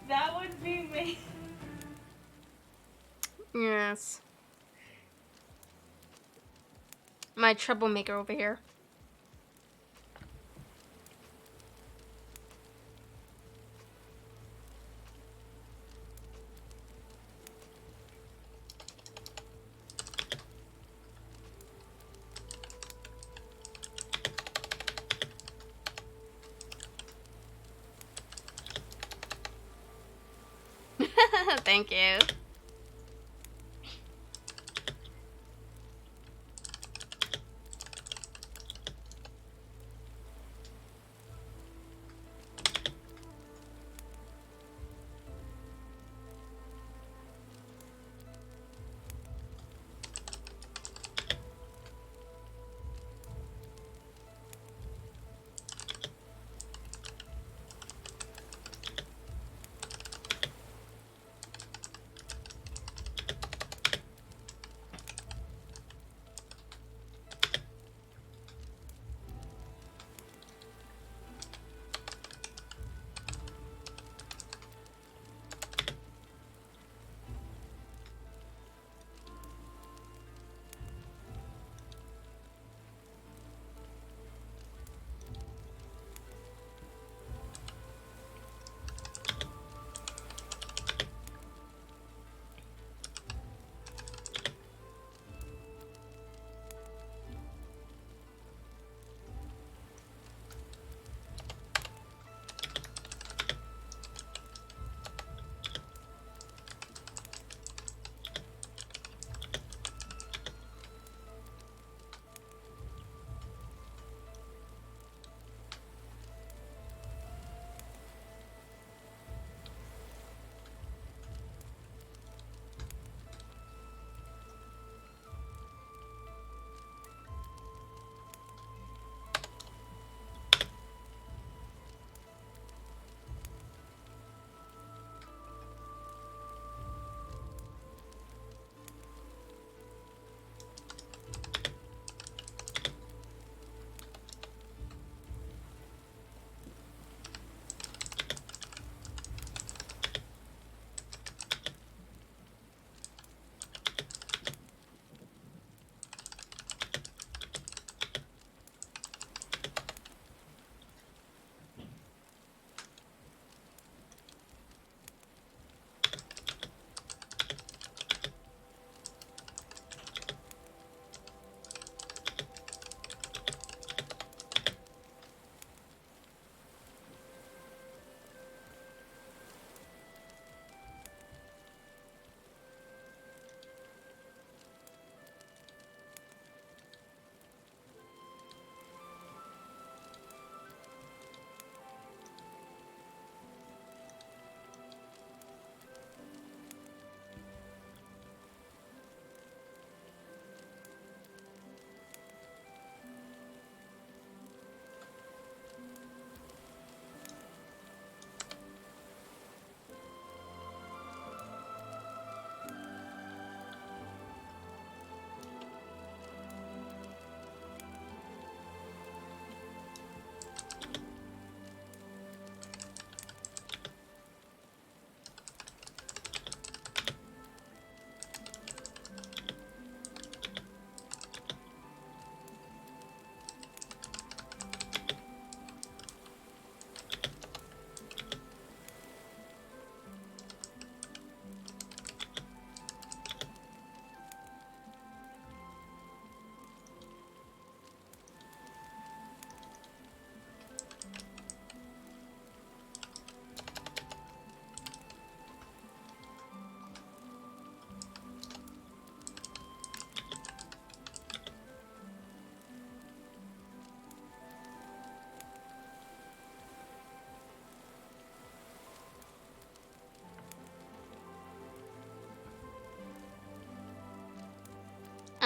That would be me. Yes. My troublemaker over here. Thank you.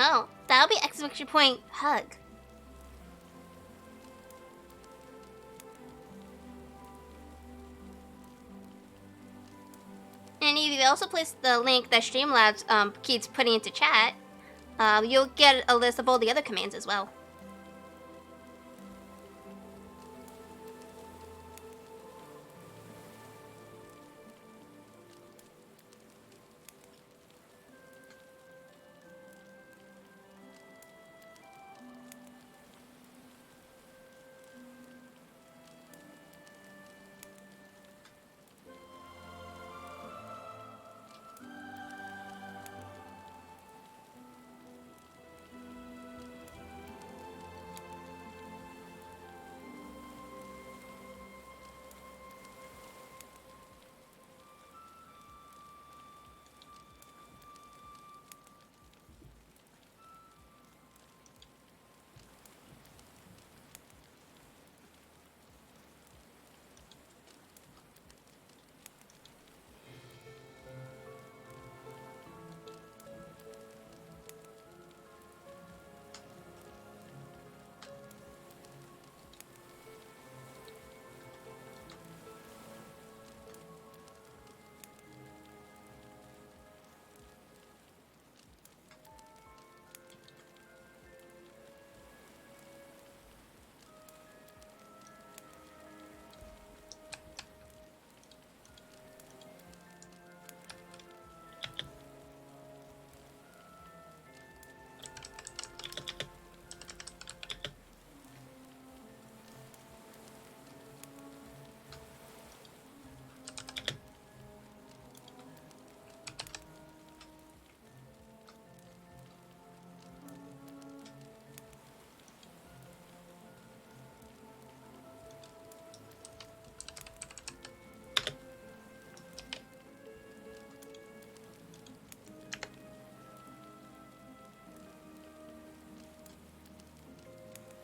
Oh, that'll be exclamation point hug. And if you also place the link that Streamlabs keeps putting into chat, you'll get a list of all the other commands as well.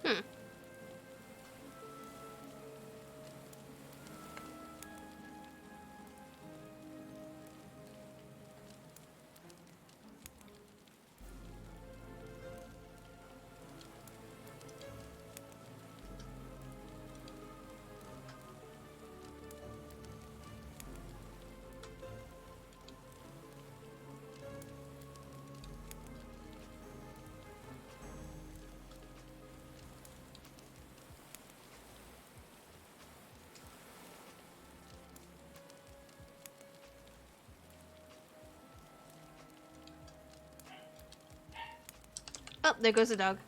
Hmm. Oh, there goes the dog.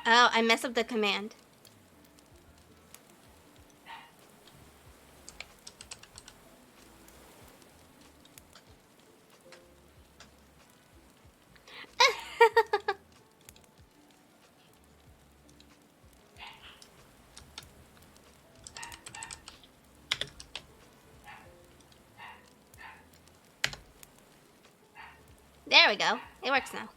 Oh, I messed up the command. There we go. It works now.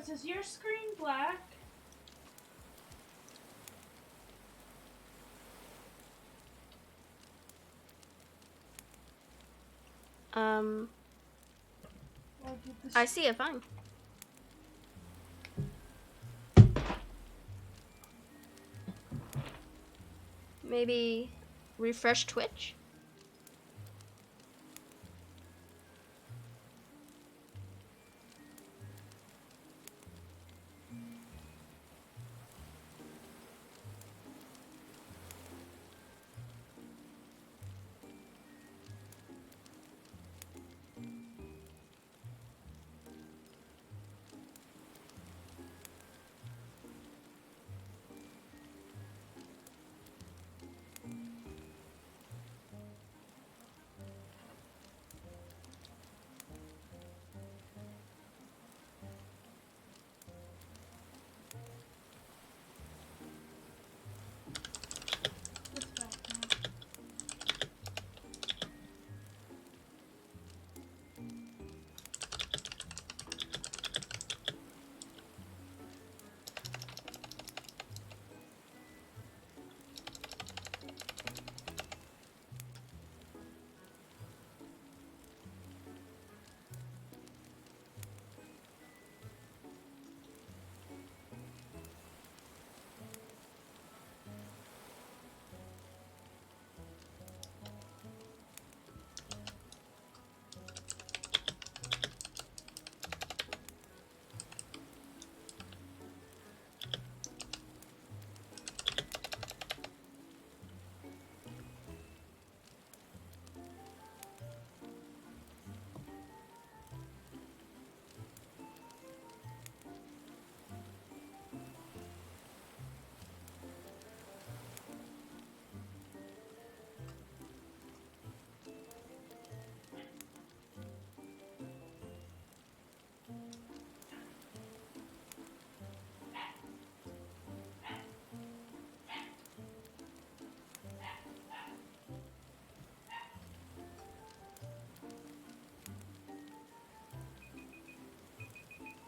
Alex, is your screen black? Or did the I see it fine. Maybe refresh Twitch? It's back now.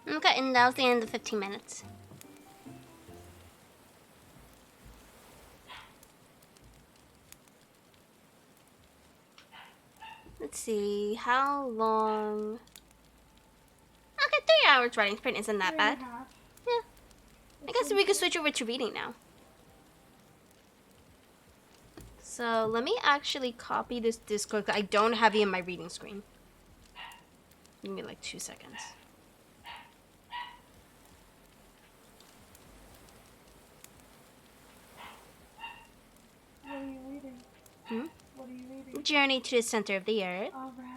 Okay, and that was the end of the 15 minutes. Let's see, how long? Okay, 3 hours writing sprint isn't that bad. 3.5. Yeah. I guess we could switch over to reading now. So let me actually copy this Discord. I don't have you in my reading screen. Give me like 2 seconds. What are you reading? Hmm? What are you reading? Journey to the Center of the Earth. All right.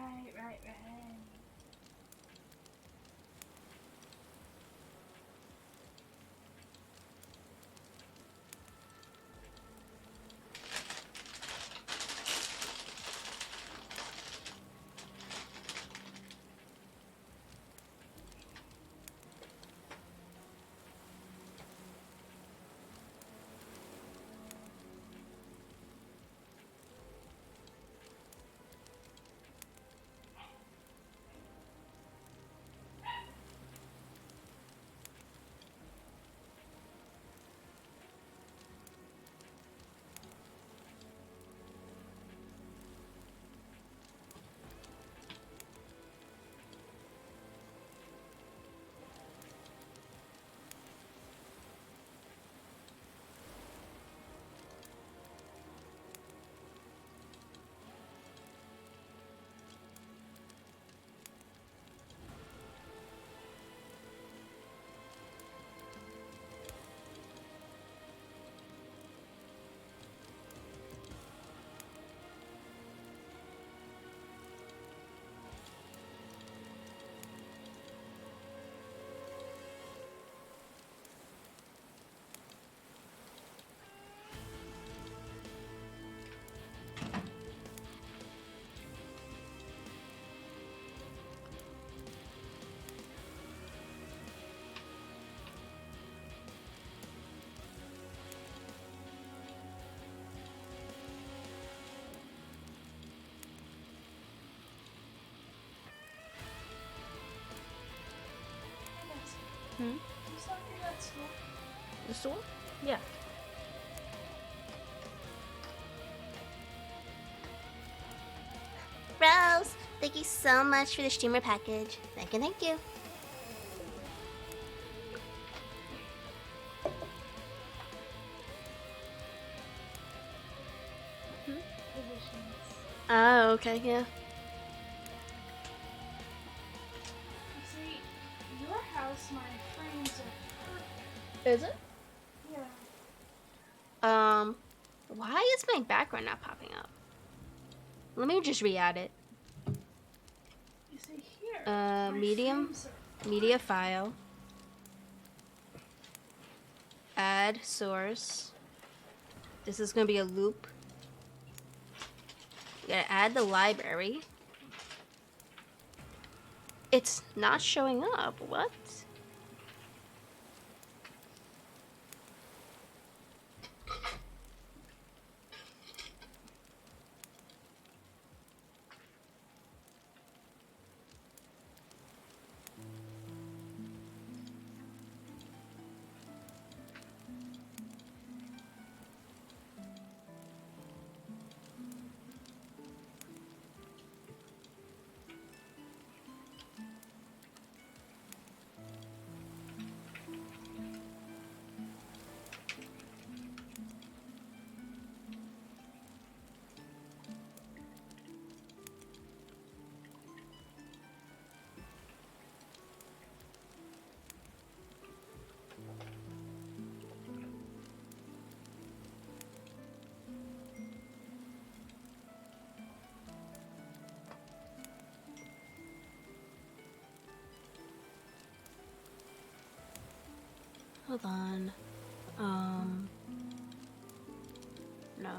Hmm? Who's locking that store? The store? Yeah. Rose, thank you so much for the streamer package. Thank you, thank you. Positions. Oh, okay, yeah. You see, your house, my frames are perfect. Is it? Yeah. Why is my background not popping up? Let me just re-add it. You see here. My Medium, frames are media file. Add source. This is gonna be a loop. We gotta add the library. It's not showing up. What? Hold on. No.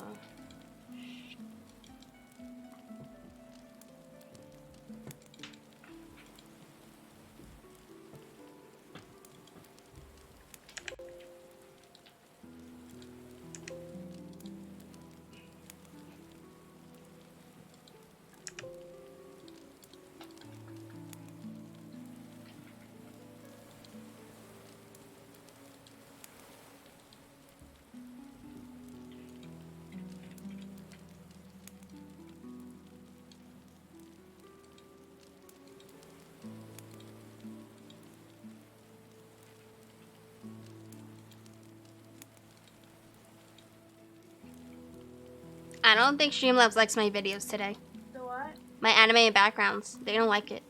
I don't think Streamlabs likes my videos today. The what? My anime backgrounds. They don't like it.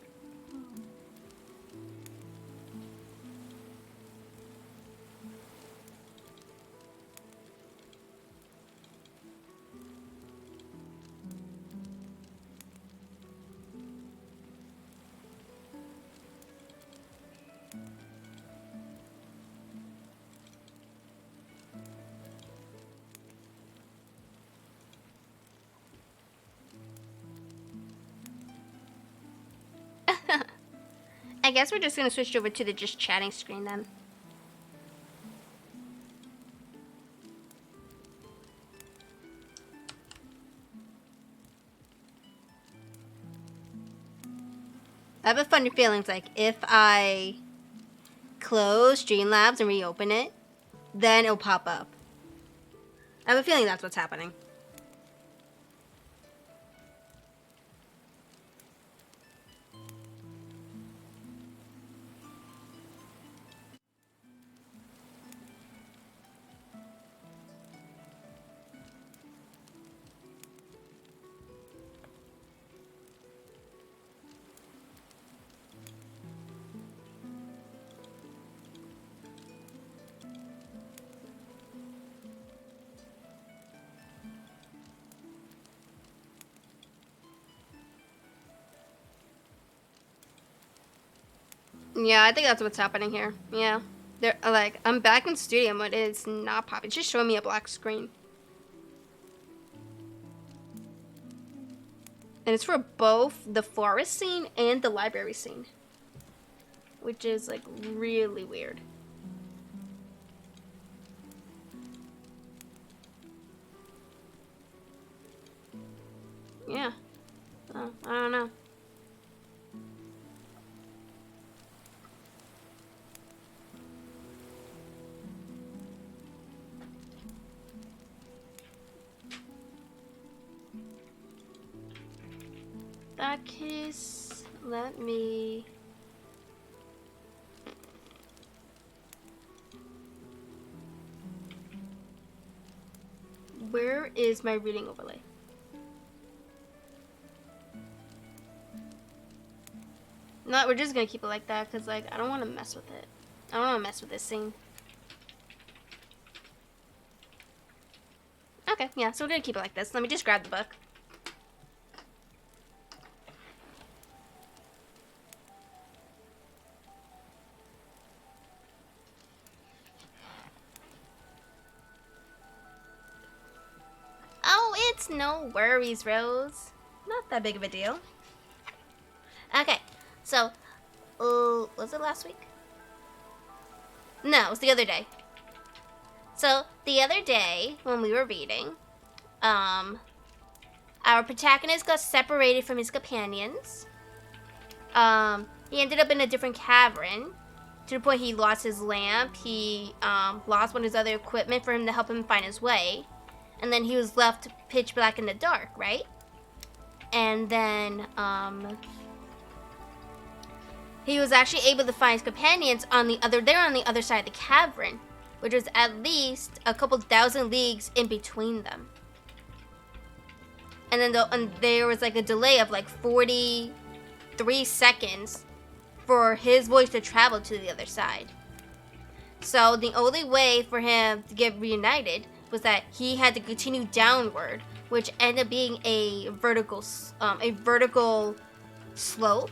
I guess we're just gonna switch over to the just chatting screen then. I have a funny feeling like if I close Streamlabs and reopen it, then it'll pop up. I have a feeling that's what's happening. Yeah, I think that's what's happening here. Yeah. They're like, I'm back in studio mode. It's not popping. It's just showing me a black screen. And it's for both the forest scene and the library scene. Which is like really weird. Yeah. Oh, I don't know. that case, let me... Where is my reading overlay? No, we're just gonna keep it like that because, like, I don't want to mess with it. I don't want to mess with this scene. Okay, yeah, so we're gonna keep it like this. Let me just grab the book. Oh, it's no worries, Rose. Not that big of a deal. Okay, so, was it last week? No, it was the other day. So, the other day, when we were reading, our protagonist got separated from his companions. He ended up in a different cavern, to the point he lost his lamp, he, lost one of his other equipment for him to help him find his way, and then he was left pitch black in the dark, right? And then, he was actually able to find his companions on the other side of the cavern, which was at least a couple thousand leagues in between them. And then there was like a delay of like 43 seconds for his voice to travel to the other side. So the only way for him to get reunited was that he had to continue downward, which ended up being a vertical slope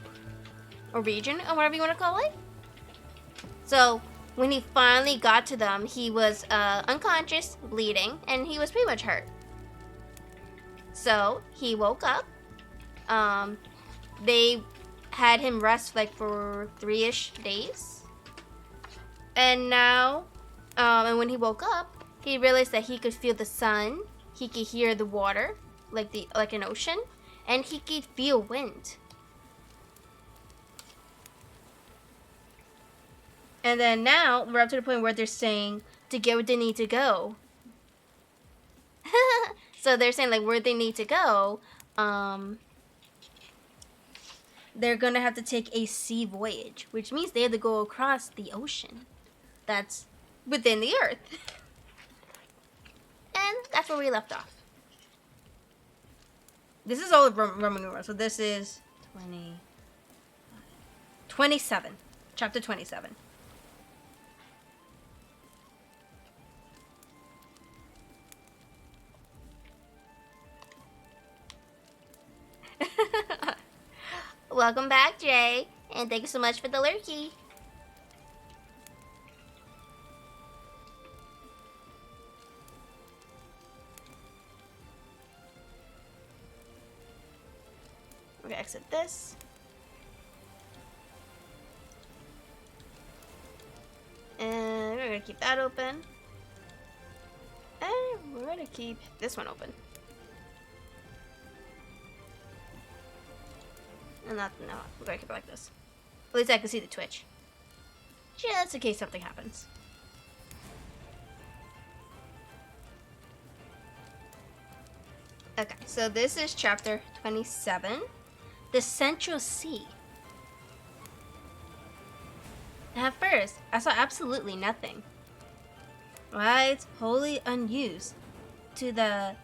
or region or whatever you want to call it. So when he finally got to them, he was unconscious, bleeding, and he was pretty much hurt. So he woke up. They had him rest like for 3-ish days. And now, and when he woke up, he realized that he could feel the sun, he could hear the water, like an ocean, and he could feel wind. And then now, we're up to the point where they're saying to get where they need to go. So they're saying, like, where they need to go, they're gonna have to take a sea voyage, which means they have to go across the ocean that's within the earth. And that's where we left off. This is all Roman numerals, so this is 27. Chapter 27. Welcome back, Jay, and thank you so much for the lurkey. We're gonna exit this. And we're gonna keep that open. And we're gonna keep this one open. And no, we're gonna keep it like this. At least I can see the Twitch. Just in case something happens. Okay, so this is chapter 27. The Central Sea. At first, I saw absolutely nothing. Lights wholly unused to the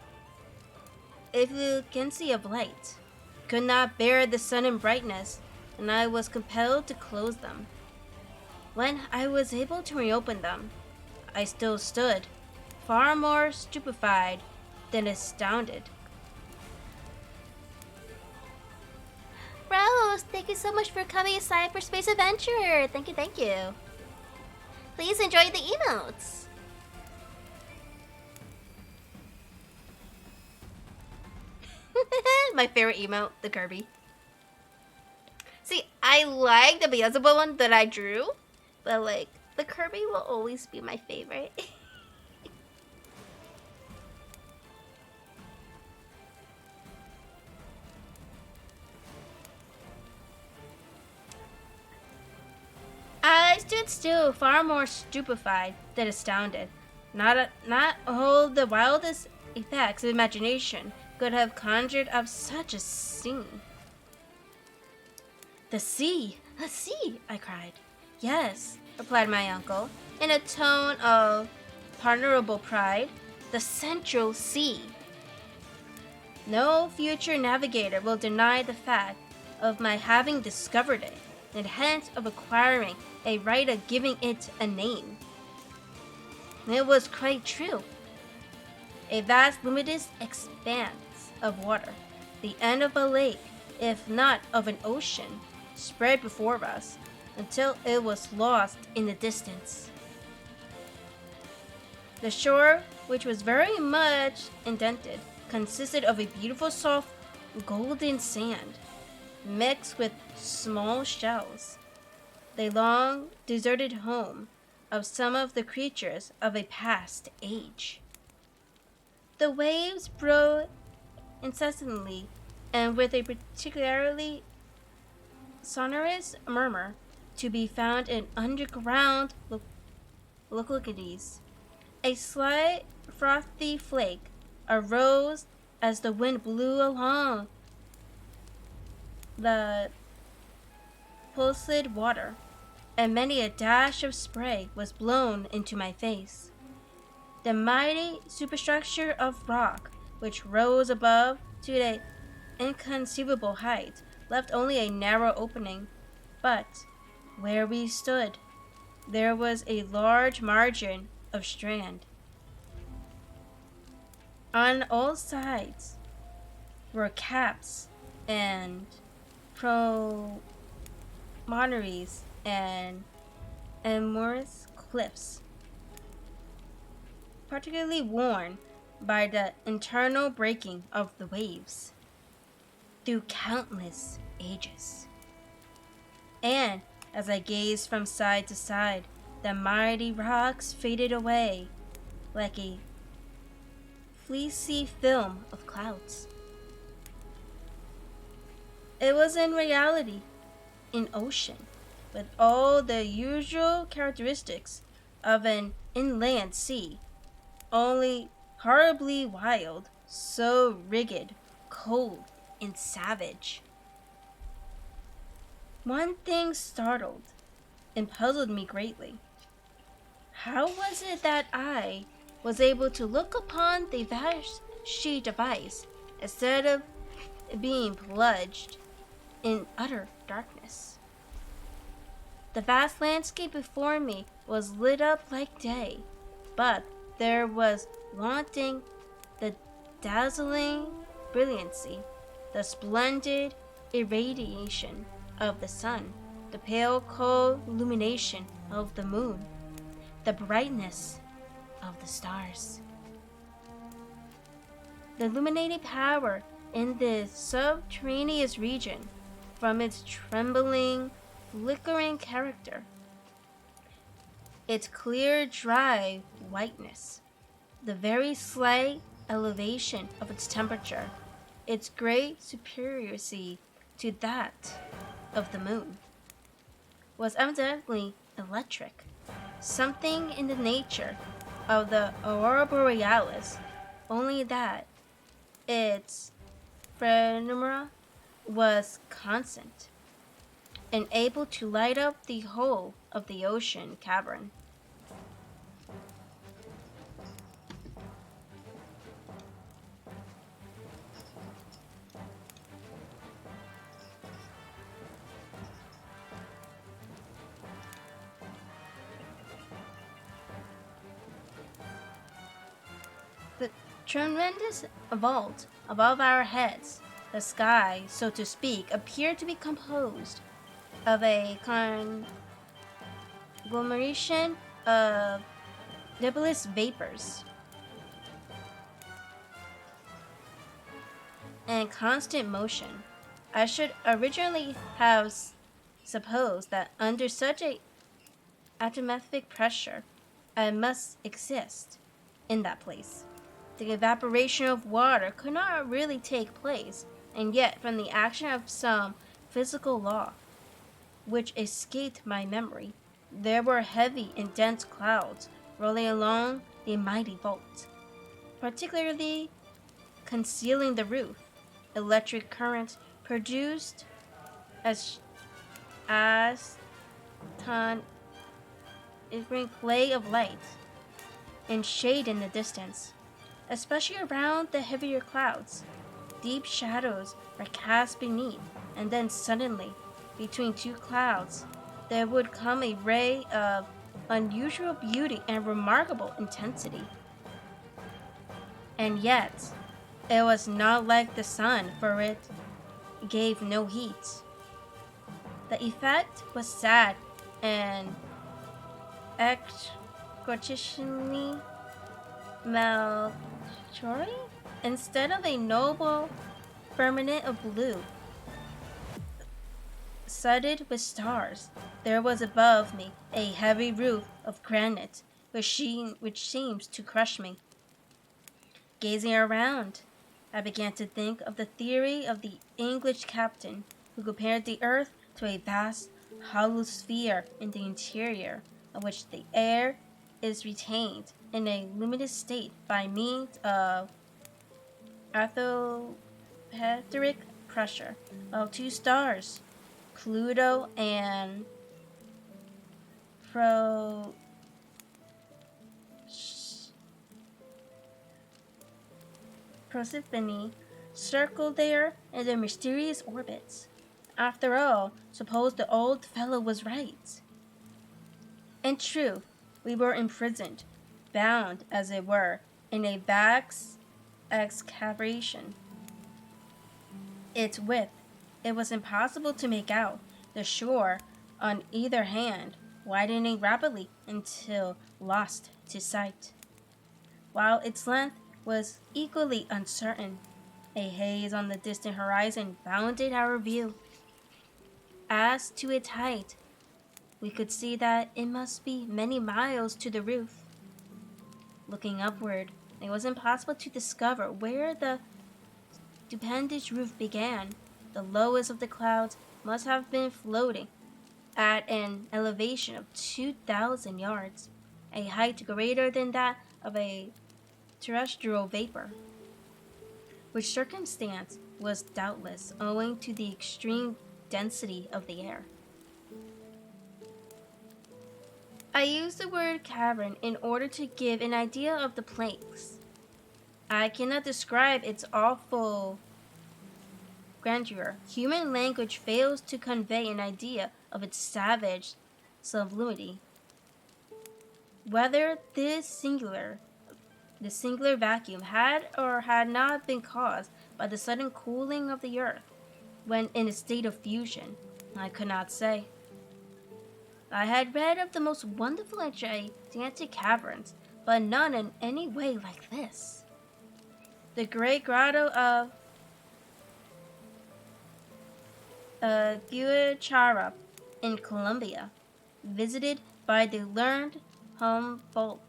effulgency of light. Could not bear the sun and brightness, and I was compelled to close them. When I was able to reopen them, I still stood, far more stupefied than astounded. Rose, thank you so much for coming aside for Space Adventure. Thank you, thank you. Please enjoy the emotes. My favorite emote, the Kirby. See, I like the Beelzebub one that I drew, but like, the Kirby will always be my favorite. I stood still, far more stupefied than astounded. Not all the wildest effects of imagination could have conjured up such a scene. The sea! The sea! I cried. Yes, replied my uncle, in a tone of ponderable pride. The Central Sea! No future navigator will deny the fact of my having discovered it, and hence of acquiring a right of giving it a name. It was quite true. A vast luminous expanse of water, the end of a lake, if not of an ocean, spread before us until it was lost in the distance. The shore, which was very much indented, consisted of a beautiful soft golden sand mixed with small shells, the long deserted home of some of the creatures of a past age. The waves broke incessantly and with a particularly sonorous murmur to be found in underground localities. A slight frothy flake arose as the wind blew along the pulsed water, and many a dash of spray was blown into my face. The mighty superstructure of rock, which rose above to an inconceivable height, left only a narrow opening, but where we stood, there was a large margin of strand. On all sides were caps and promontories and immense cliffs, particularly worn by the internal breaking of the waves through countless ages. And as I gazed from side to side, the mighty rocks faded away like a fleecy film of clouds. It was in reality an ocean with all the usual characteristics of an inland sea, only horribly wild, so rigid, cold, and savage. One thing startled and puzzled me greatly. How was it that I was able to look upon the vast sheet of ice instead of being plunged in utter darkness? The vast landscape before me was lit up like day, but there was wanting the dazzling brilliancy, the splendid irradiation of the sun, the pale cold illumination of the moon, the brightness of the stars. The illuminating power in this subterraneous region, from its trembling, flickering character, its clear, dry whiteness, the very slight elevation of its temperature, its great superiority to that of the moon, was evidently electric, something in the nature of the aurora borealis, only that its phenomena was constant and able to light up the whole of the ocean cavern. The tremendous vault above our heads, the sky, so to speak, appeared to be composed of a conglomeration of nebulous vapors and constant motion. I should originally have supposed that under such a atmospheric pressure, I must exist in that place. The evaporation of water could not really take place, and yet from the action of some physical law, which escaped my memory, there were heavy and dense clouds rolling along the mighty vault, particularly concealing the roof. Electric currents produced as as ton is bring play of light and shade in the distance, especially around the heavier clouds. Deep shadows are cast beneath, and then suddenly, between two clouds, there would come a ray of unusual beauty and remarkable intensity. And yet, it was not like the sun, for it gave no heat. The effect was sad and exquisitely melancholy. Instead of a noble firmament of blue, studded with stars, there was above me a heavy roof of granite, which seems to crush me. Gazing around, I began to think of the theory of the English captain who compared the earth to a vast hollow sphere in the interior, of which the air is retained in a luminous state by means of atmospheric pressure of two stars, Pluto and Persephone, circled there in their mysterious orbits. After all, suppose the old fellow was right. In truth, we were imprisoned, bound, as it were, in a vast excavation. Its width, it was impossible to make out, the shore on either hand widening rapidly until lost to sight, while its length was equally uncertain. A haze on the distant horizon bounded our view. As to its height, we could see that it must be many miles to the roof. Looking upward, it was impossible to discover where the stupendous roof began. The lowest of the clouds must have been floating at an elevation of 2,000 yards, a height greater than that of a terrestrial vapor, which circumstance was doubtless owing to the extreme density of the air. I use the word cavern in order to give an idea of the place. I cannot describe its awful grandeur. Human language fails to convey an idea of its savage sublimity. Whether this singular vacuum had or had not been caused by the sudden cooling of the earth when in a state of fusion, I could not say. I had read of the most wonderful and gigantic caverns, but none in any way like this. The great grotto of Guachara in Colombia, visited by the learned Humboldt,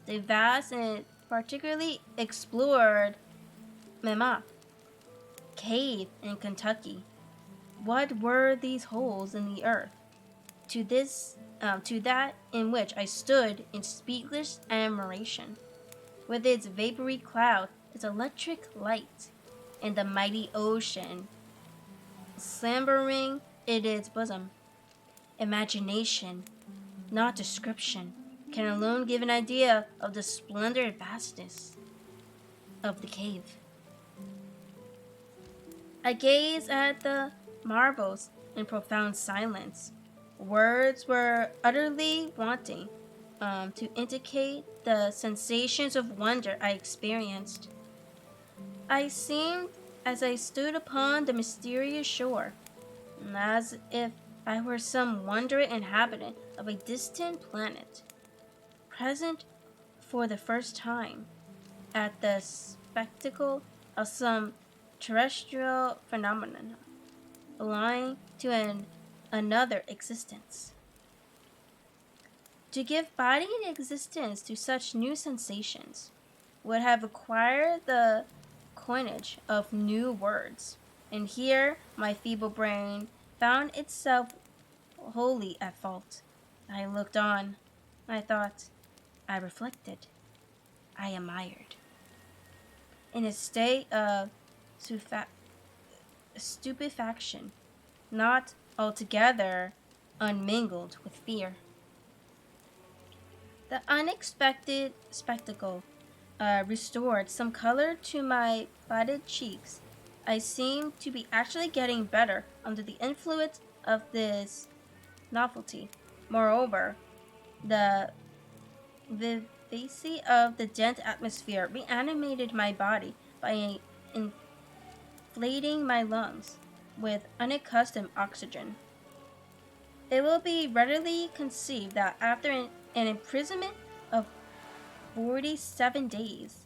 the vast and particularly explored Mammoth Cave in Kentucky. What were these holes in the earth to that in which I stood in speechless admiration, with its vapory cloud, its electric light, and the mighty ocean slumbering in its bosom? Imagination, not description, can alone give an idea of the splendor and vastness of the cave. I gazed at the marbles in profound silence. Words were utterly wanting to indicate the sensations of wonder I experienced. I seemed, as I stood upon the mysterious shore, as if I were some wandering inhabitant of a distant planet, present for the first time at the spectacle of some terrestrial phenomenon belonging to another existence. To give body and existence to such new sensations would have required the coinage of new words, and here my feeble brain found itself wholly at fault. I looked on, I thought, I reflected, I admired. In a state of stupefaction, not altogether unmingled with fear. The unexpected spectacle restored some color to my budded cheeks. I seemed to be actually getting better under the influence of this novelty. Moreover, the vivacity of the dense atmosphere reanimated my body by inflating my lungs with unaccustomed oxygen. It will be readily conceived that after an imprisonment of 47 days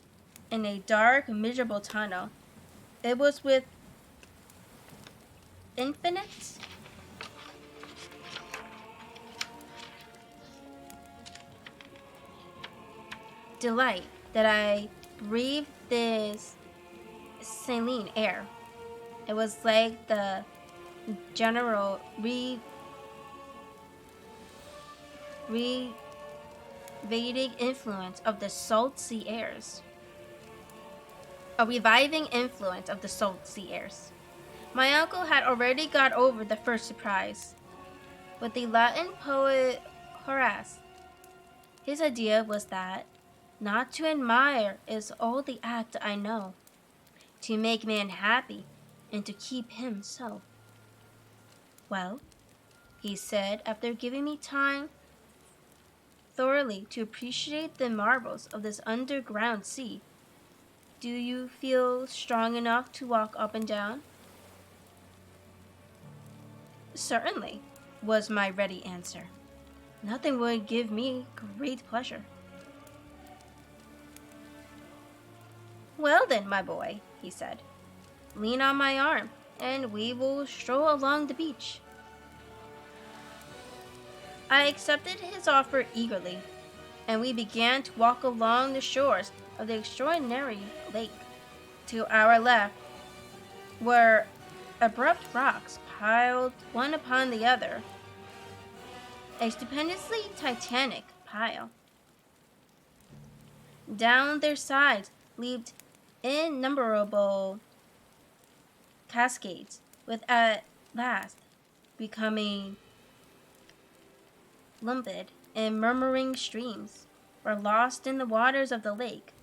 in a dark, miserable tunnel, it was with infinite delight that I breathed this saline air. It was like the general reviving influence of the salt sea airs. A reviving influence of the salt sea airs. My uncle had already got over the first surprise. With the Latin poet Horace, his idea was that not to admire is all the act I know, to make man happy and to keep him so. Well, he said, after giving me time thoroughly to appreciate the marvels of this underground sea, do you feel strong enough to walk up and down? Certainly, was my ready answer. Nothing would give me great pleasure. Well then, my boy, he said, lean on my arm, and we will stroll along the beach. I accepted his offer eagerly, and we began to walk along the shores of the extraordinary lake. To our left were abrupt rocks piled one upon the other, a stupendously titanic pile. Down their sides leaped innumerable cascades, with at last becoming limpid and murmuring streams, were lost in the waters of the lake,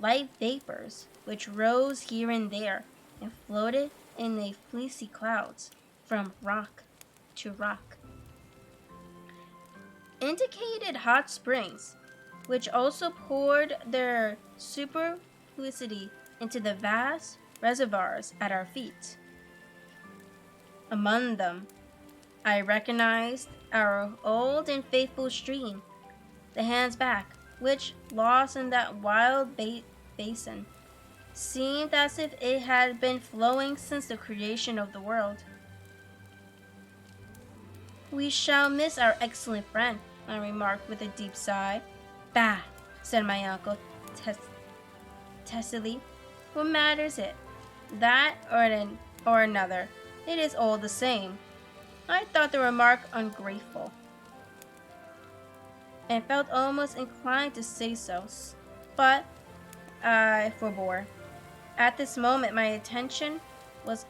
light vapors which rose here and there and floated in the fleecy clouds from rock to rock. Indicated hot springs, which also poured their superfluity into the vast reservoirs at our feet. Among them, I recognized our old and faithful stream, the Hansback, which, lost in that wild basin, seemed as if it had been flowing since the creation of the world. We shall miss our excellent friend, I remarked with a deep sigh. Bah, said my uncle testily. What matters it? That or another. It is all the same. I thought the remark ungrateful, and felt almost inclined to say so, but I forbore. At this moment my attention was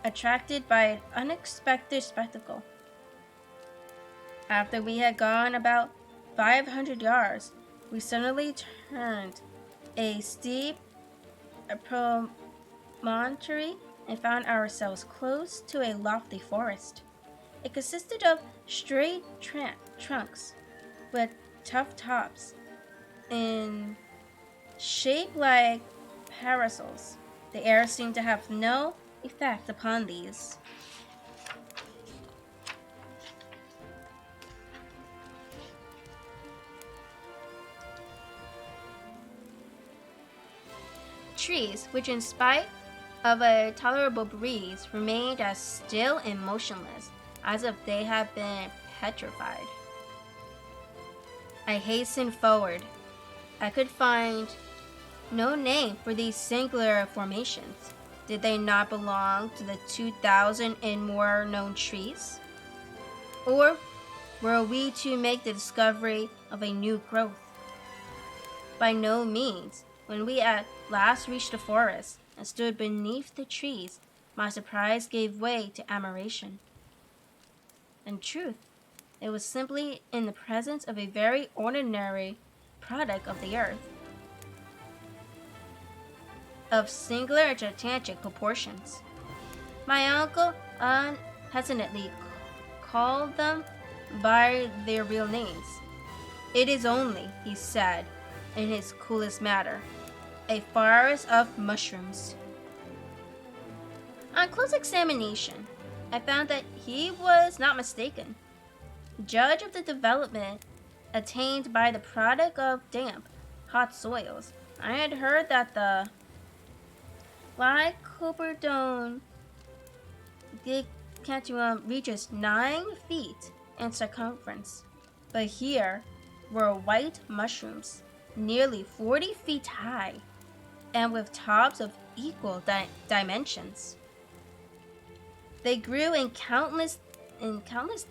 attracted by an unexpected spectacle. After we had gone about 500 yards, we suddenly turned a steep promontory and found ourselves close to a lofty forest. It consisted of straight trunks with tough tops in shape like parasols. The air seemed to have no effect upon these. Trees, which in spite of a tolerable breeze, remained as still and motionless as if they had been petrified. I hastened forward. I could find no name for these singular formations. Did they not belong to the 2,000 and more known trees? Or were we to make the discovery of a new growth? By no means. When we at last reached the forest and stood beneath the trees, my surprise gave way to admiration. In truth, it was simply in the presence of a very ordinary product of the earth, of singular and gigantic proportions. My uncle unhesitatingly called them by their real names. It is only, he said, in his coolest manner, a forest of mushrooms. On close examination, I found that he was not mistaken. Judge of the development attained by the product of damp, hot soils, I had heard that the Lycoperdone Giganteum reaches 9 feet in circumference, but here were white mushrooms, nearly 40 feet high, and with tops of equal dimensions. They grew in countless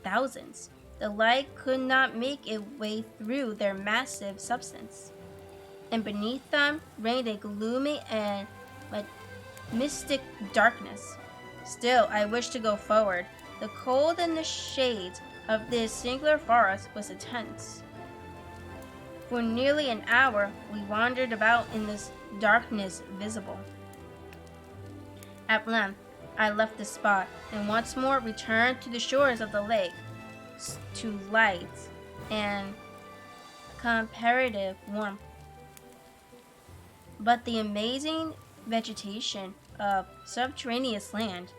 thousands. The light could not make its way through their massive substance, and beneath them reigned a gloomy and mystic darkness. Still, I wished to go forward. The cold and the shade of this singular forest was intense. For nearly an hour, we wandered about in this darkness visible. At length, I left the spot and once more returned to the shores of the lake, to light and comparative warmth. But the amazing vegetation of subterraneous land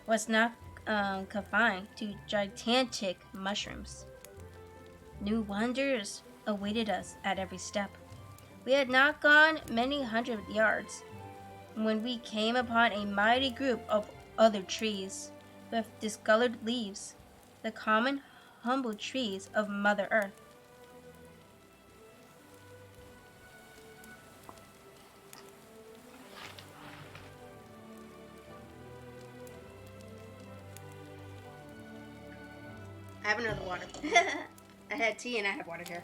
was not confined to gigantic mushrooms. New wonders awaited us at every step. We had not gone many hundred yards when we came upon a mighty group of other trees with discolored leaves, the common humble trees of Mother Earth. I have another water. I had tea and I have water here.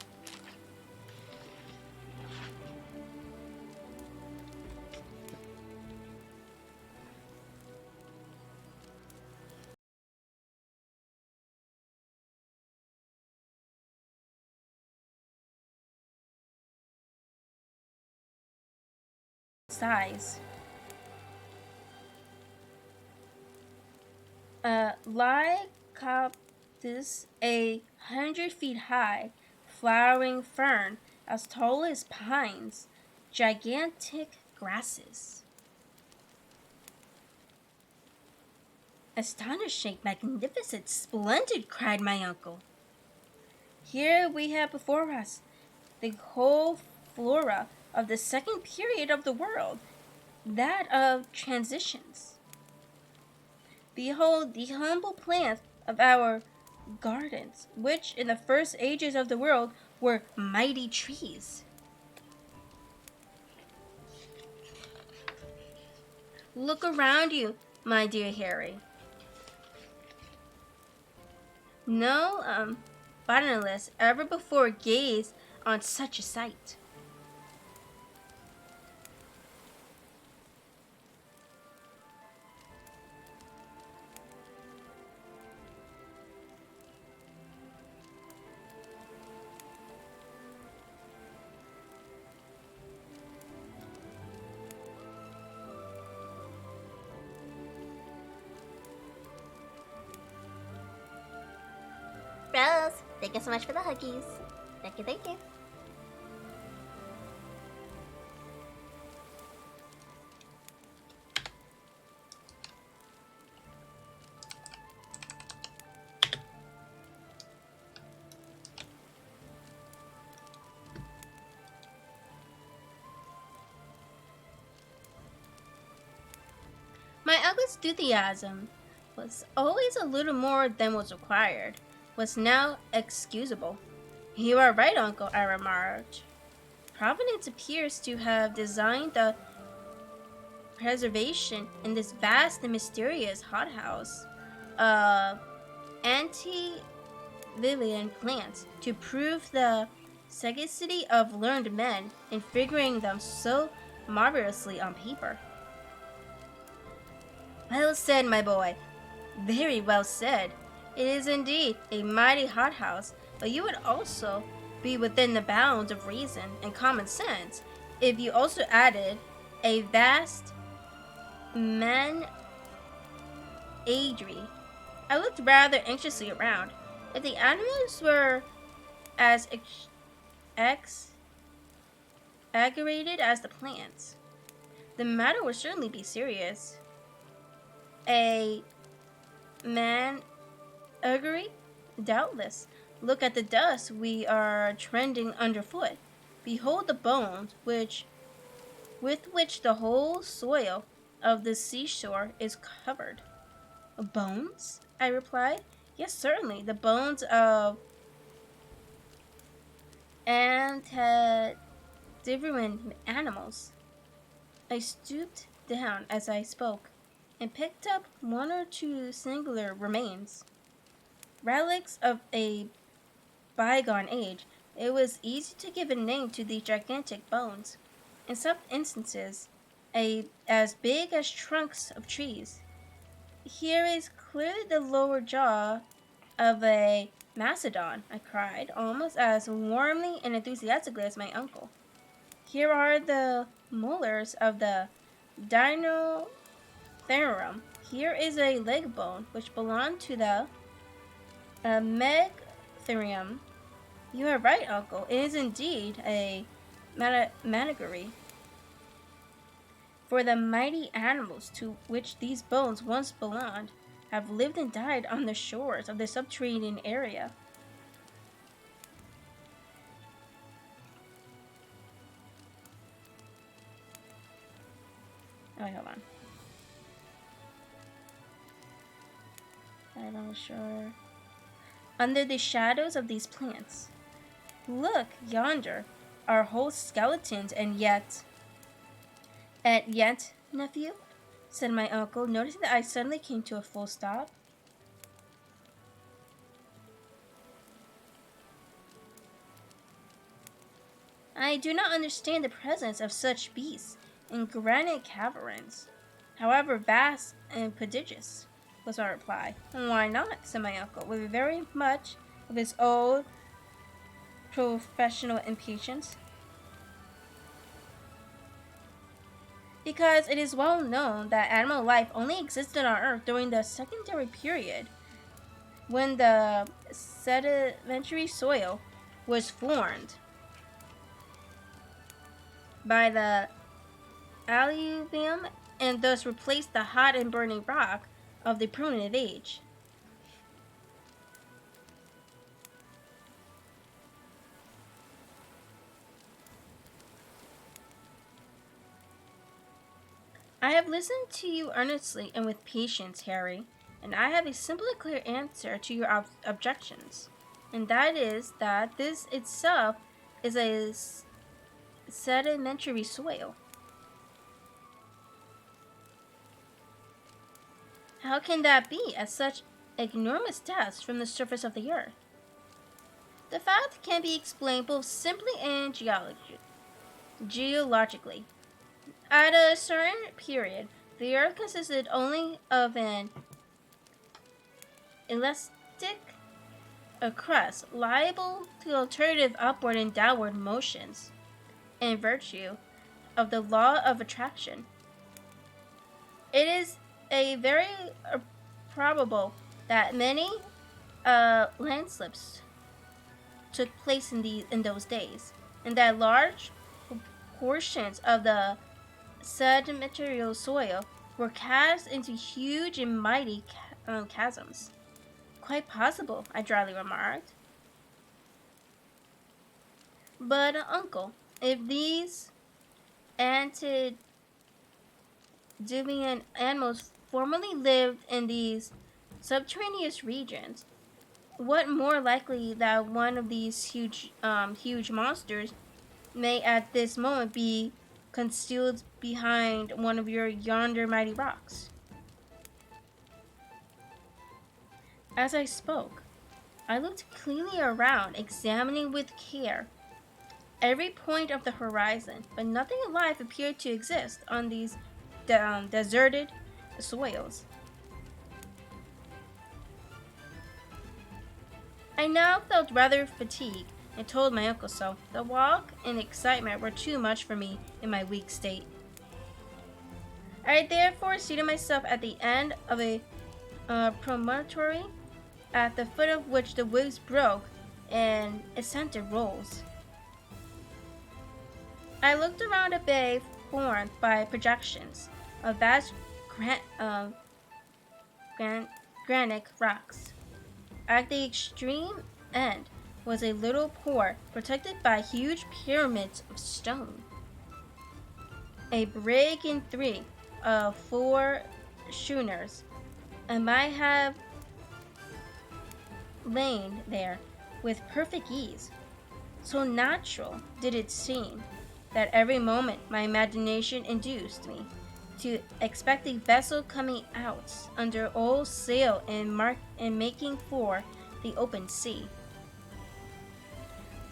Size. Lycoptis, 100 feet high, flowering fern as tall as pines, gigantic grasses. Astonishing, magnificent, splendid, cried my uncle. Here we have before us the whole flora of the second period of the world, that of transitions. Behold the humble plants of our gardens, which in the first ages of the world were mighty trees. Look around you, my dear Harry. No botanist ever before gazed on such a sight. Rose, thank you so much for the huggies. Thank you, thank you. My uncle's enthusiasm was always a little more than was required, was now excusable. You are right, uncle, I remarked. Providence appears to have designed the preservation in this vast and mysterious hothouse of antediluvian plants to prove the sagacity of learned men in figuring them so marvelously on paper. Well said, my boy. Very well said. It is indeed a mighty hothouse, but you would also be within the bounds of reason and common sense if you also added a vast menagerie. I looked rather anxiously around. If the animals were as aggravated as the plants, the matter would certainly be serious. A menagerie? Doubtless. Look at the dust we are trending underfoot. Behold the bones with which the whole soil of the seashore is covered. Bones? I replied. Yes, certainly. The bones of antediluvian animals. I stooped down as I spoke and picked up one or two singular remains. Relics of a bygone age, it was easy to give a name to these gigantic bones. In some instances, as big as trunks of trees. Here is clearly the lower jaw of a mastodon, I cried, almost as warmly and enthusiastically as my uncle. Here are the molars of the Dinotherum. Here is a leg bone which belonged to the Megatherium. You are right, uncle. It is indeed a menagerie. For the mighty animals to which these bones once belonged have lived and died on the shores of the subterranean area. Oh, wait, hold on. I'm not sure. Under the shadows of these plants. Look, yonder are whole skeletons, and yet, nephew, said my uncle, noticing that I suddenly came to a full stop. I do not understand the presence of such beasts in granite caverns, however vast and prodigious, was our reply. Why not? Said my uncle, with very much of his old professional impatience. Because it is well known that animal life only existed on Earth during the secondary period, when the sedimentary soil was formed by the alluvium and thus replaced the hot and burning rock of the primitive age. I have listened to you earnestly and with patience, Harry, and I have a simple and clear answer to your objections, and that is that this itself is a sedimentary soil. How can that be at such enormous depths from the surface of the earth? The fact can be explained both simply and geologically. At a certain period, the earth consisted only of an elastic crust liable to alternative upward and downward motions in virtue of the law of attraction. It is a very probable that many landslips took place in those days, and that large portions of the sedimentary soil were cast into huge and mighty chasms. Quite possible, I dryly remarked. But, uncle, if these antediluvian animals formerly lived in these subterraneous regions, what more likely that one of these huge monsters may at this moment be concealed behind one of your yonder mighty rocks? As I spoke, I looked clearly around, examining with care every point of the horizon, but nothing alive appeared to exist on these deserted soils. I now felt rather fatigued and told my uncle so. The walk and excitement were too much for me in my weak state. I therefore seated myself at the end of a promontory, at the foot of which the waves broke and ascended rolls. I looked around a bay formed by projections of vast granite rocks. At the extreme end was a little port protected by huge pyramids of stone. A brig and 3 of 4 schooners, and might have lain there with perfect ease. So natural did it seem that every moment my imagination induced me to expect a vessel coming out under all sail and making for the open sea.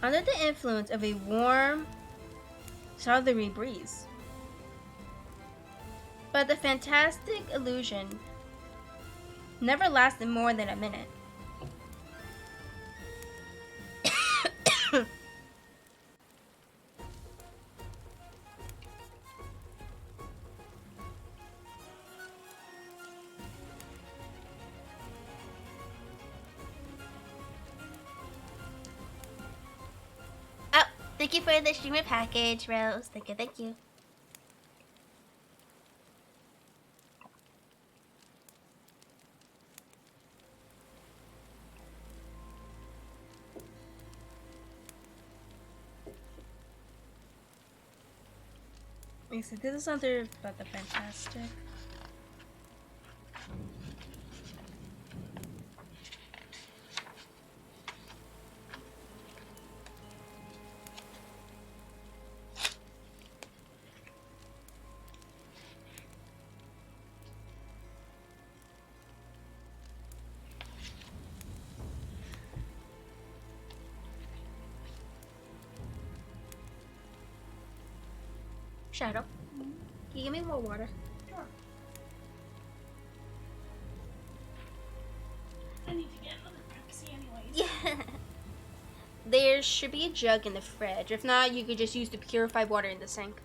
Under the influence of a warm southerly breeze. But the fantastic illusion never lasted more than a minute. Oh, thank you for the streamer package, Rose. Thank you, thank you. This is something about the fantastic. Shadow, can you give me more water? Sure. I need to get another Pepsi anyways. Yeah. There should be a jug in the fridge. If not, you could just use the purified water in the sink.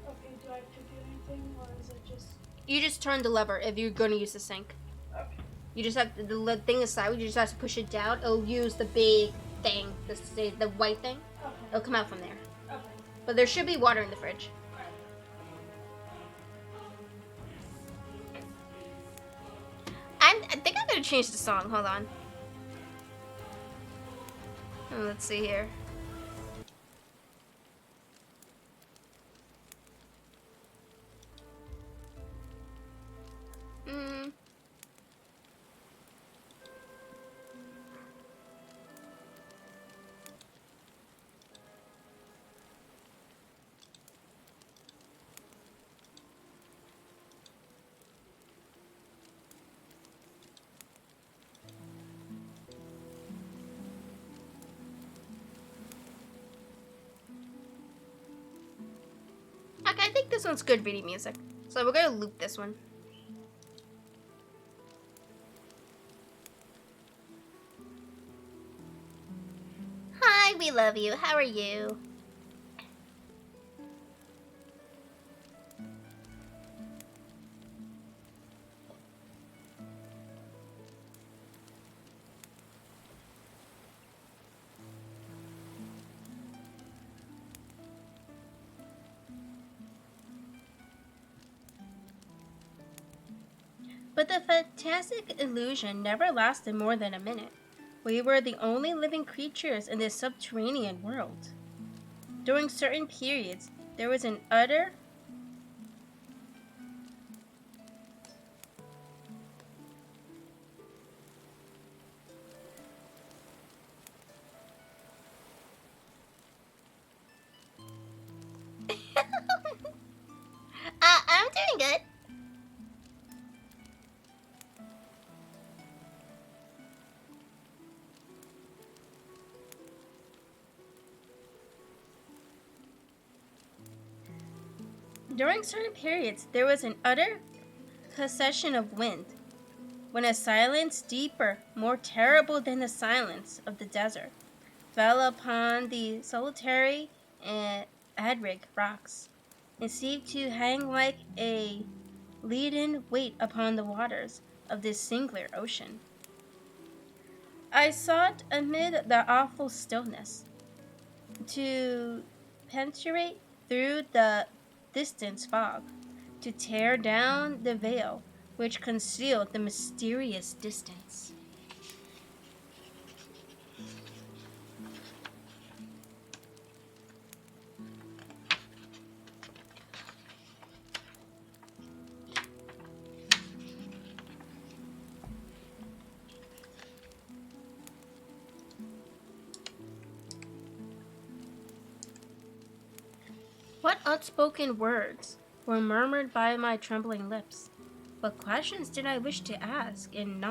Okay, do I have to do anything, or is it just... You just turn the lever if you're going to use the sink. Okay. You just have the thing aside. You just have to push it down. It'll use the big thing, the white thing. Okay. It'll come out from there. Okay. But there should be water in the fridge. I think I'm gonna change the song. Hold on. Let's see here. I think this one's good reading music. So we're gonna loop this one. Hi, we love you. How are you? But the fantastic illusion never lasted more than a minute. We were the only living creatures in this subterranean world. During certain periods, there was an utter I'm doing good. During certain periods, there was an utter cessation of wind. when a silence deeper, more terrible than the silence of the desert, fell upon the solitary and Adrig rocks. It seemed to hang like a leaden weight upon the waters of this singular ocean. I sought amid the awful stillness to penetrate through the distant fog, to tear down the veil which concealed the mysterious distance. What unspoken words were murmured by my trembling lips? What questions did I wish to ask and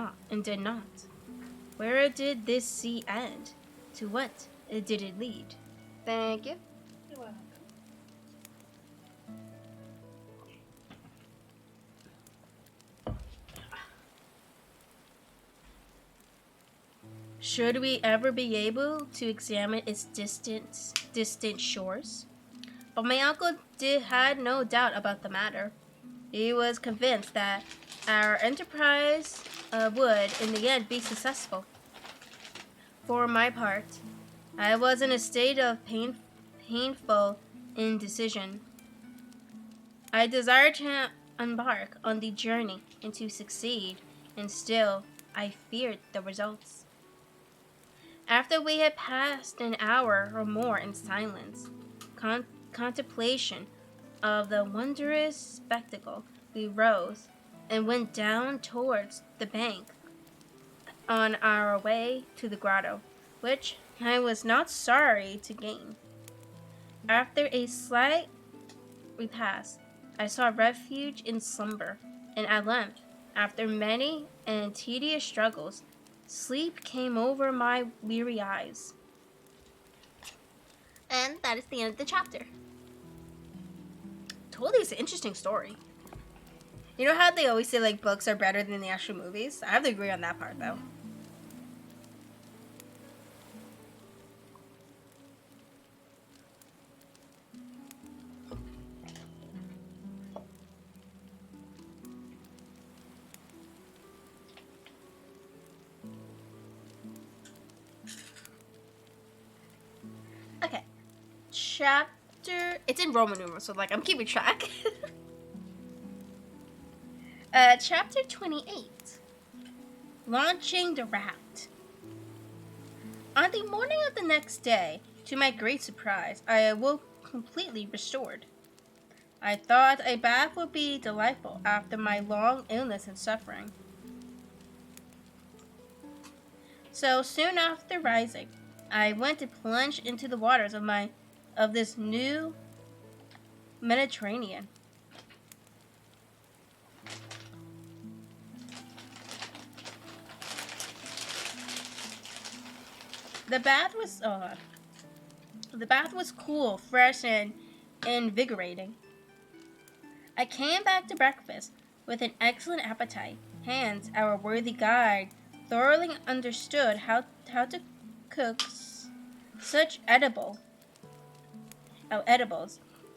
did not? Where did this sea end? To what did it lead? Thank you. You're welcome. Should we ever be able to examine its distant shores? But my uncle had no doubt about the matter. He was convinced that our enterprise would, in the end, be successful. For my part, I was in a state of painful indecision. I desired to embark on the journey and to succeed, and still I feared the results. After we had passed an hour or more in silence, contemplation of the wondrous spectacle, we rose and went down towards the bank on our way to the grotto, which I was not sorry to gain. After a slight repast, I saw refuge in slumber, and at length, after many and tedious struggles, sleep came over my weary eyes. And that is the end of the chapter. Totally, it's an interesting story. You know how they always say like books are better than the actual movies? I have to agree on that part though. Okay. Chapter, it's in Roman numerals, so like I'm keeping track. Chapter 28. Launching the raft. On the morning of the next day, to my great surprise, I awoke completely restored. I thought a bath would be delightful after my long illness and suffering. So soon after rising, I went to plunge into the waters of this new Mediterranean. The bath was cool, fresh, and invigorating. I came back to breakfast with an excellent appetite. Hans, our worthy guide, thoroughly understood how to cook such edibles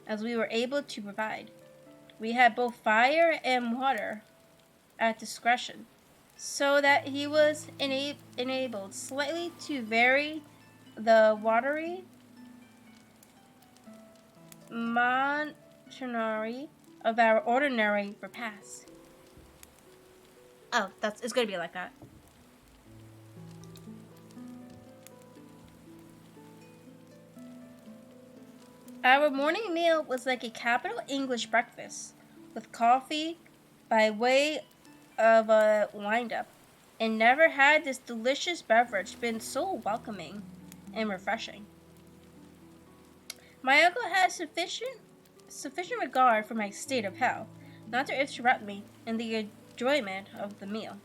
as we were able to provide. We had both fire and water at discretion, so that he was enabled slightly to vary the watery monotony of our ordinary repast. Oh, it's gonna be like that. Our morning meal was like a capital English breakfast, with coffee by way of a wind-up, and never had this delicious beverage been so welcoming and refreshing. My uncle had sufficient regard for my state of health not to interrupt me in the enjoyment of the meal,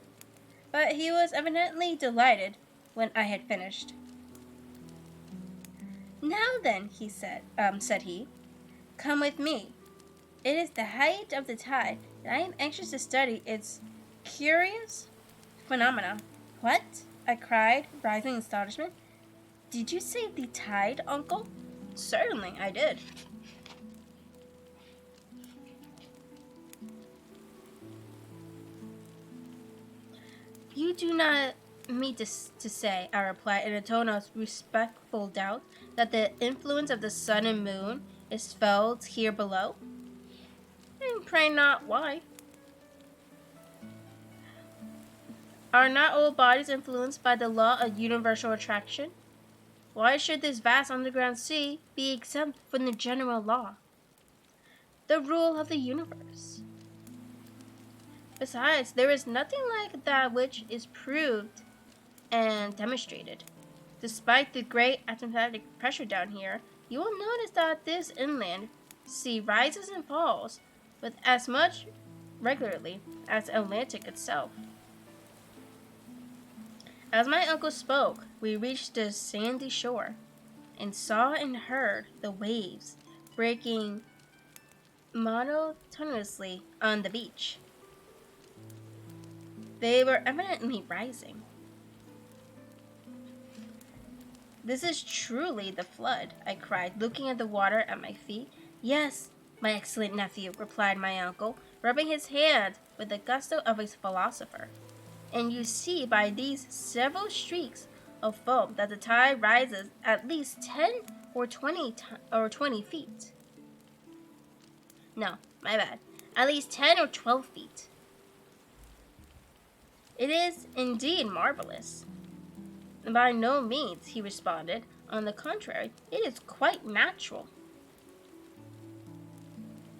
but he was evidently delighted when I had finished. Now then, said he, come with me. It is the height of the tide, and I am anxious to study its curious phenomena. What? I cried, rising in astonishment. Did you say the tide, Uncle? Certainly, I did. You do not mean to say, I replied in a tone of respectful doubt, that the influence of the sun and moon is felt here below? And pray not why. Are not all bodies influenced by the law of universal attraction? Why should this vast underground sea be exempt from the general law, the rule of the universe? Besides, there is nothing like that which is proved and demonstrated. Despite the great atmospheric pressure down here, you will notice that this inland sea rises and falls with as much regularly as the Atlantic itself. As my uncle spoke, we reached the sandy shore and saw and heard the waves breaking monotonously on the beach. They were evidently rising. This is truly the flood, I cried, looking at the water at my feet. Yes, my excellent nephew, replied my uncle, rubbing his hand with the gusto of a philosopher. And you see by these several streaks of foam that the tide rises at least 10 or 20 feet. No, my bad. At least 10 or 12 feet. It is indeed marvelous. By no means, he responded. On the contrary, it is quite natural.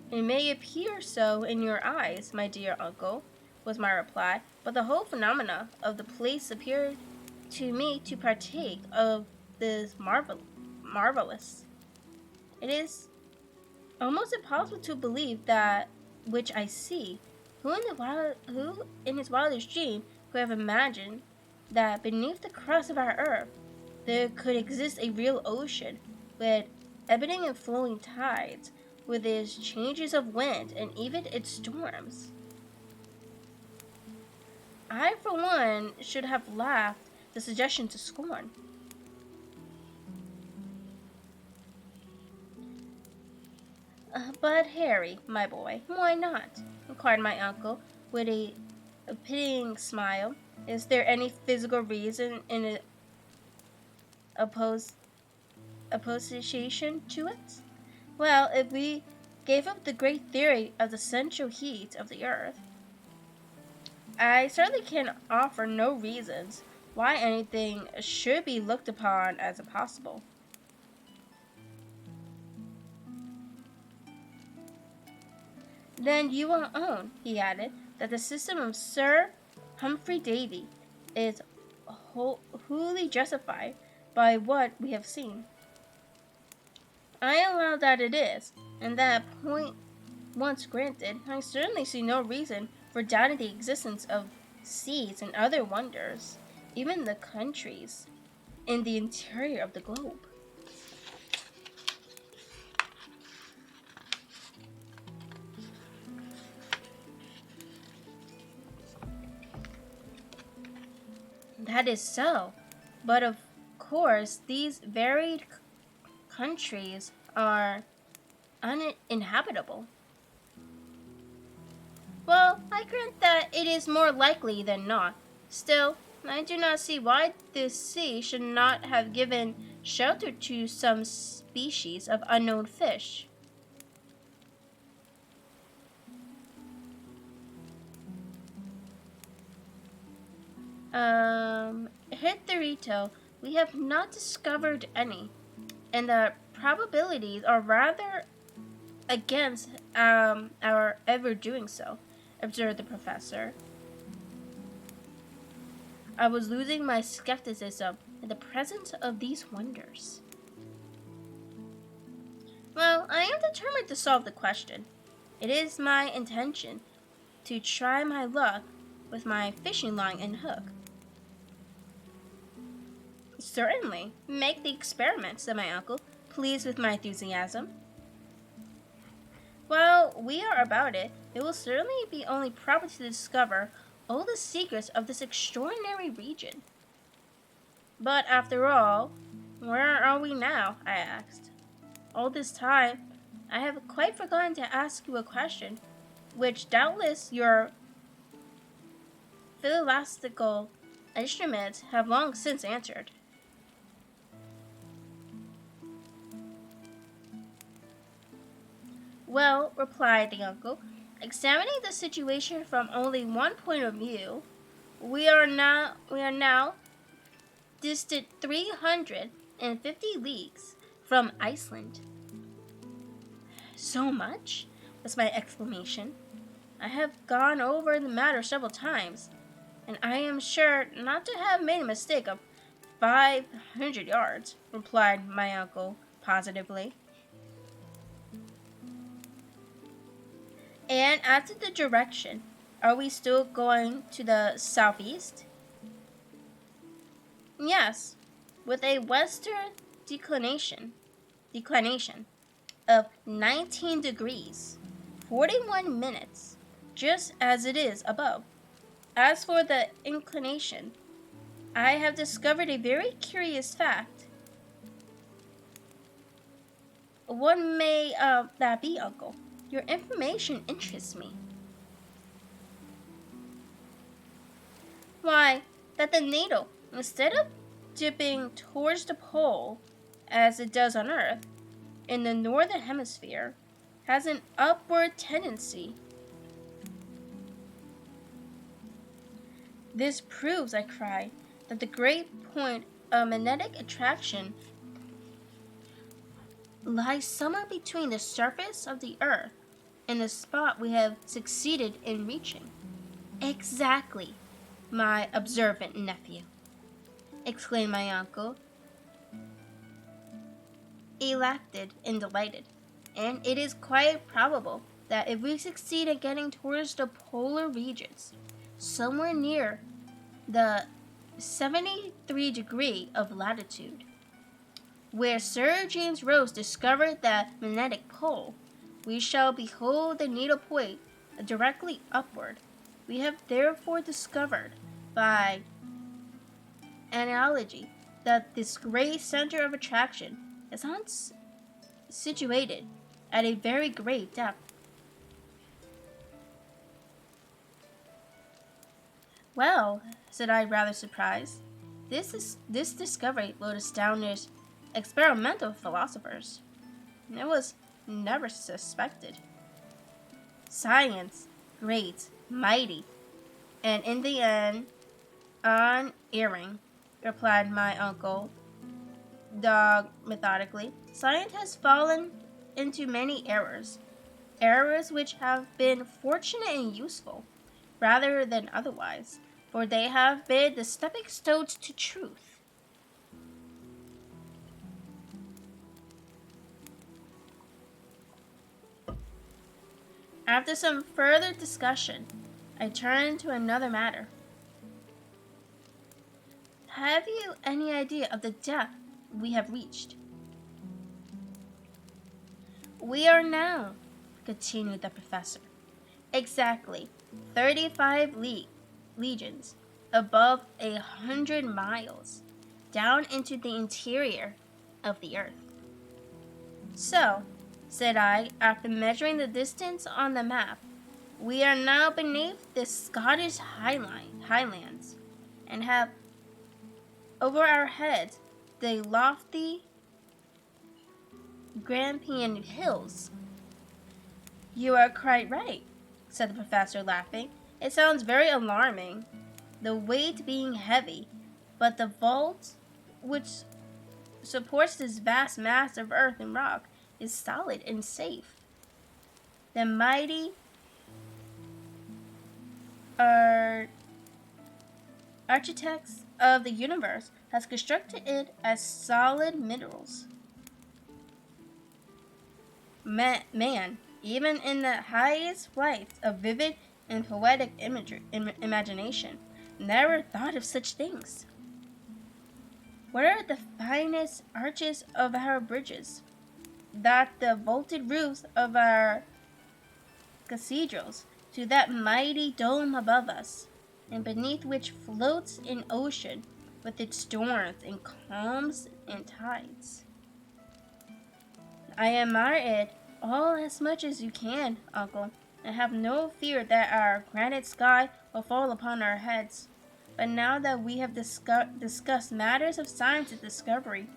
It may appear so in your eyes, my dear uncle, was my reply, but the whole phenomena of the place appeared to me to partake of this marvelous. It is almost impossible to believe that which I see. Who in his wildest dream could have imagined that beneath the crust of our earth there could exist a real ocean with ebbing and flowing tides, with its changes of wind and even its storms? I, for one, should have laughed the suggestion to scorn. But Harry, my boy, why not? Inquired my uncle with a pitying smile. Is there any physical reason in opposition to it? Well, if we gave up the great theory of the central heat of the earth, I certainly can offer no reasons why anything should be looked upon as impossible. Then you will own, he added, that the system of Sir Humphrey Davy is wholly justified by what we have seen. I allow that it is, and that point once granted, I certainly see no reason for doubting the existence of seas and other wonders, even the countries in the interior of the globe. That is so, but of course these varied countries are uninhabitable. Well, I grant that it is more likely than not. Still, I do not see why this sea should not have given shelter to some species of unknown fish. Hitherto, we have not discovered any, and the probabilities are rather against our ever doing so, observed the professor. I was losing my skepticism in the presence of these wonders. Well, I am determined to solve the question. It is my intention to try my luck with my fishing line and hook. Certainly. Make the experiment, said my uncle, pleased with my enthusiasm. Well, we are about it. It will certainly be only proper to discover all the secrets of this extraordinary region. But after all, where are we now? I asked. All this time, I have quite forgotten to ask you a question, which doubtless your philosophical instruments have long since answered. Well, replied the uncle, examining the situation from only one point of view, we are now distant 350 leagues from Iceland. So much? Was my exclamation. I have gone over the matter several times, and I am sure not to have made a mistake of 500 yards, replied my uncle positively. And as to the direction, are we still going to the southeast? Yes, with a western declination of 19 degrees, 41 minutes, just as it is above. As for the inclination, I have discovered a very curious fact. What may that be, Uncle? Your information interests me. Why, that the needle, instead of dipping towards the pole, as it does on Earth, in the northern hemisphere, has an upward tendency. This proves, I cried, that the great point of magnetic attraction lies somewhere between the surface of the Earth and the spot we have succeeded in reaching. Exactly, my observant nephew, exclaimed my uncle, elated and delighted. And it is quite probable that if we succeed in getting towards the polar regions, somewhere near the 73 degree of latitude, where Sir James Ross discovered the magnetic pole, we shall behold the needle point directly upward. We have therefore discovered, by analogy, that this great center of attraction is not situated at a very great depth. Well, said I, rather surprised, this discovery will astound experimental philosophers. It was never suspected. Science, great, mighty, and in the end, unerring, replied my uncle, methodically. Science has fallen into many errors which have been fortunate and useful, rather than otherwise, for they have been the stepping stones to truth. After some further discussion, I turned to another matter. Have you any idea of the depth we have reached? We are now, continued the professor, exactly 35 legions above 100 miles down into the interior of the earth. So, said I, after measuring the distance on the map, we are now beneath the Scottish highlands and have over our heads the lofty Grampian hills. You are quite right, said the professor, laughing. It sounds very alarming, the weight being heavy, but the vault which supports this vast mass of earth and rock is solid and safe. The mighty architects of the universe has constructed it as solid minerals. Man, even in the highest flights of vivid and poetic imagination, never thought of such things. What are the finest arches of our bridges, that the vaulted roofs of our cathedrals, to that mighty dome above us, and beneath which floats an ocean with its storms and calms and tides. I admire it all as much as you can, uncle, and have no fear that our granite sky will fall upon our heads. But now that we have discussed matters of science and discovery,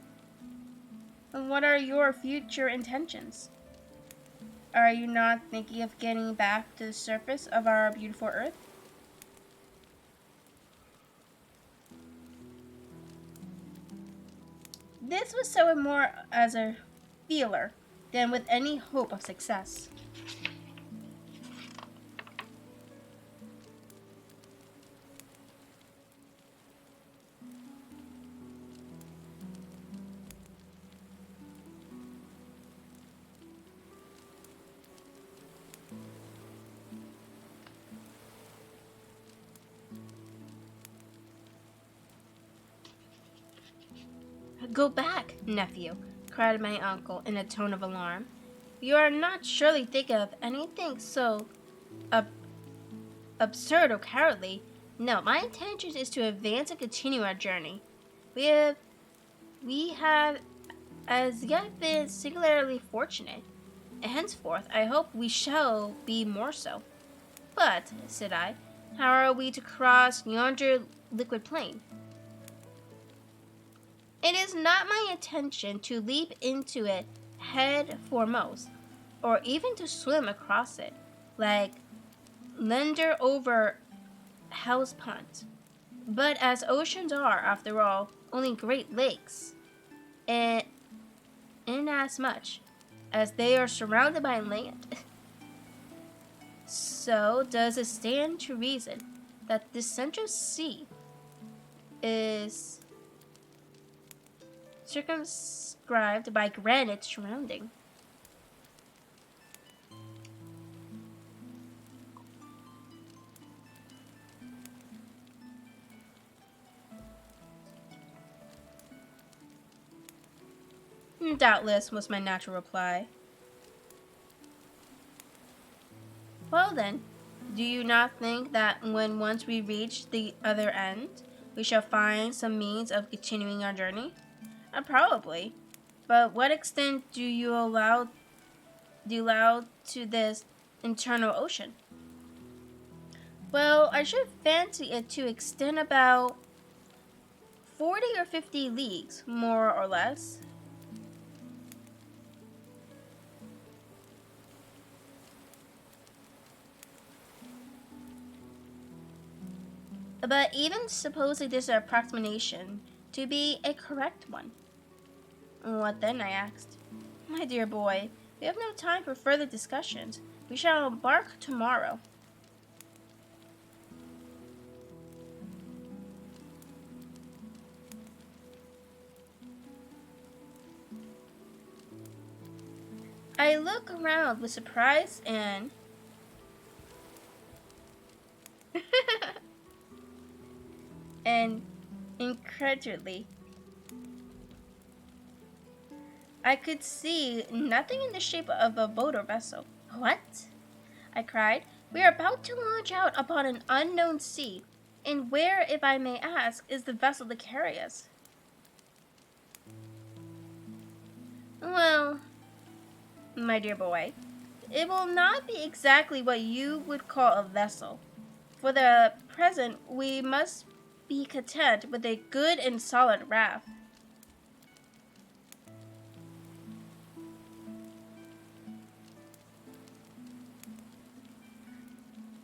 what are your future intentions? Are you not thinking of getting back to the surface of our beautiful Earth? This was so more as a feeler than with any hope of success. Go back, nephew, cried my uncle in a tone of alarm. You are not surely thinking of anything so absurd or cowardly. No, my intention is to advance and continue our journey. We have as yet been singularly fortunate, and henceforth I hope we shall be more so. But, said I, how are we to cross yonder liquid plain? It is not my intention to leap into it head foremost, or even to swim across it, like Lender over Hellespont. But as oceans are, after all, only great lakes, and inasmuch as they are surrounded by land, so does it stand to reason that this central sea is circumscribed by granite surrounding. Doubtless, was my natural reply. Well then, do you not think that when once we reach the other end, we shall find some means of continuing our journey? Probably. But what extent do you allow to this internal ocean? Well, I should fancy it to extend about 40 or 50 leagues, more or less. But even supposing this approximation to be a correct one, what then? I asked. My dear boy, we have no time for further discussions. We shall embark tomorrow. I look around with surprise and incredulity. I could see nothing in the shape of a boat or vessel. What? I cried. We are about to launch out upon an unknown sea. And where, if I may ask, is the vessel to carry us? Well, my dear boy, it will not be exactly what you would call a vessel. For the present, we must be content with a good and solid raft.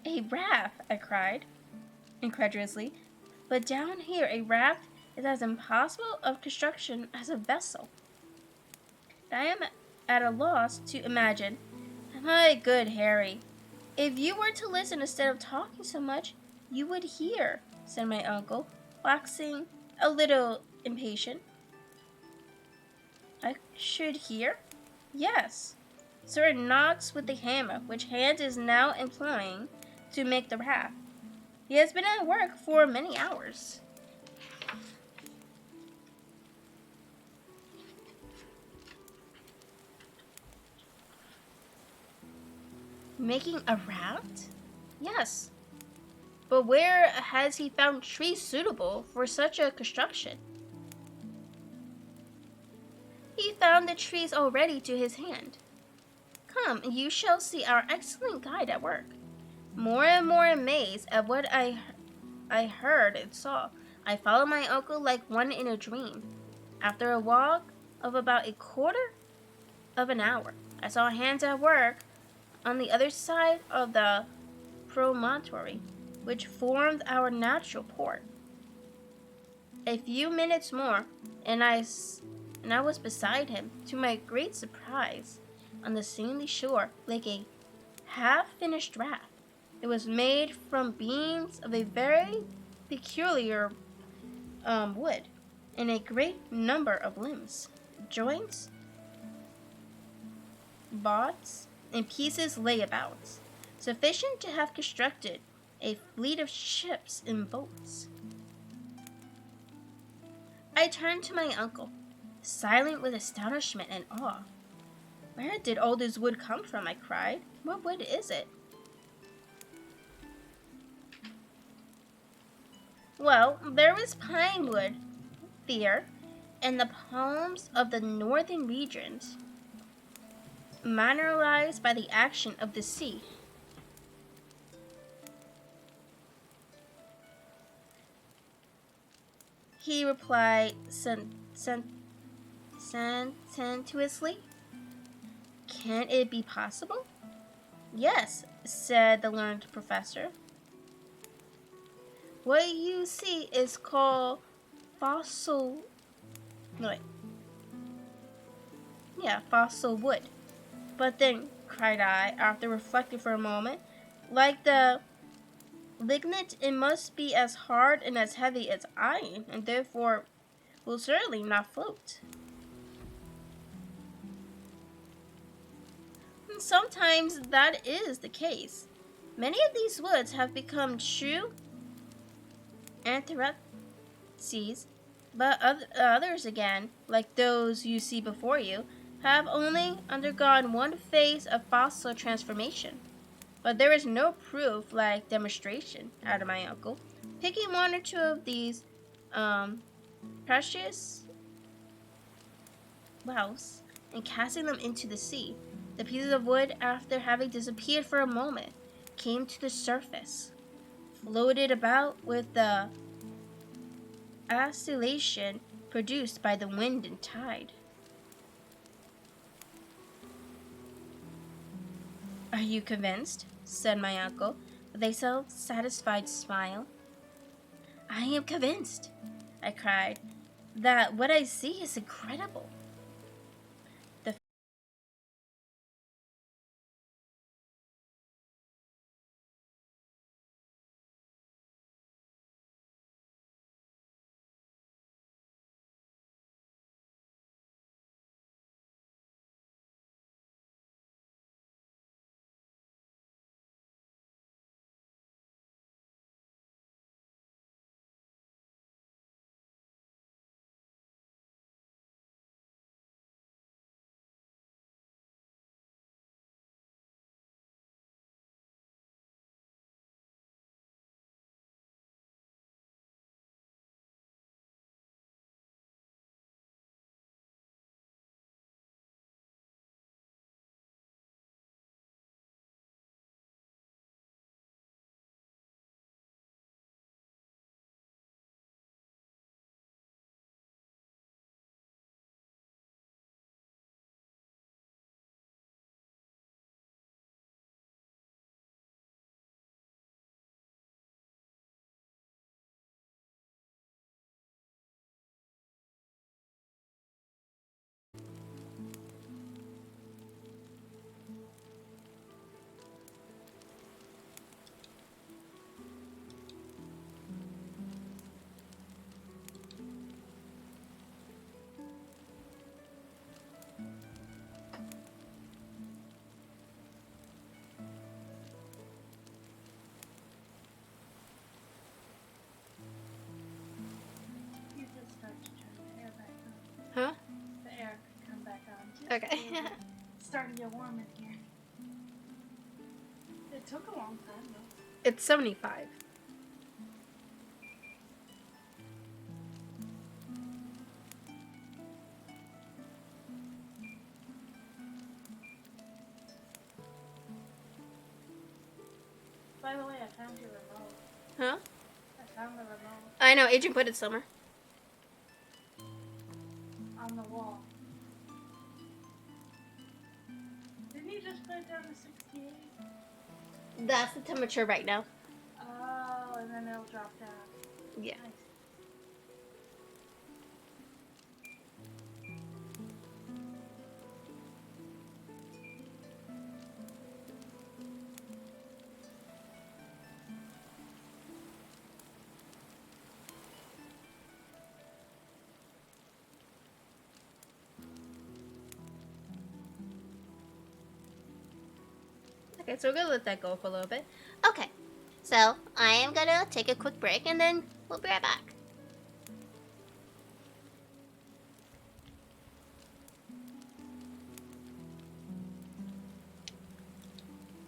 A raft, I cried, incredulously. But down here, a raft is as impossible of construction as a vessel. I am at a loss to imagine. My good Harry, if you were to listen instead of talking so much, you would hear, said my uncle, waxing a little impatient. I should hear? Yes. Sir knocks with the hammer, which Hans is now employing to make the raft. He has been at work for many hours. Making a raft? Yes. But where has he found trees suitable for such a construction? He found the trees already to his hand. Come, you shall see our excellent guide at work. More and more amazed at what I heard and saw, I followed my uncle like one in a dream. After a walk of about a quarter of an hour, I saw hands at work on the other side of the promontory, which formed our natural port. A few minutes more, and I was beside him. To my great surprise, on the sandy shore lay a half-finished raft. It was made from beams of a very peculiar wood, and a great number of limbs, joints, boughs, and pieces lay about, sufficient to have constructed a fleet of ships and boats. I turned to my uncle, silent with astonishment and awe. Where did all this wood come from? I cried. What wood is it? Well, there was pine wood, fir, and the palms of the northern regions, mineralized by the action of the sea. He replied sententiously. Can it be possible? Yes, said the learned professor. What you see is called fossil wood. But then, cried I, after reflecting for a moment, like the lignite, it must be as hard and as heavy as iron, and therefore will certainly not float. And sometimes that is the case. Many of these woods have become true anthraces, but others again, like those you see before you, have only undergone one phase of fossil transformation. But there is no proof like demonstration, added my uncle, picking one or two of these precious boughs and casting them into the sea. The pieces of wood, after having disappeared for a moment, came to the surface, floated about with the oscillation produced by the wind and tide. Are you convinced? Said my uncle, with a self-satisfied smile. I am convinced, I cried, that what I see is incredible. Huh? The air could come back on. Okay. It's starting to get warm in here. It took a long time though. It's 75. By the way, I found your remote. Huh? I found the remote I know, Adrian put it somewhere. on the wall. Didn't you just put it down to 68? That's the temperature right now. Oh, and then it'll drop down. Yeah. Nice. Okay, so we're gonna let that go for a little bit. Okay, so I am gonna take a quick break and then we'll be right back.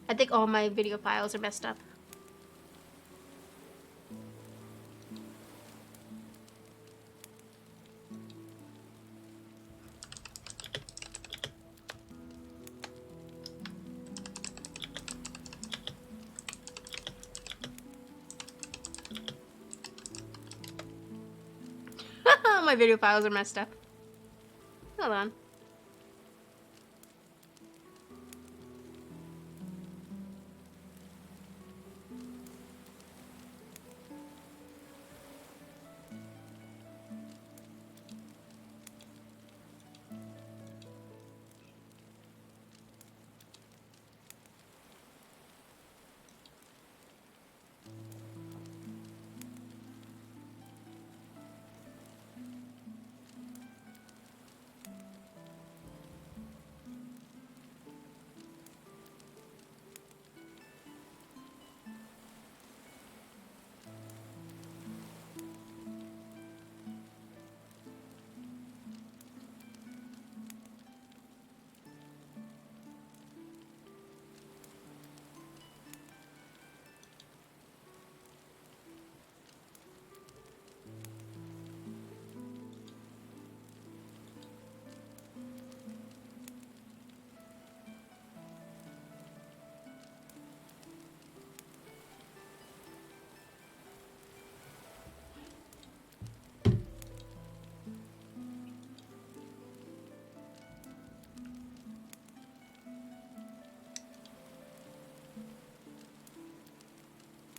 I think all my video files are messed up. My video files are messed up. Hold on.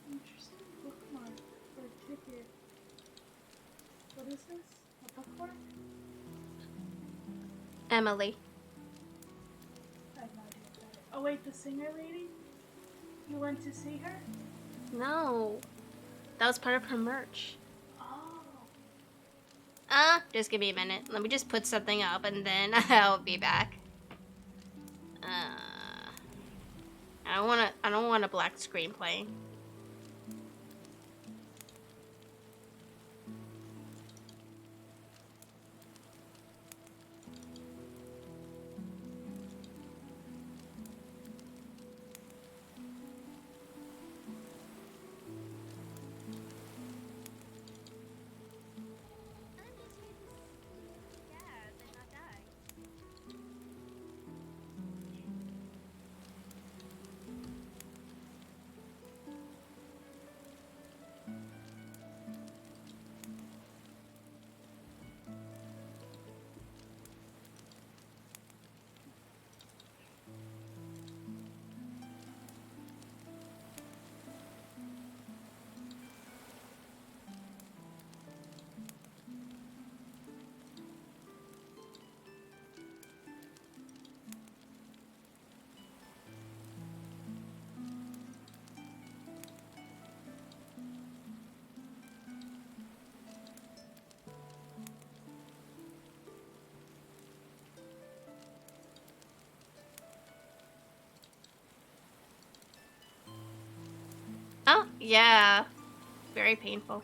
Interesting bookmark for a ticket. What is this? A bookmark? Emily. I have no idea what that is. Oh wait, the singer lady? You went to see her? No. That was part of her merch. Oh. Just give me a minute. Let me just put something up and then I'll be back. I don't want a black screen playing. Oh, yeah. Very painful.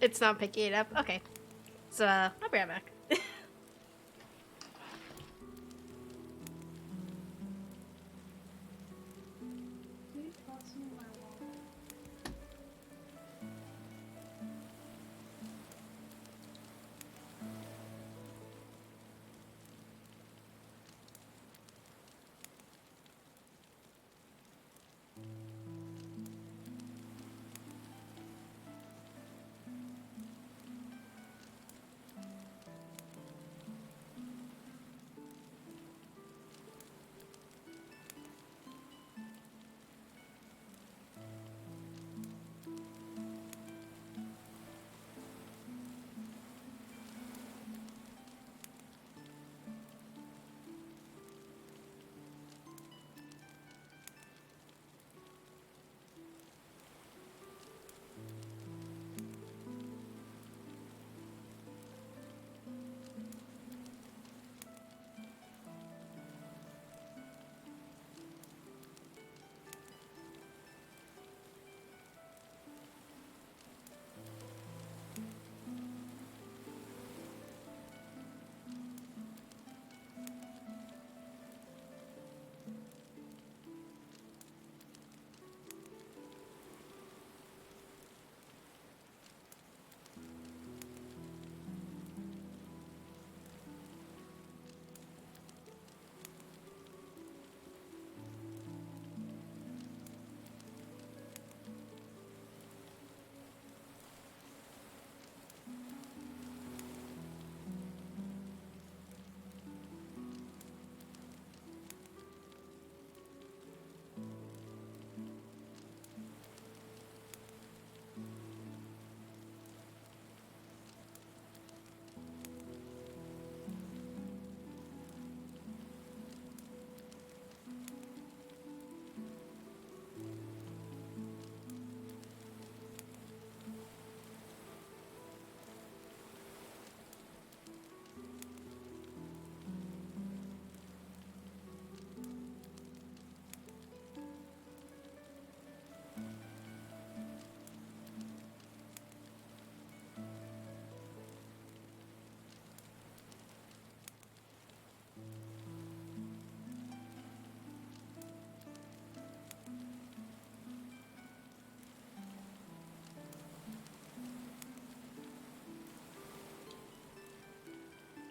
It's not picking it up. Okay. So, I'll be right back. Please toss me my wallet.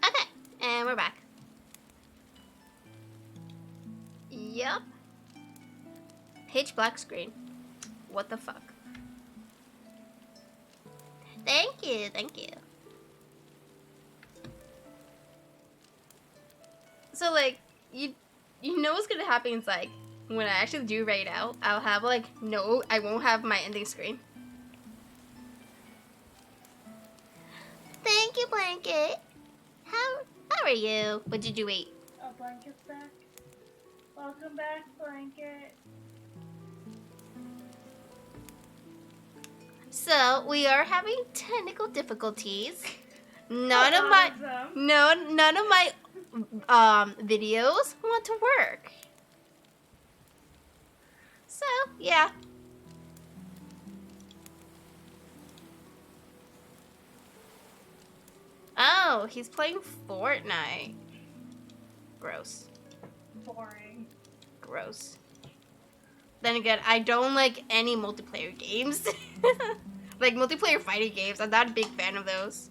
Okay, and we're back. Yup. Pitch black screen. What the fuck? Thank you, thank you. So like, you know what's gonna happen is like, when I actually do write out, I'll have like, no, I won't have my ending screen. Thank you, Blanket. How are you? What did you eat? Oh, Blanket's back. Welcome back, Blanket. So we are having technical difficulties. None of my videos want to work. So yeah. Oh, he's playing Fortnite. Gross. Boring. Gross. Then again, I don't like any multiplayer games. Like multiplayer fighting games. I'm not a big fan of those.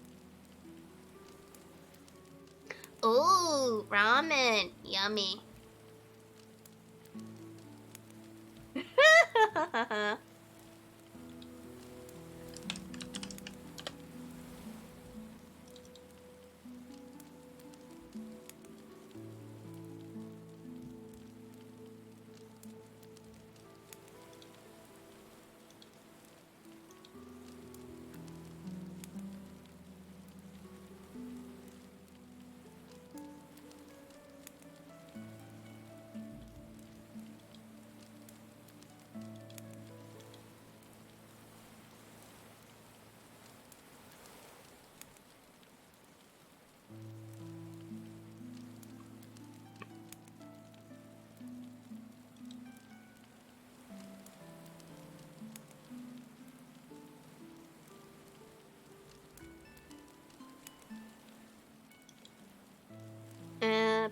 Ooh, ramen. Yummy.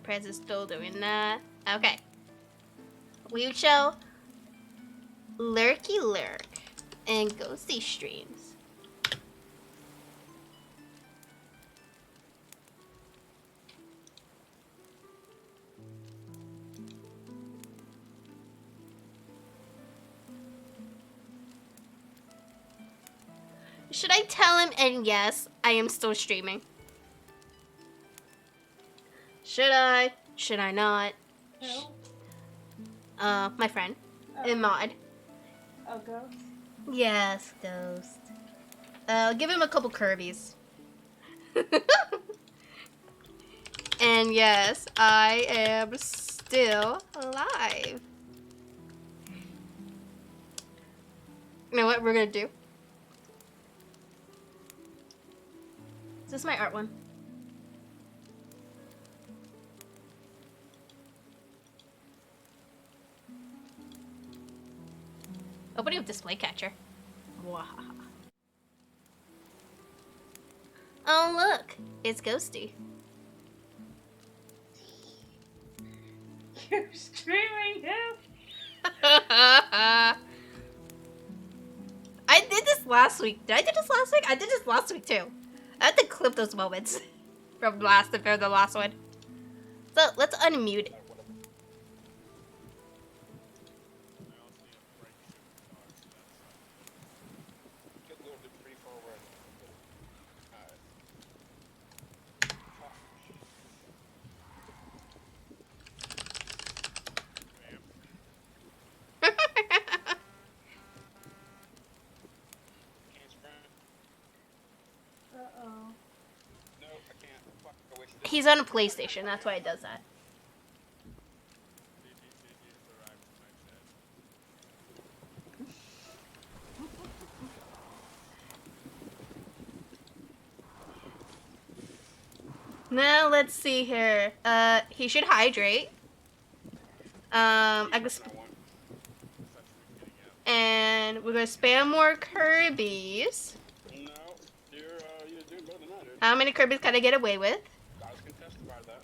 Prez is still doing that. Okay. We would show Lurky Lurk and Ghosty streams. Should I tell him? And yes, I am still streaming. Should I? Should I not? Who? My friend. And Mod. Oh, Ghost? Yes, Ghost. I'll give him a couple Kirby's. And yes, I am still alive. You know what we're gonna do? Is this my art one? Opening of display catcher. Wow. Oh look, it's Ghosty. You're streaming him? I did this last week. Did I do this last week? I did this last week too. I have to clip those moments from the last one. So let's unmute it. Uh-oh. He's on a PlayStation, that's why he does that. Now let's see here. He should hydrate. And we're gonna spam more Kirby's. No, you're doing better than I did. How many Kirby's can I get away with? I was contested by that.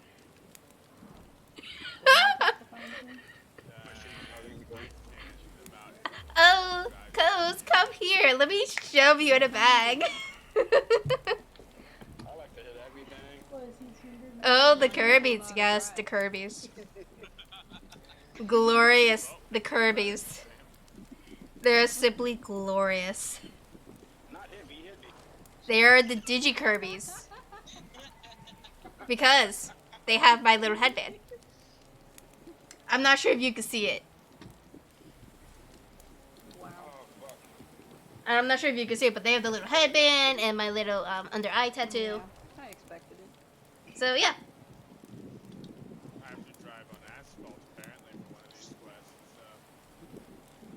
Oh, Coast, come here. Let me shove you in a bag. I like to hit everything. What is he tuned in? Oh, the Kirby's. Yes, the Kirby's. Glorious, the Kirby's. They're simply glorious. Not him, he hit me. They are the Digi Kirby's. Because they have my little headband. I'm not sure if you can see it. Oh, fuck. I'm not sure if you can see it, but they have the little headband and my little under eye tattoo. Yeah, I expected it. So yeah. I have to drive on asphalt apparently for one of these quests and stuff.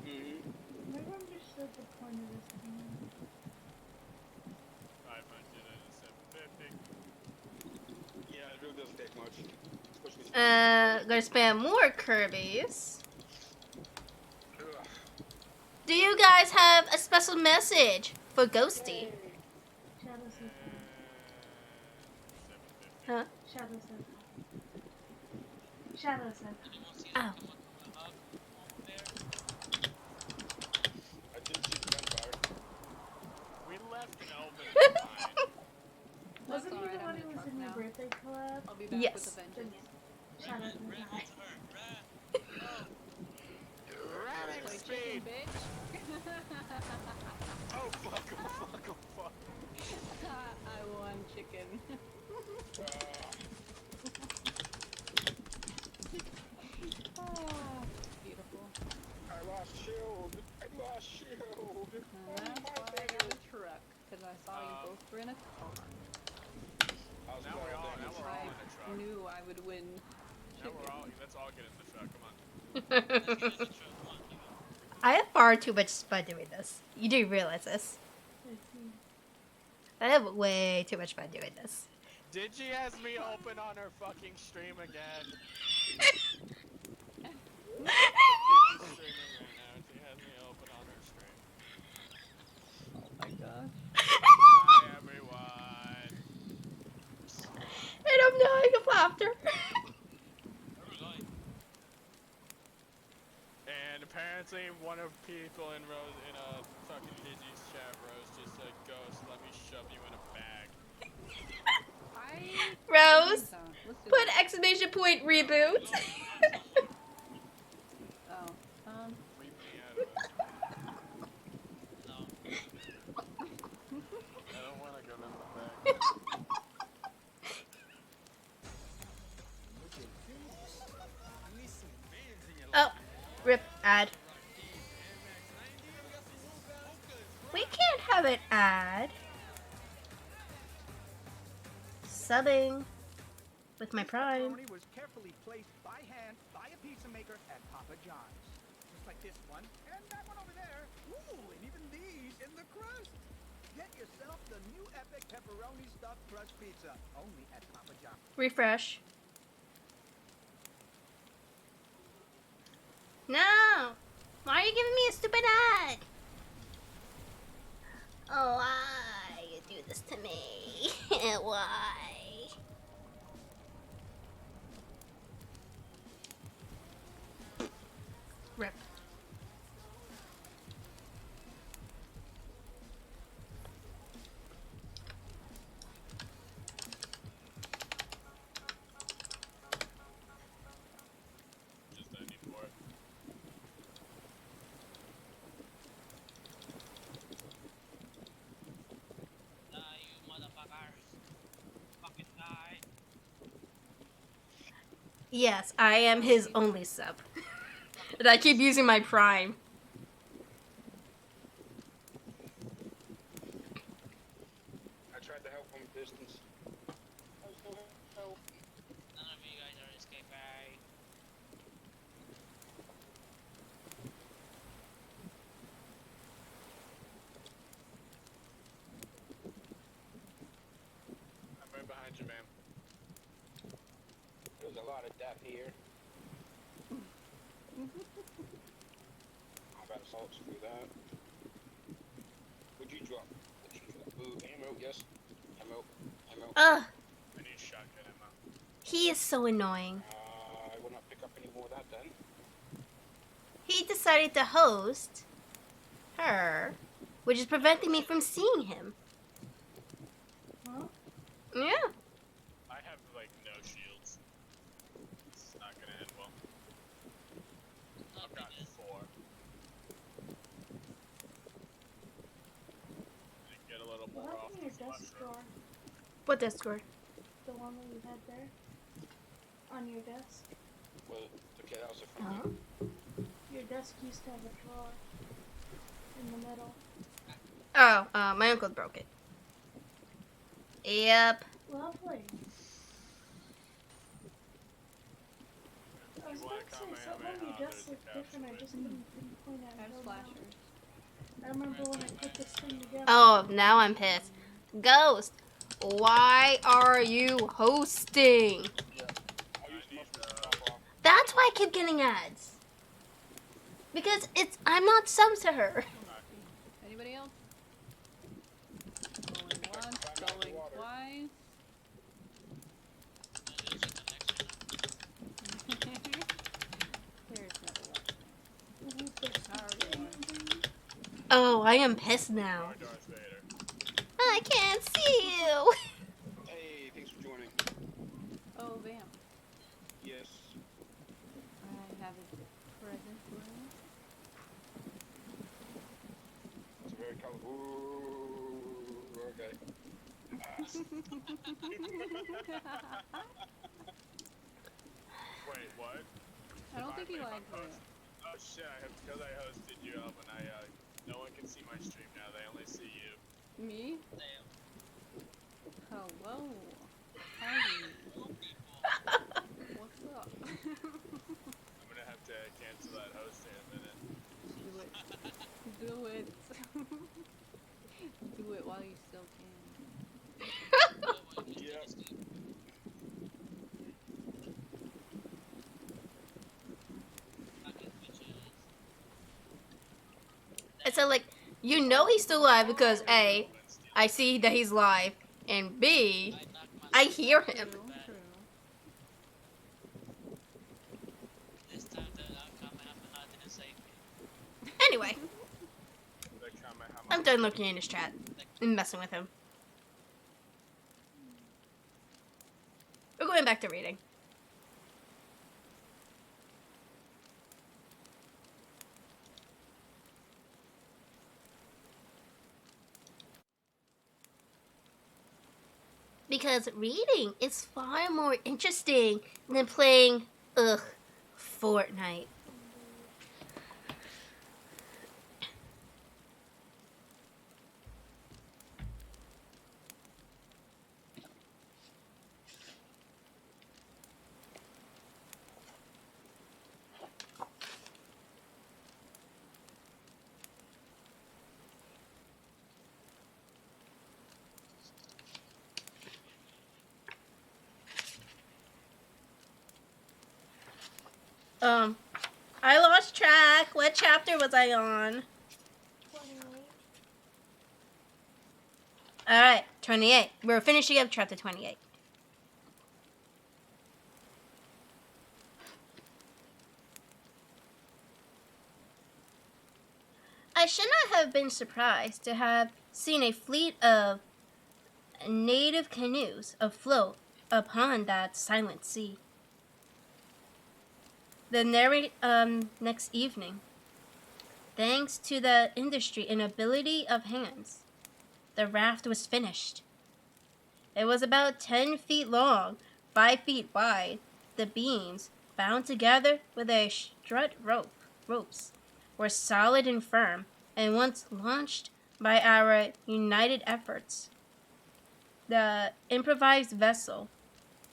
Mm-hmm. Never understood the point of this game. 500 and 750. Yeah, it really doesn't take much. Especially Gonna spam more Kirby's. Ugh. Do you guys have a special message for Ghosty? Shadow says hi. 750. Huh? Shadow says hi. Shadow says hi. Oh. I did see the gunfire. We left Elvin behind. Wasn't he alright, the I'm one in who the was truck in your now. birthday collab? I'll be back Yes. with a vengeance. Shadow says hi. Running Play speed! chicken, bitch. Oh fuck, oh fuck, oh fuck. I won chicken. Ah, beautiful. I lost shield. I lost shield. And that's why I got a truck, because I saw you both were in a car. I was Now we're all in a I truck. knew I would win Now chicken. we're all, let's all get in the truck, come on. I have far too much fun doing this. You do realize this. I have way too much fun doing this. Digi has me open on her fucking stream again. Digi's streaming right now. She has me open on her stream. Oh my gosh. Hi everyone. And I'm dying of laughter. Apparently, one of people in fucking Dizzy's chat, Rose, just said, "Ghost, let me shove you in a bag." I Rose, so. Let's do put that. exclamation point reboot. Oh. Leave me out of it. I don't want to go in the bag. Oh, rip ad. We can't have an ad. Subbing with my Prime. Pepperoni was carefully placed by hand by a pizza maker at Papa John's. Just like this one, and that one over there. Ooh, and even these in the crust. Get yourself the new epic pepperoni stuffed crust pizza, only at Papa John's. Refresh. No! Why are you giving me a stupid ad? Oh, why you do this to me? Why? Rip. Just don't need more. Yes, I am his only sub. And I keep using my Prime. I tried to help from a distance. I was gonna help. None of you guys are escaping. I'm right behind you, man. There's a lot of death here. I got assaults through that. Would you drop? Ooh, ammo, yes. Ammo. Ugh, I need shotgun ammo. he is so annoying. I will not pick up any more of that then. He decided to host her, which is preventing me from seeing him. Huh? Yeah. I have, like, no shields. It's not gonna end well. I've got 4. I can get a little What more off happened to your this desk mushroom. drawer? What Discord? The one that you had there? On your desk? Well, the kid also from me. Your desk used to have a drawer in the middle. Oh, my uncle broke it. Yep. Lovely. I was You wanna about to come say, in, something on your there's desk a looked capture different. I link. just couldn't pinpoint it I have until now. slashers. I remember when I put this thing together. Oh, now I'm pissed. Ghost, why are you hosting? I used mustard to top off. That's why I keep getting ads. Because I'm not sub to her. Anybody else? Going once, going twice. There's no election. Oh, I am pissed now. Or Darth Vader. I can't see you. Hey, thanks for joining. Oh, Vamp. Yes. I have a present for you. It's a very colorful. Ooh, okay. Wait, what? I don't think If you I'm like host- it. Oh shit, because I hosted you up and no one can see my stream now, they only see you. Me? Damn. Hello. Howdy. What's up? I'm gonna have to cancel that hosting in a minute. Do it. Do it. Do it while you still can. Yep. It's like, you know he's still live because A, I see that he's live, and B, I hear him. True, true. This time the outcome and I didn't save me. Anyway, I'm done looking in his chat and messing with him. We're going back to reading. Because reading is far more interesting than playing, Fortnite. I lost track. What chapter was I on? 28. Alright, 28. We're finishing up chapter 28. I should not have been surprised to have seen a fleet of native canoes afloat upon that silent sea. The next evening, thanks to the industry and ability of hands, the raft was finished. It was about 10 feet long, 5 feet wide. The beams, bound together with a strut ropes, were solid and firm, and once launched by our united efforts, the improvised vessel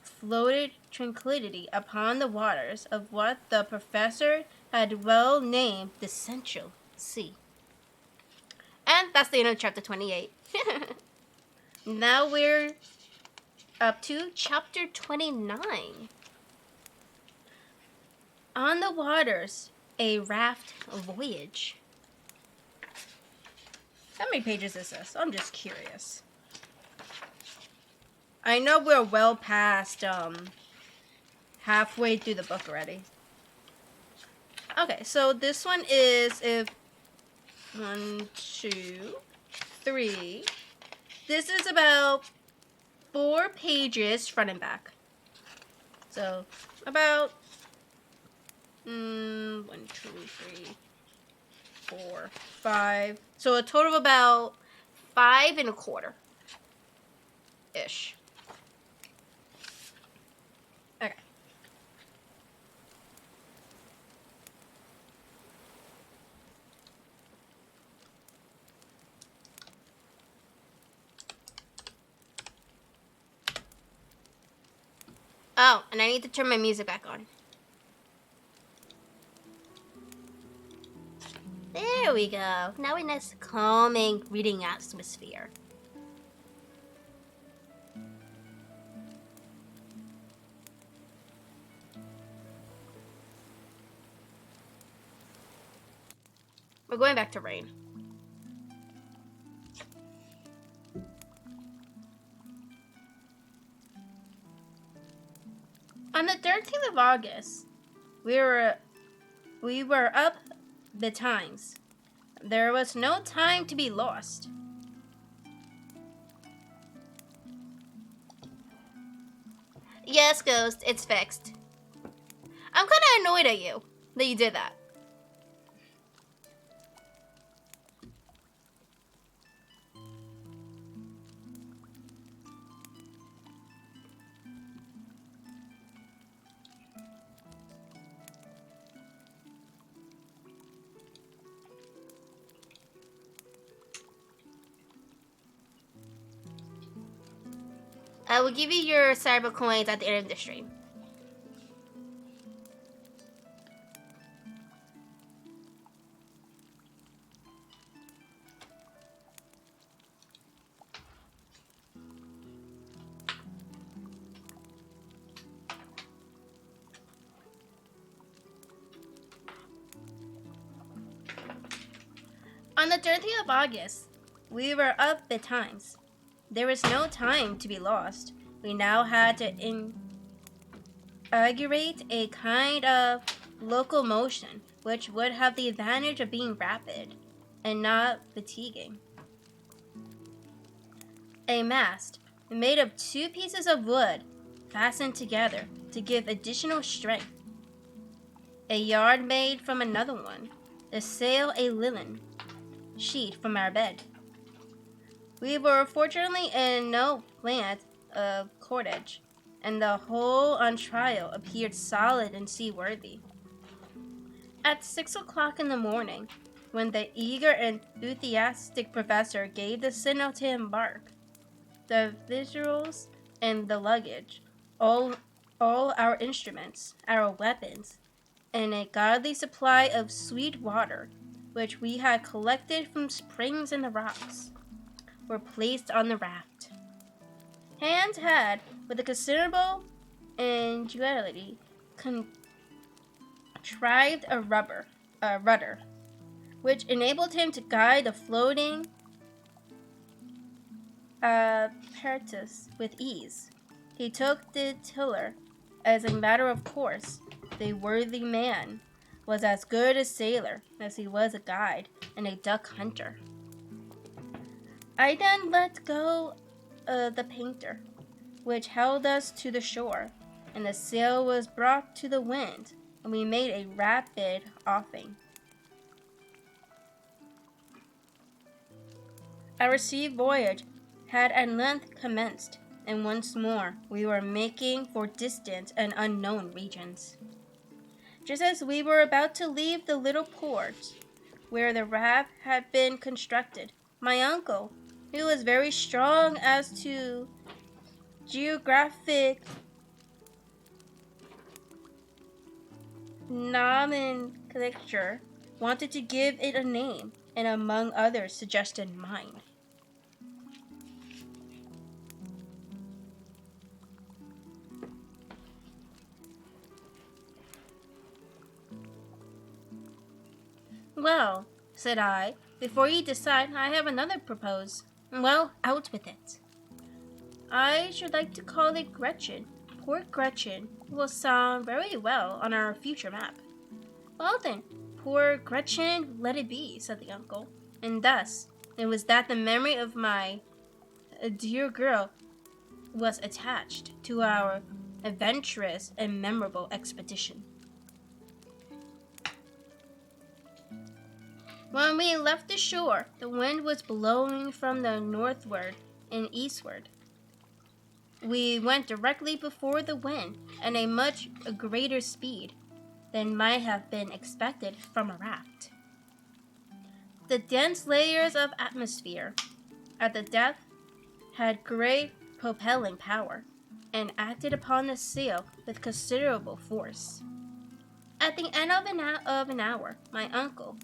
floated tranquility upon the waters of what the professor had well named the Central Sea. And that's the end of chapter 28. Now we're up to chapter 29. On the waters, a raft voyage. How many pages is this? I'm just curious. I know we're well past halfway through the book already. Okay, so this one is 1, 2, 3. This is about 4 pages front and back. So about 1, 2, 3, 4, 5. So a total of about 5 1/4 ish. Okay. Oh, and I need to turn my music back on. There we go. Now we're in this calming reading atmosphere. We're going back to rain. On the 13th of August, we were up betimes. There was no time to be lost. Yes, Ghost, it's fixed. I'm kind of annoyed at you that you did that. I will give you your cyber coins at the end of the stream. On the 13th of August, we were up betimes. There was no time to be lost. We now had to inaugurate a kind of locomotion which would have the advantage of being rapid and not fatiguing. A mast made of 2 pieces of wood fastened together to give additional strength. A yard made from another one. The sail a linen sheet from our bed. We were fortunately in no plant of cordage, and the whole on trial appeared solid and seaworthy. At 6 o'clock in the morning, when the eager and enthusiastic professor gave the signal to embark, the victuals and the luggage, all our instruments, our weapons, and a goodly supply of sweet water, which we had collected from springs in the rocks, were placed on the raft. Hans had, with a considerable ingenuity, contrived a rudder, which enabled him to guide the floating apparatus with ease. He took the tiller as a matter of course. The worthy man was as good a sailor as he was a guide and a duck hunter. I then let go the painter, which held us to the shore, and the sail was brought to the wind, and we made a rapid offing. Our sea voyage had at length commenced, and once more we were making for distant and unknown regions. Just as we were about to leave the little port where the raft had been constructed, my uncle, who was very strong as to geographic nomenclature, wanted to give it a name, and among others suggested mine. Well, said I, before you decide, I have another propose. Well, out with it. I should like to call it Gretchen. Port Gretchen will sound very well on our future map. Well then, Port Gretchen, let it be, said the uncle. And thus, it was that the memory of my dear girl was attached to our adventurous and memorable expedition. When we left the shore, the wind was blowing from the northward and eastward. We went directly before the wind at a much greater speed than might have been expected from a raft. The dense layers of atmosphere at the depth had great propelling power and acted upon the sail with considerable force. At the end of an hour, my uncle,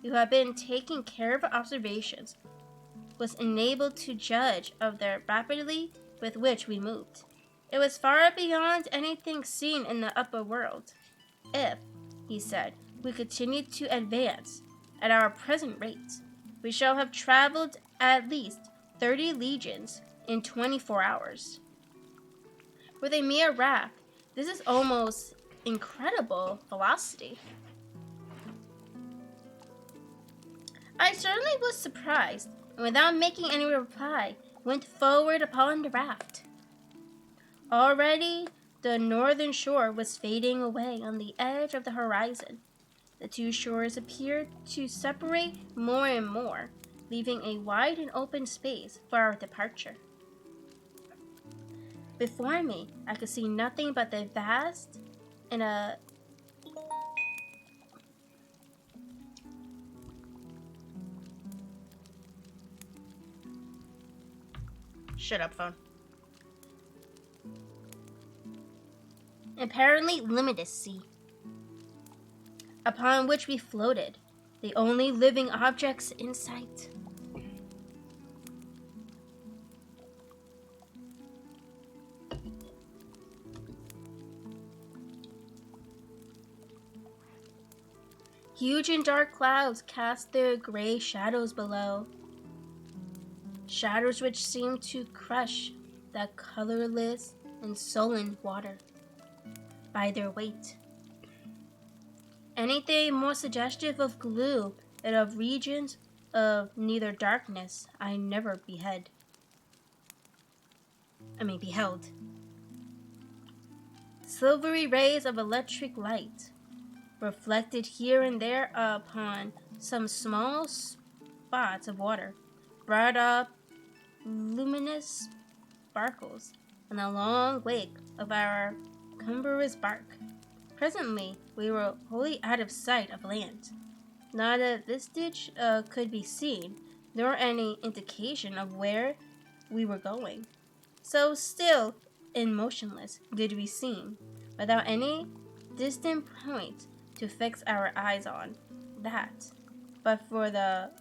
who had been taking care of observations, was enabled to judge of the rapidity with which we moved. It was far beyond anything seen in the upper world. If, he said, we continued to advance at our present rate, we shall have traveled at least 30 legions in 24 hours. With a mere raft, this is almost incredible velocity. I certainly was surprised, and without making any reply, went forward upon the raft. Already, the northern shore was fading away on the edge of the horizon. The two shores appeared to separate more and more, leaving a wide and open space for our departure. Before me, I could see nothing but the vast and Shut up, phone. Apparently limitless sea, upon which we floated, the only living objects in sight. Huge and dark clouds cast their gray shadows below, shadows which seemed to crush the colorless and sullen water by their weight. Anything more suggestive of glue and of regions of neither darkness I never beheld. Silvery rays of electric light, reflected here and there upon some small spots of water, brought up luminous sparkles in the long wake of our cumbrous bark. Presently, we were wholly out of sight of land. Not a vestige could be seen, nor any indication of where we were going. So still and motionless did we seem, without any distant point to fix our eyes on, that, but for the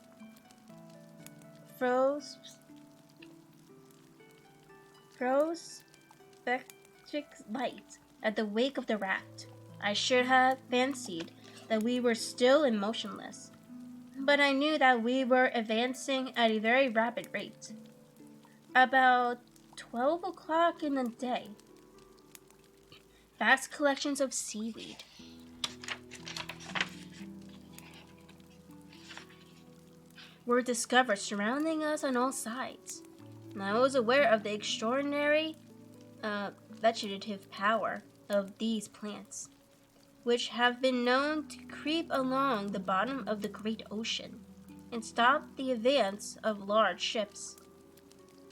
spectric light at the wake of the raft, I should have fancied that we were still and motionless. But I knew that we were advancing at a very rapid rate. About 12 o'clock in the day, vast collections of seaweed were discovered surrounding us on all sides, and I was aware of the extraordinary vegetative power of these plants, which have been known to creep along the bottom of the great ocean and stop the advance of large ships.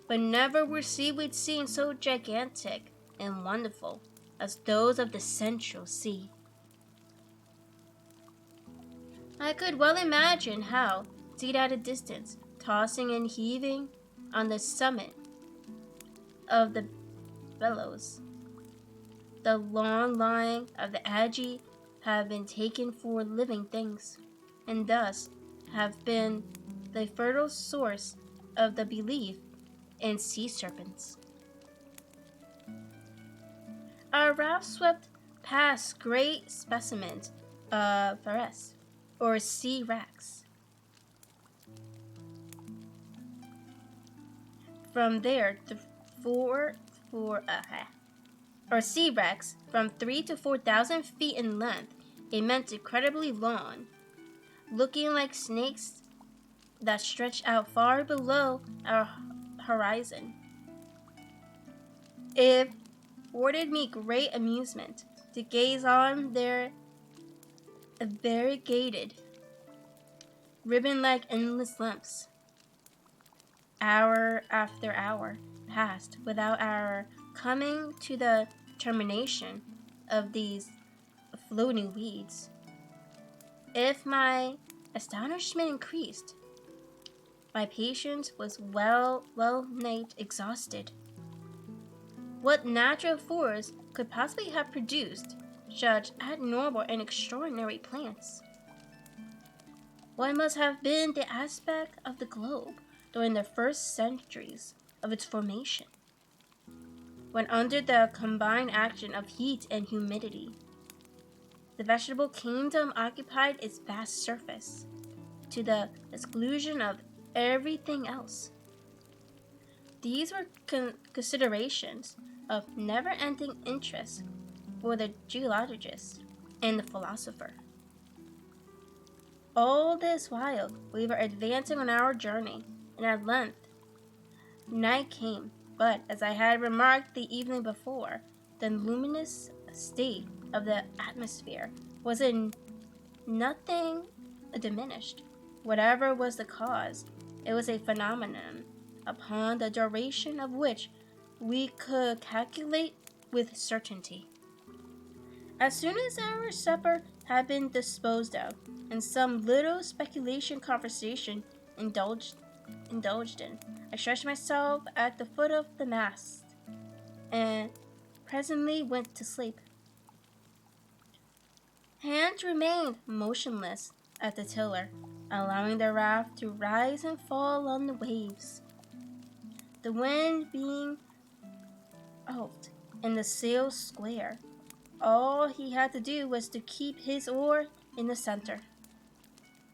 But never were seaweed seen so gigantic and wonderful as those of the Central Sea. I could well imagine how, seen at a distance, tossing and heaving on the summit of the billows, the long line of the algae have been taken for living things, and thus have been the fertile source of the belief in sea serpents. Our raft swept past great specimens of Phares, or sea wracks. From there, sea wracks from 3,000 to 4,000 feet in length, they meant incredibly long, looking like snakes that stretched out far below our horizon. It afforded me great amusement to gaze on their variegated, ribbon-like endless lengths. Hour after hour passed without our coming to the termination of these floating weeds. If my astonishment increased, my patience was well-nigh exhausted. What natural force could possibly have produced such abnormal and extraordinary plants? What must have been the aspect of the globe during the first centuries of its formation, when under the combined action of heat and humidity, the vegetable kingdom occupied its vast surface, to the exclusion of everything else? These were considerations of never-ending interest for the geologist and the philosopher. All this while we were advancing on our journey, and at length night came, but, as I had remarked the evening before, the luminous state of the atmosphere was in nothing diminished. Whatever was the cause, it was a phenomenon upon the duration of which we could calculate with certainty. As soon as our supper had been disposed of, and some little speculation conversation indulged in, I stretched myself at the foot of the mast, and presently went to sleep. Hands remained motionless at the tiller, allowing the raft to rise and fall on the waves. The wind being out and the sails square, all he had to do was to keep his oar in the center.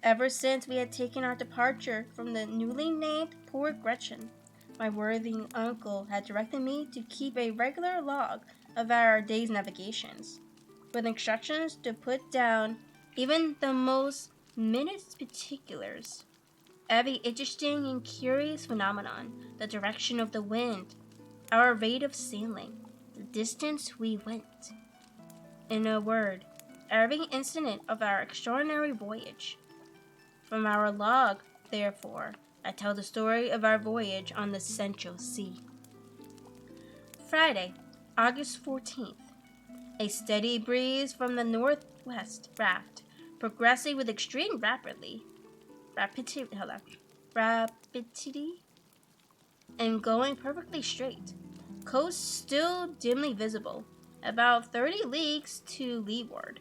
Ever since we had taken our departure from the newly named Port Gretchen, my worthy uncle had directed me to keep a regular log of our day's navigations, with instructions to put down even the most minute particulars. Every interesting and curious phenomenon, the direction of the wind, our rate of sailing, the distance we went. In a word, every incident of our extraordinary voyage. From our log, therefore, I tell the story of our voyage on the Central Sea. Friday, August 14th. A steady breeze from the northwest raft, progressing with extreme rapidity, and going perfectly straight. Coast still dimly visible, about 30 leagues to leeward.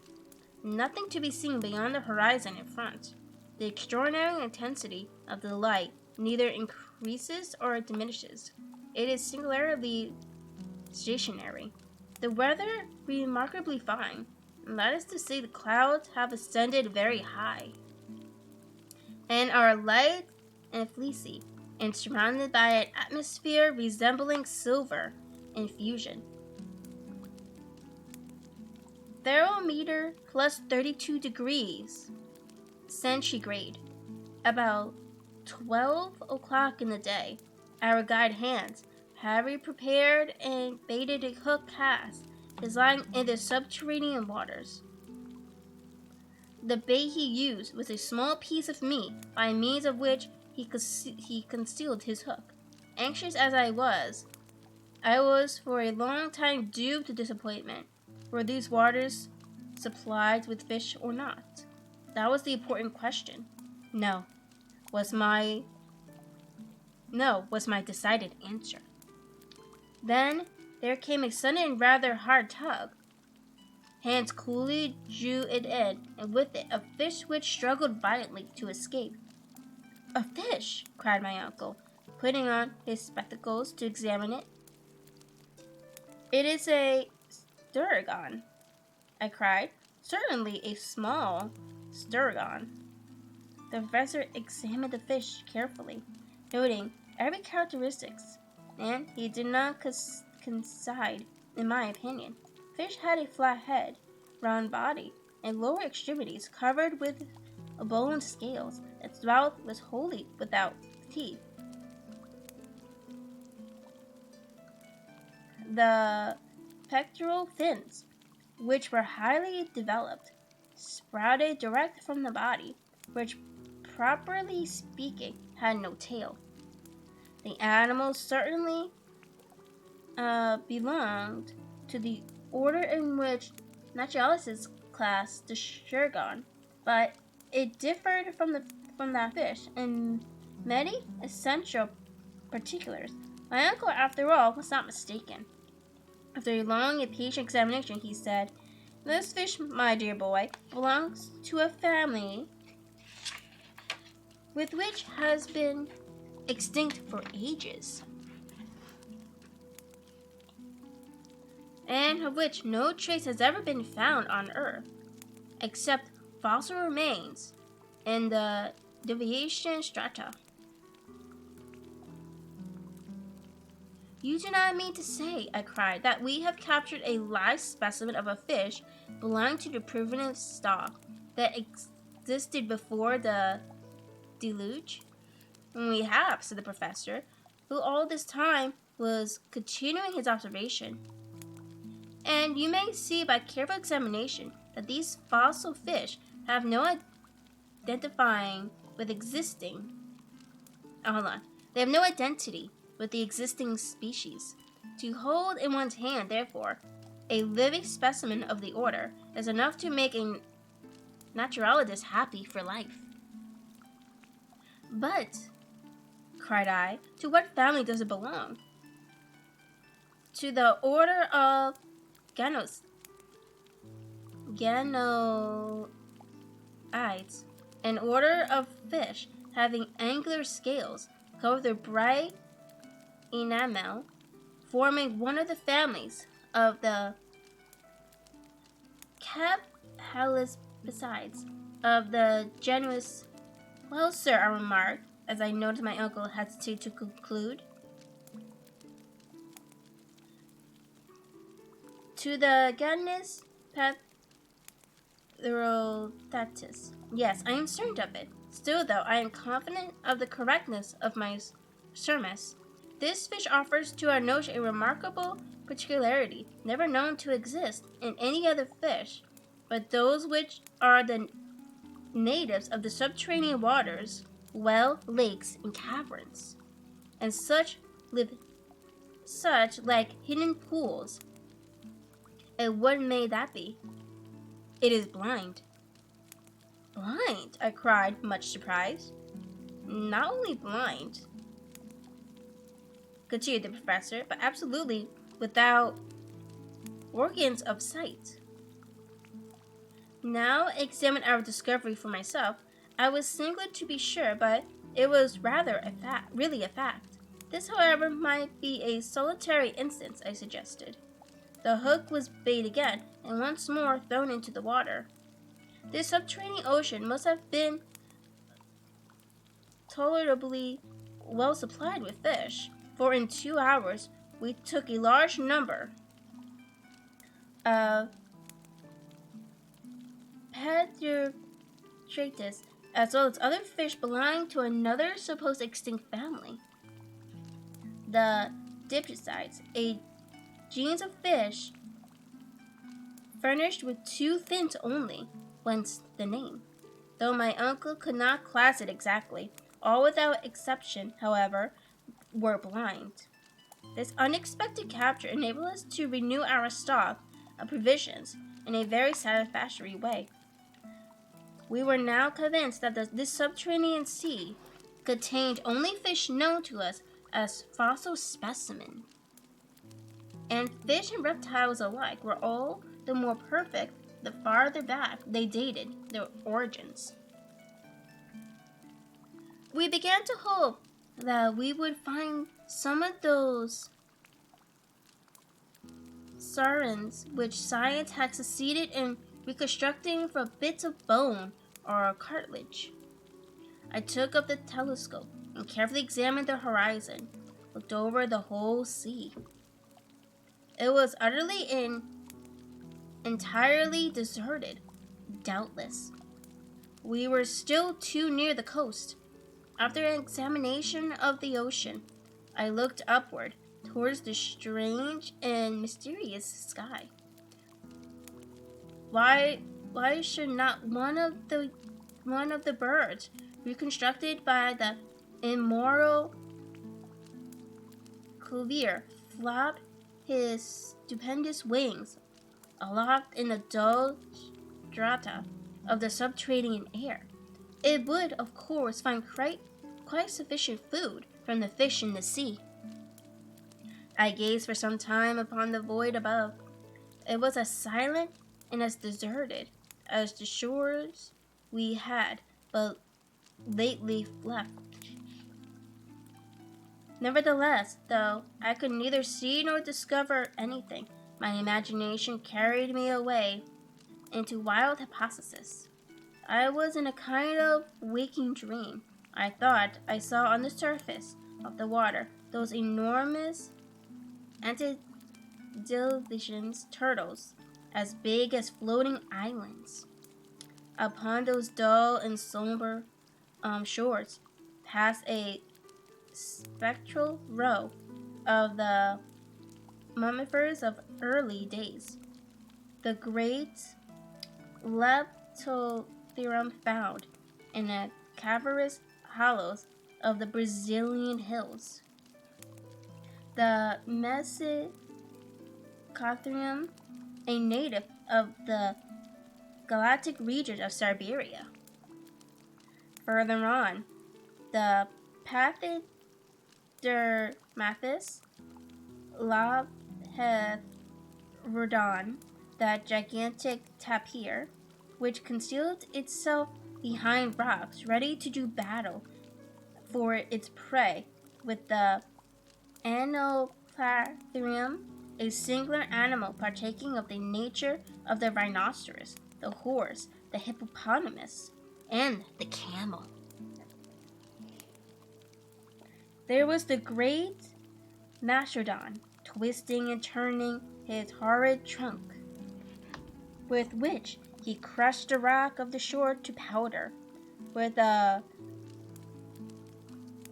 Nothing to be seen beyond the horizon in front. The extraordinary intensity of the light neither increases or diminishes. It is singularly stationary. The weather remarkably fine, and that is to say the clouds have ascended very high, and are light and fleecy, and surrounded by an atmosphere resembling silver infusion. Thermometer plus 32 degrees centigrade. About 12 o'clock in the day, our guide Hans, having prepared and baited a hook cast, is lying in the subterranean waters. The bait he used was a small piece of meat, by means of which he concealed his hook. Anxious as I was for a long time doomed to disappointment. Were these waters supplied with fish or not? That was the important question. No, was my decided answer. Then there came a sudden and rather hard tug. Hans coolly drew it in, and with it a fish which struggled violently to escape. "A fish!" cried my uncle, putting on his spectacles to examine it. "It is a sturgeon," I cried. "Certainly a small sturgeon." The professor examined the fish carefully, noting every characteristic, and he did not concede, in my opinion. Fish had a flat head, round body, and lower extremities covered with bone scales. Its mouth was wholly without teeth. The pectoral fins, which were highly developed, sprouted direct from the body, which, properly speaking, had no tail. The animal certainly belonged to the order in which naturalists class the sturgeon, but it differed from that fish in many essential particulars. My uncle, after all, was not mistaken. After a long and patient examination, he said, "This fish, my dear boy, belongs to a family with which has been extinct for ages, and of which no trace has ever been found on Earth, except fossil remains in the deviation strata." "You do not mean to say," I cried, "that we have captured a live specimen of a fish belonging to the primitive stock that existed before the deluge?" "We have," said the professor, who all this time was continuing his observation. "And you may see by careful examination that these fossil fish have no identifying with existing. They have no identity with the existing species. To hold in one's hand, therefore, a living specimen of the order is enough to make a naturalist happy for life." "But," cried I, "to what family does it belong?" "To the order of Ganoids, an order of fish having angular scales covered with bright enamel, forming one of the families of the besides of the genus." "Well, sir," I remarked, as I noticed my uncle hesitated to conclude, "to the genus Therotatus. Yes, I am certain of it. Still, though, I am confident of the correctness of my surmise. This fish offers to our notion a remarkable particularity, never known to exist in any other fish, but those which are the natives of the subterranean waters, well, lakes, and caverns, and such like hidden pools. And what may that be? It is blind. Blind, I cried, much surprised. Not only blind, continued the professor, but absolutely without organs of sight. Now examine our discovery for myself. I was singular to be sure, but it was rather really a fact. This, however, might be a solitary instance, I suggested. The hook was bait again, and once more thrown into the water. This subterranean ocean must have been tolerably well supplied with fish, for in 2 hours we took a large number of Pedrostratus, as well as other fish belonging to another supposed extinct family, the Diptycides, a genus of fish furnished with 2 fins only, whence the name, though my uncle could not class it exactly. All without exception, however, were blind. This unexpected capture enabled us to renew our stock of provisions in a very satisfactory way. We were now convinced that this subterranean sea contained only fish known to us as fossil specimens. And fish and reptiles alike were all the more perfect the farther back they dated their origins. We began to hope that we would find some of those saurians which science had succeeded in reconstructing from bits of bone or cartilage. I took up the telescope and carefully examined the horizon, looked over the whole sea. It was utterly and entirely deserted, doubtless. We were still too near the coast. After an examination of the ocean, I looked upward towards the strange and mysterious sky. Why should not one of the birds reconstructed by the immortal Cuvier flap his stupendous wings aloft in the dull strata of the subterranean air? It would, of course, find quite sufficient food from the fish in the sea. I gazed for some time upon the void above. It was as silent and as deserted as the shores we had but lately left. Nevertheless, though I could neither see nor discover anything, my imagination carried me away into wild hypotheses. I was in a kind of waking dream. I thought I saw on the surface of the water those enormous antediluvian turtles, as big as floating islands. Upon those dull and somber shores passed a spectral row of the mammifers of early days, the great leptotherum found in the cavernous hollows of the Brazilian hills, the Mesocotherium, a native of the Galactic region of Siberia. Further on, the Pachydermathus lobhethrodon, that gigantic tapir, which concealed itself behind rocks, ready to do battle for its prey, with the Anoplotherium, a singular animal partaking of the nature of the rhinoceros, the horse, the hippopotamus, and the camel. There was the great Mastodon, twisting and turning his horrid trunk, with which he crushed the rock of the shore to powder. With a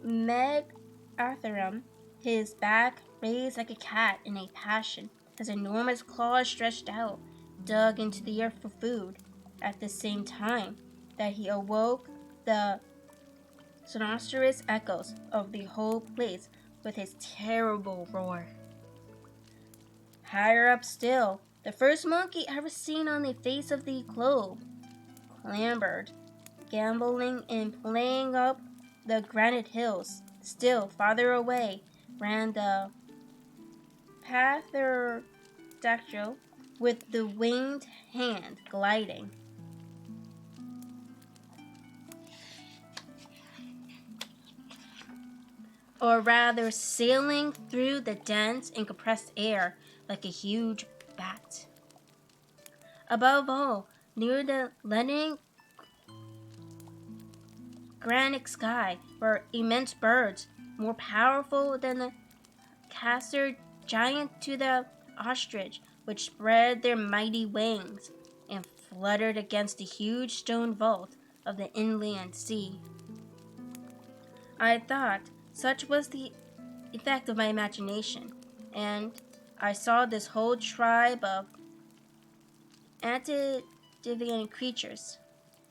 megatherium, his back raised like a cat in a passion, his enormous claws stretched out, dug into the earth for food, at the same time that he awoke the sonorous echoes of the whole place with his terrible roar. Higher up still, the first monkey ever seen on the face of the globe clambered, gamboling and playing up the granite hills. Still farther away ran the pterodactyl with the winged hand gliding. Or rather sailing through the dense and compressed air like a huge bat. Above all, near the leaden granite sky were immense birds, more powerful than the castor giant to the ostrich, which spread their mighty wings and fluttered against the huge stone vault of the inland sea. I thought such was the effect of my imagination, and I saw this whole tribe of antediluvian creatures.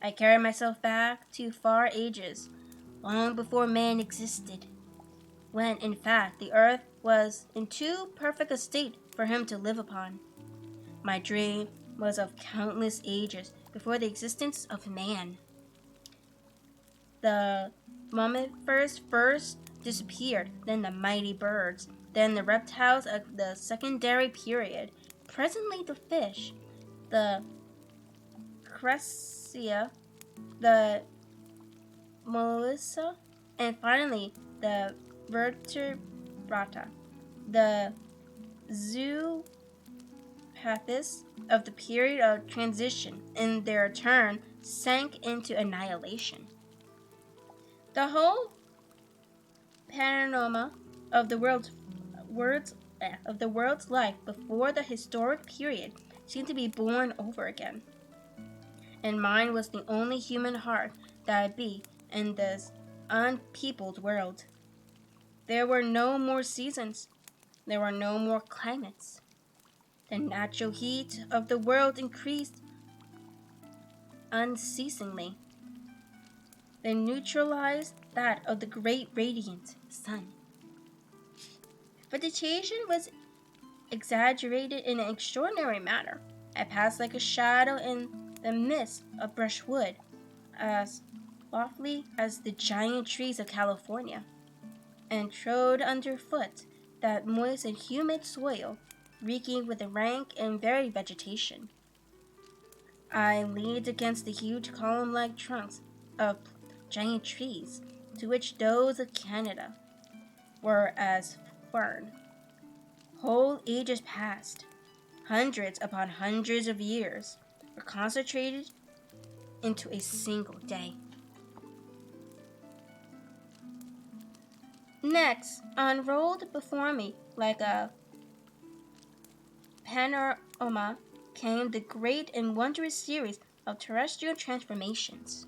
I carried myself back to far ages, long before man existed, when in fact the earth was in too perfect a state for him to live upon. My dream was of countless ages before the existence of man. The mammifers first disappeared, then the mighty birds, then the reptiles of the secondary period, presently the fish, the crustacea, the mollusca, and finally the vertebrata. The zoopaths of the period of transition, in their turn, sank into annihilation. The whole panorama of the world's life before the historic period seemed to be born over again, and mine was the only human heart that beat in this unpeopled world. There were no more seasons. There were no more climates. The natural heat of the world increased unceasingly. They neutralized that of the great radiant sun. Vegetation was exaggerated in an extraordinary manner. I passed like a shadow in the midst of brushwood, as lofty as the giant trees of California, and trod underfoot that moist and humid soil, reeking with the rank and varied vegetation. I leaned against the huge column-like trunks of giant trees, to which those of Canada were as fern. Whole ages passed, hundreds upon hundreds of years, were concentrated into a single day. Next, unrolled before me like a panorama came the great and wondrous series of terrestrial transformations.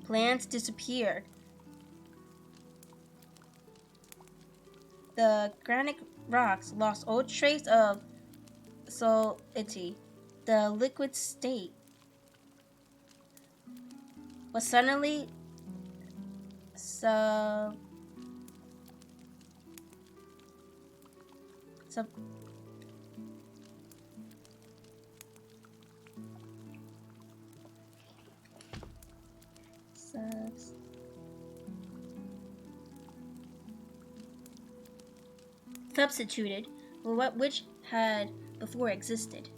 Plants disappeared. The granite rocks lost all trace of solidity. The liquid state was suddenly substituted for what which had before existed.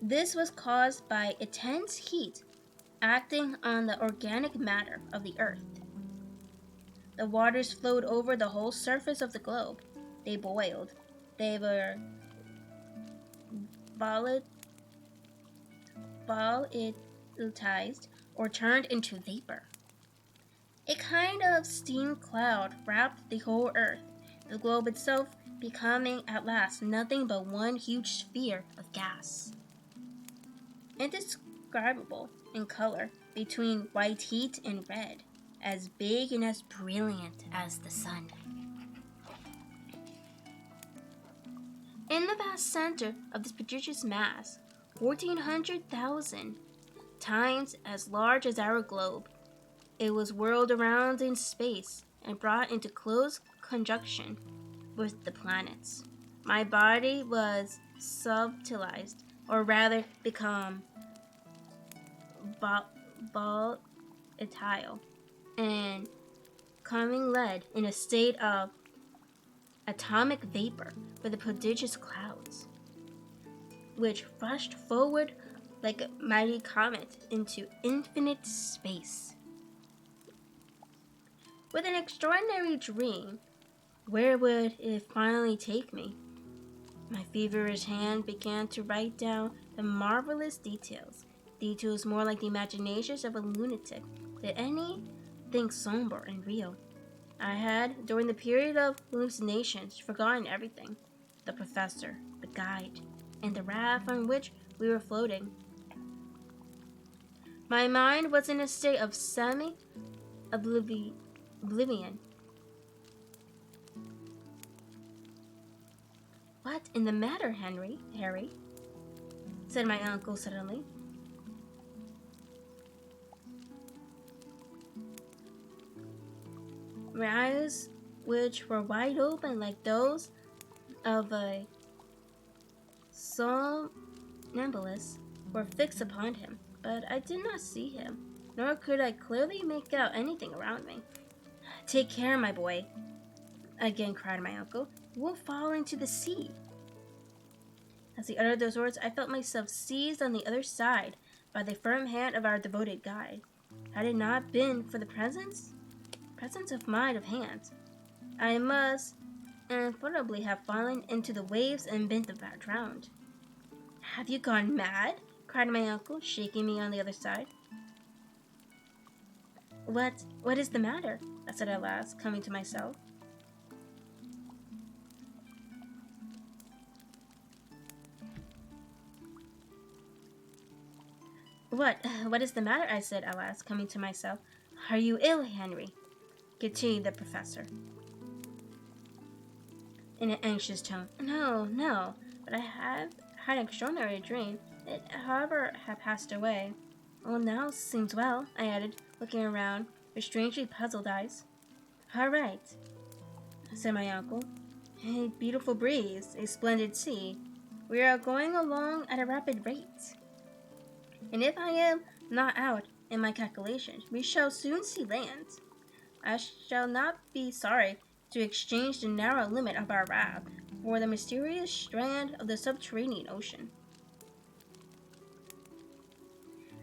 This was caused by intense heat acting on the organic matter of the earth. The waters flowed over the whole surface of the globe. They boiled. They were volatilized or turned into vapor. A kind of steam cloud wrapped the whole earth. The globe itself becoming at last nothing but one huge sphere of gas. Indescribable in color between white heat and red, as big and as brilliant as the sun. In the vast center of this prodigious mass, 1,400,000 times as large as our globe, it was whirled around in space and brought into close conjunction with the planets. My body was subtilized, or rather become volatile, and coming lead in a state of atomic vapor for the prodigious clouds, which rushed forward like a mighty comet into infinite space. With an extraordinary dream, where would it finally take me? My feverish hand began to write down the marvelous details more like the imaginations of a lunatic than anything somber and real. I had, during the period of hallucinations, forgotten everything: the professor, the guide, and the raft on which we were floating. My mind was in a state of semi-oblivion. "What in the matter, Harry?" said my uncle suddenly. My eyes, which were wide open like those of a somnambulist, were fixed upon him, but I did not see him, nor could I clearly make out anything around me. "Take care, my boy," again cried my uncle. "You will fall into the sea." As he uttered those words, I felt myself seized on the other side by the firm hand of our devoted guide. Had it not been for the presence of mind of hands, I must inevitably have fallen into the waves and been drowned. "Have you gone mad?" cried my uncle, shaking me on the other side. What is the matter?" I said at last, coming to myself. What is the matter?" I said at last, coming to myself. "Are you ill, Henry?" continued the professor, in an anxious tone. No, but I have had an extraordinary dream. It, however, had passed away. Well, now seems well," I added, looking around with strangely puzzled eyes. "All right," said my uncle. "A beautiful breeze, a splendid sea. We are going along at a rapid rate, and if I am not out in my calculations, we shall soon see land. I shall not be sorry to exchange the narrow limit of our raft for the mysterious strand of the subterranean ocean."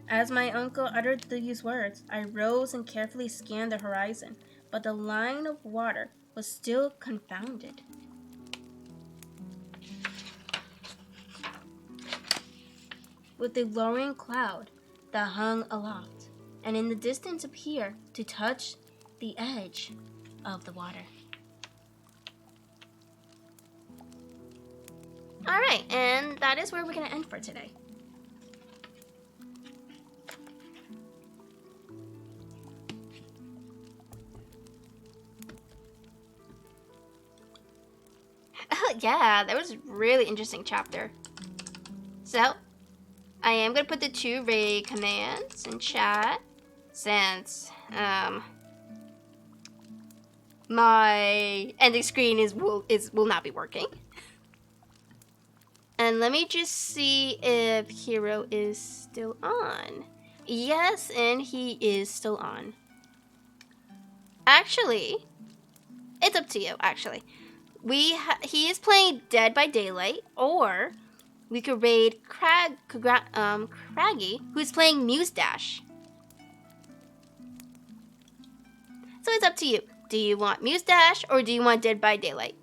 As my uncle uttered these words, I rose and carefully scanned the horizon, but the line of water was still confounded. With the lowering cloud that hung aloft, and in the distance appeared to touch the edge of the water. All right, and that is where we're going to end for today. Oh yeah, that was a really interesting chapter. So, I am going to put the 2 raid commands in chat, since my ending screen will not be working. And let me just see if Hero is still on. Yes, and he is still on. Actually, it's up to you, actually. He is playing Dead by Daylight, or we could raid Craggy, who's playing Muse Dash. So it's up to you. Do you want Muse Dash, or do you want Dead by Daylight?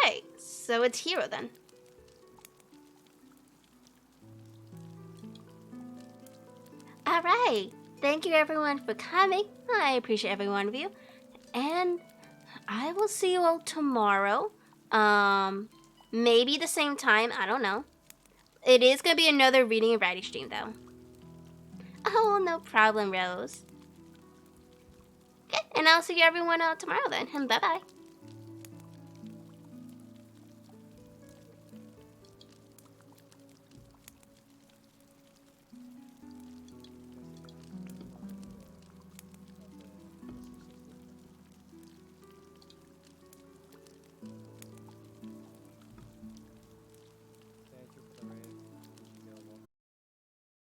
Okay, so it's Hero then. Alright. Thank you everyone for coming. I appreciate every one of you. And I will see you all tomorrow. Maybe the same time. I don't know. It is going to be another reading and writing stream though. Oh, no problem, Rose. Okay, and I'll see you everyone tomorrow then. Bye-bye.